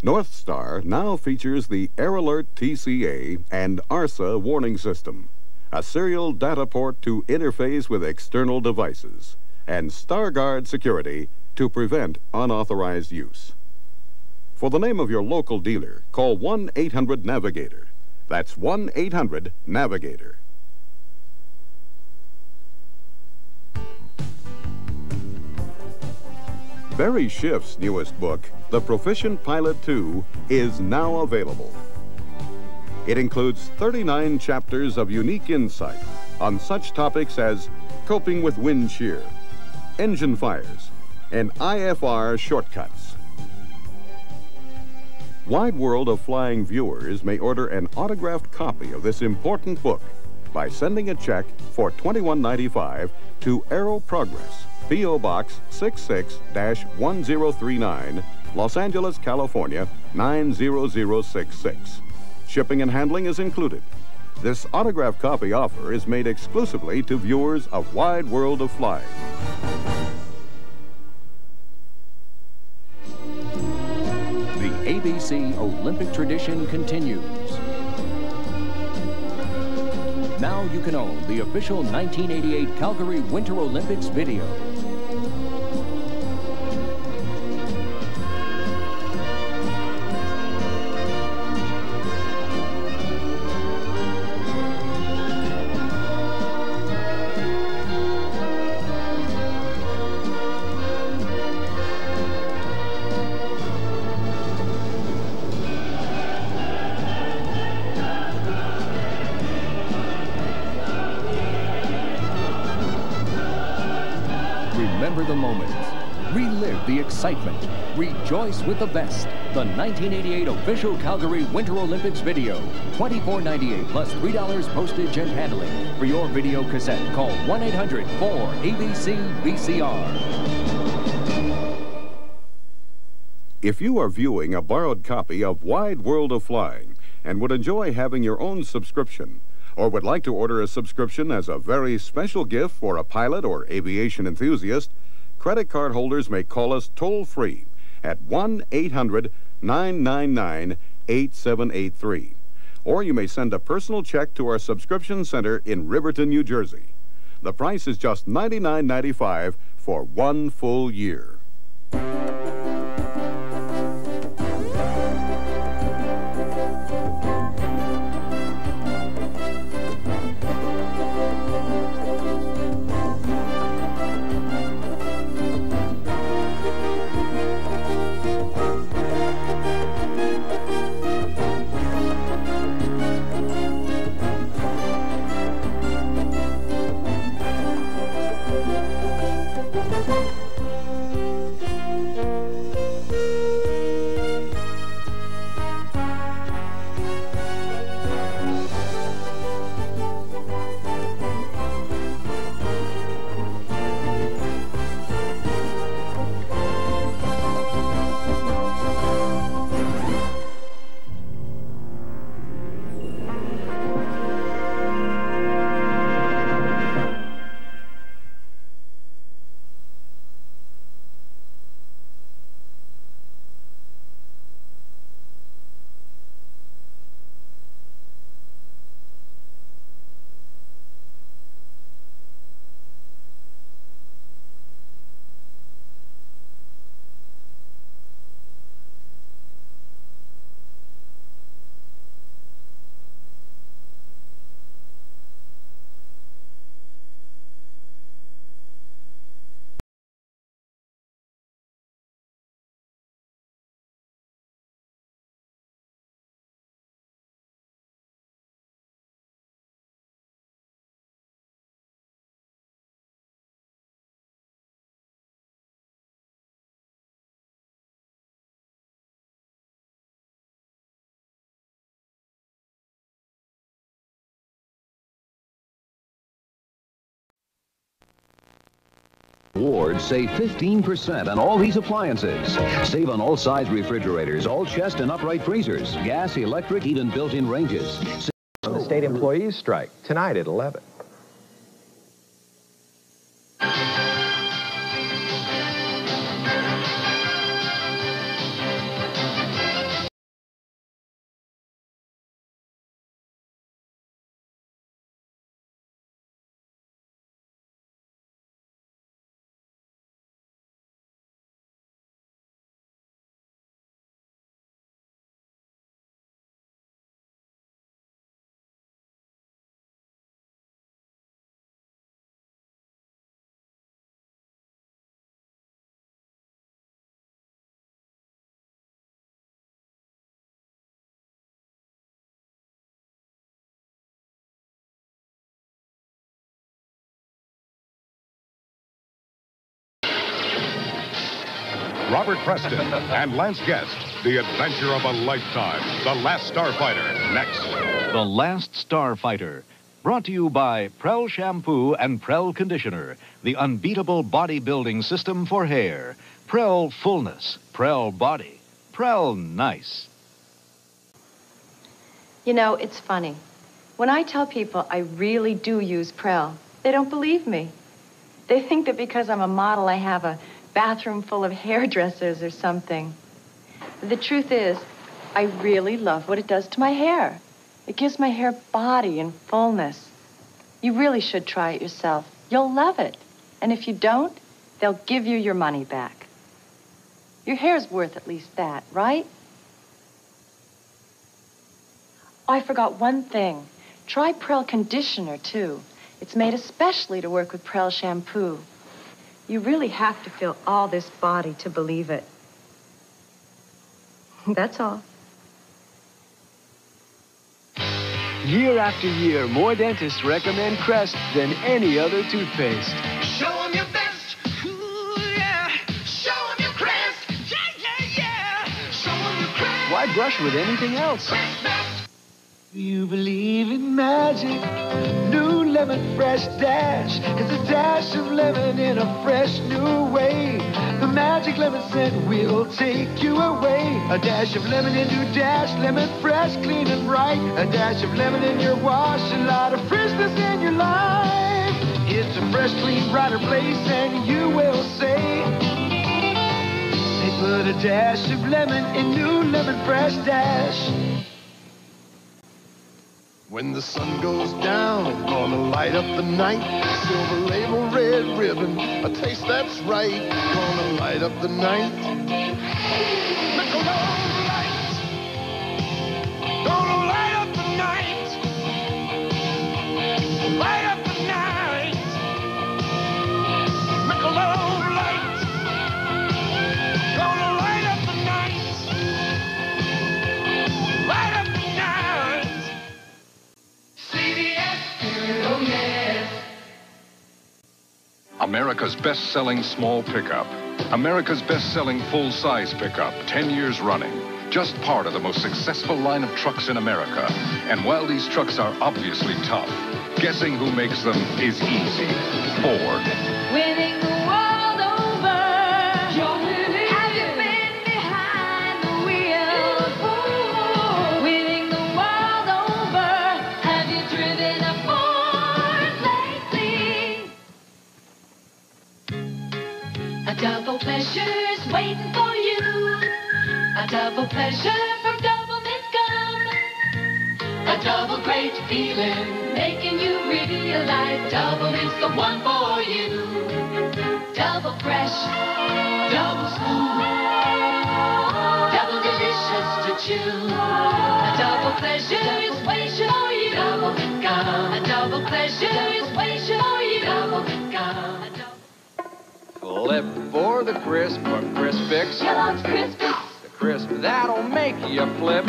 North Star now features the AirAlert TCA and ARSA warning system, a serial data port to interface with external devices, and StarGuard security to prevent unauthorized use. For the name of your local dealer, call 1-800-NAVIGATOR. That's 1-800-NAVIGATOR. Barry Schiff's newest book, The Proficient Pilot 2, is now available. It includes 39 chapters of unique insight on such topics as coping with wind shear, engine fires, and IFR shortcuts. Wide World of Flying viewers may order an autographed copy of this important book by sending a check for $21.95 to Aero Progress, P.O. Box 66-1039, Los Angeles, California 90066. Shipping and handling is included. This autographed copy offer is made exclusively to viewers of Wide World of Flying. The ABC Olympic tradition continues. Now you can own the official 1988 Calgary Winter Olympics video. Remember the moment. Relive the excitement. Rejoice with the best. The 1988 official Calgary Winter Olympics video. $24.98 plus $3 postage and handling. For your video cassette, call 1-800-4ABC-VCR. If you are viewing a borrowed copy of Wide World of Flying and would enjoy having your own subscription, or would like to order a subscription as a very special gift for a pilot or aviation enthusiast, credit card holders may call us toll-free at 1-800-999-8783. Or you may send a personal check to our subscription center in Riverton, New Jersey. The price is just $99.95 for 1 full year. Ward, save 15% on all these appliances. Save on all size refrigerators, all chest and upright freezers, gas, electric, even built-in ranges. The state employees strike tonight at 11. Robert Preston and Lance Guest, the adventure of a lifetime. The Last Starfighter, next. The Last Starfighter, brought to you by Prel Shampoo and Prel Conditioner, the unbeatable bodybuilding system for hair. Prel Fullness, Prel Body, Prel Nice. You know, it's funny. When I tell people I really do use Prel, they don't believe me. They think that because I'm a model, I have a bathroom full of hairdressers or something. The truth is, I really love what it does to my hair. It gives my hair body and fullness. You really should try it yourself. You'll love it. And if you don't, they'll give you your money back. Your hair's worth at least that, right? Oh, I forgot one thing. Try Prel Conditioner, too. It's made especially to work with Prel Shampoo. You really have to feel all this body to believe it. That's all. Year after year, more dentists recommend Crest than any other toothpaste. Show 'em your best. Ooh, yeah. Show 'em your Crest. Yeah, yeah, yeah. Show 'em your Crest. Why brush with anything else? Do you believe in magic? New Lemon Fresh Dash is a dash of lemon in a fresh new way. The magic lemon scent will take you away. A dash of lemon in your dash, lemon fresh, clean and bright. A dash of lemon in your wash, a lot of freshness in your life. It's a fresh, clean, brighter place, and you will say they put a dash of lemon in New Lemon Fresh Dash. When the sun goes down, gonna light up the night. Silver label, red ribbon, a taste that's right. Gonna light up the night. Michelob Light. Gonna light up the night. Light up the night. Michelob Light. Gonna light up the night. Light up the night. Oh, yes. America's best-selling small pickup. America's best-selling full-size pickup, 10 years running. Just part of the most successful line of trucks in America. And while these trucks are obviously tough, guessing who makes them is easy. Ford. Winning the world over. You're winning. Have you been behind the wheel? Winning the world over. Have you driven a Ford lately? A double pleasure's waiting for you. A double pleasure from Double Mint Gum. A double great feeling, making you realize Double Mint's the one for you. Double fresh, double smooth, double delicious to chew. A double pleasure is waiting for you. Double Mint Gum. A double pleasure is waiting for you. Double Mint Gum. Flip for the crisp or Crispix. Kellogg's Crispix. The crisp that'll make you flip.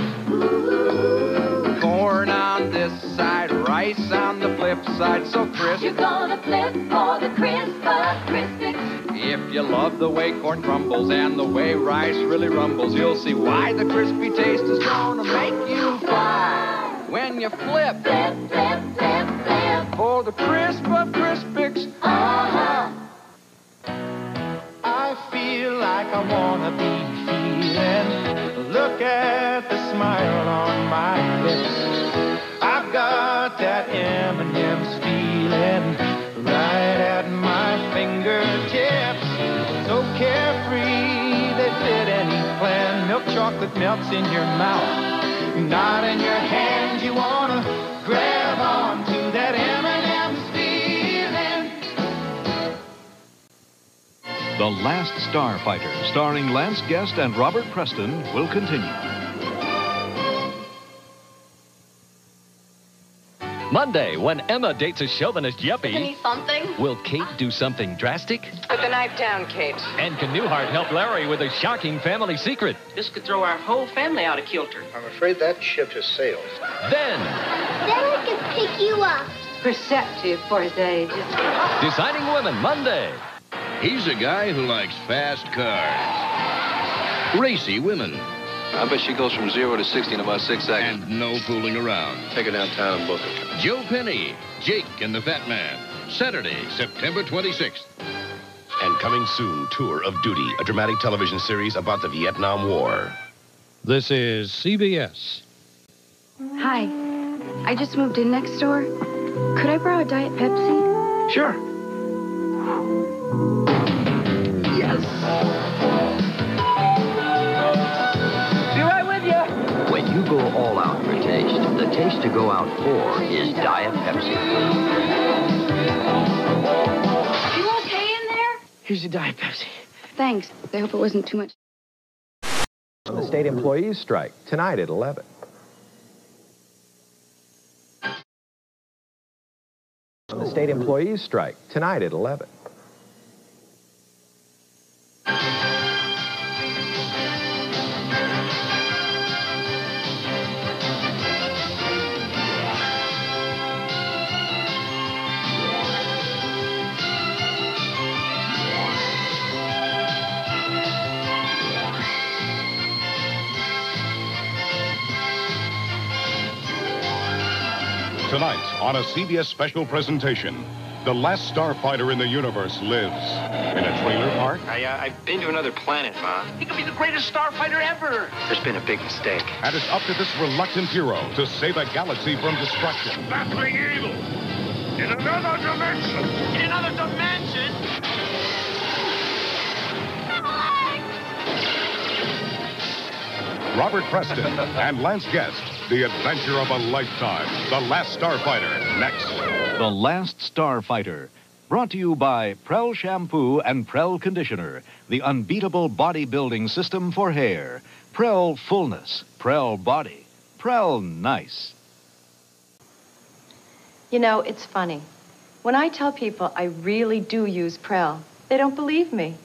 Corn on this side, rice on the flip side, so crisp. You're gonna flip for the crisp of Crispix. If you love the way corn crumbles and the way rice really rumbles, you'll see why the crispy taste is gonna make you fly. When you flip, flip, flip, flip, flip. For the crisp of Crispix. Uh-huh. like I wanna be feeling. Look at the smile on my lips. I've got that M&M's feeling right at my fingertips. So carefree, they fit any plan. Milk chocolate melts in your mouth, not in your hand. You wanna grab onto that M&M's feeling. The Last Starfighter, starring Lance Guest and Robert Preston, will continue. Monday, when Emma dates a chauvinist yuppie, Can he something? will Kate do something drastic? Put the knife down, Kate. And can Newhart help Larry with a shocking family secret? This could throw our whole family out of kilter. I'm afraid that ship has sailed. Then, I can pick you up. Perceptive for his age. Deciding Women, Monday. He's a guy who likes fast cars. Racy women. I bet she goes from 0 to 60 in about 6 seconds. And no fooling around. Take her downtown and book her. Joe Penny, Jake and the Fat Man. Saturday, September 26th. And coming soon, Tour of Duty, a dramatic television series about the Vietnam War. This is CBS. Hi. I just moved in next door. Could I borrow a Diet Pepsi? Sure. Yes. Be right with you. When you go all out for taste, the taste to go out for is Diet Pepsi. You okay in there? Here's your Diet Pepsi. Thanks. I hope it wasn't too much. The state employees strike tonight at 11. The state employees strike tonight at 11. Tonight, on a CBS special presentation, the last starfighter in the universe lives in a trailer park. I've been to another planet, Ma. He could be the greatest starfighter ever. There's been a big mistake. And it's up to this reluctant hero to save a galaxy from destruction. Battling evil. In another dimension. In another dimension? Robert Preston and Lance Guest, the adventure of a lifetime. The Last Starfighter, next. The Last Starfighter, brought to you by Prel Shampoo and Prel Conditioner, the unbeatable bodybuilding system for hair. Prel Fullness, Prel Body, Prel Nice. You know, it's funny. When I tell people I really do use Prel, they don't believe me.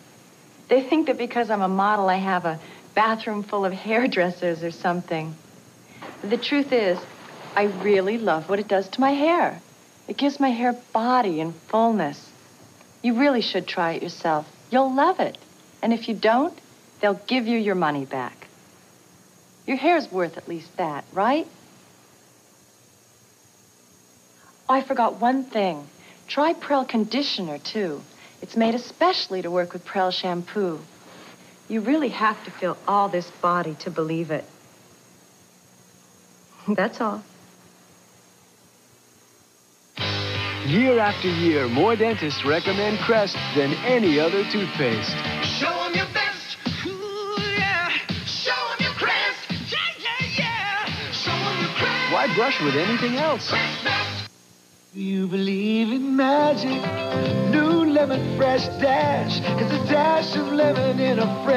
They think that because I'm a model, I have a bathroom full of hairdressers or something. The truth is, I really love what it does to my hair. It gives my hair body and fullness. You really should try it yourself. You'll love it. And if you don't, they'll give you your money back. Your hair's worth at least that, right? Oh, I forgot one thing. Try Prel Conditioner, too. It's made especially to work with Prel Shampoo. You really have to feel all this body to believe it. That's all. Year after year, more dentists recommend Crest than any other toothpaste. Show 'em your best. Ooh, yeah. Show 'em your Crest. Yeah, yeah, yeah. Show 'em your Crest. Why brush with anything else? You believe in magic. New Lemon Fresh Dash is a dash of lemon in a fresh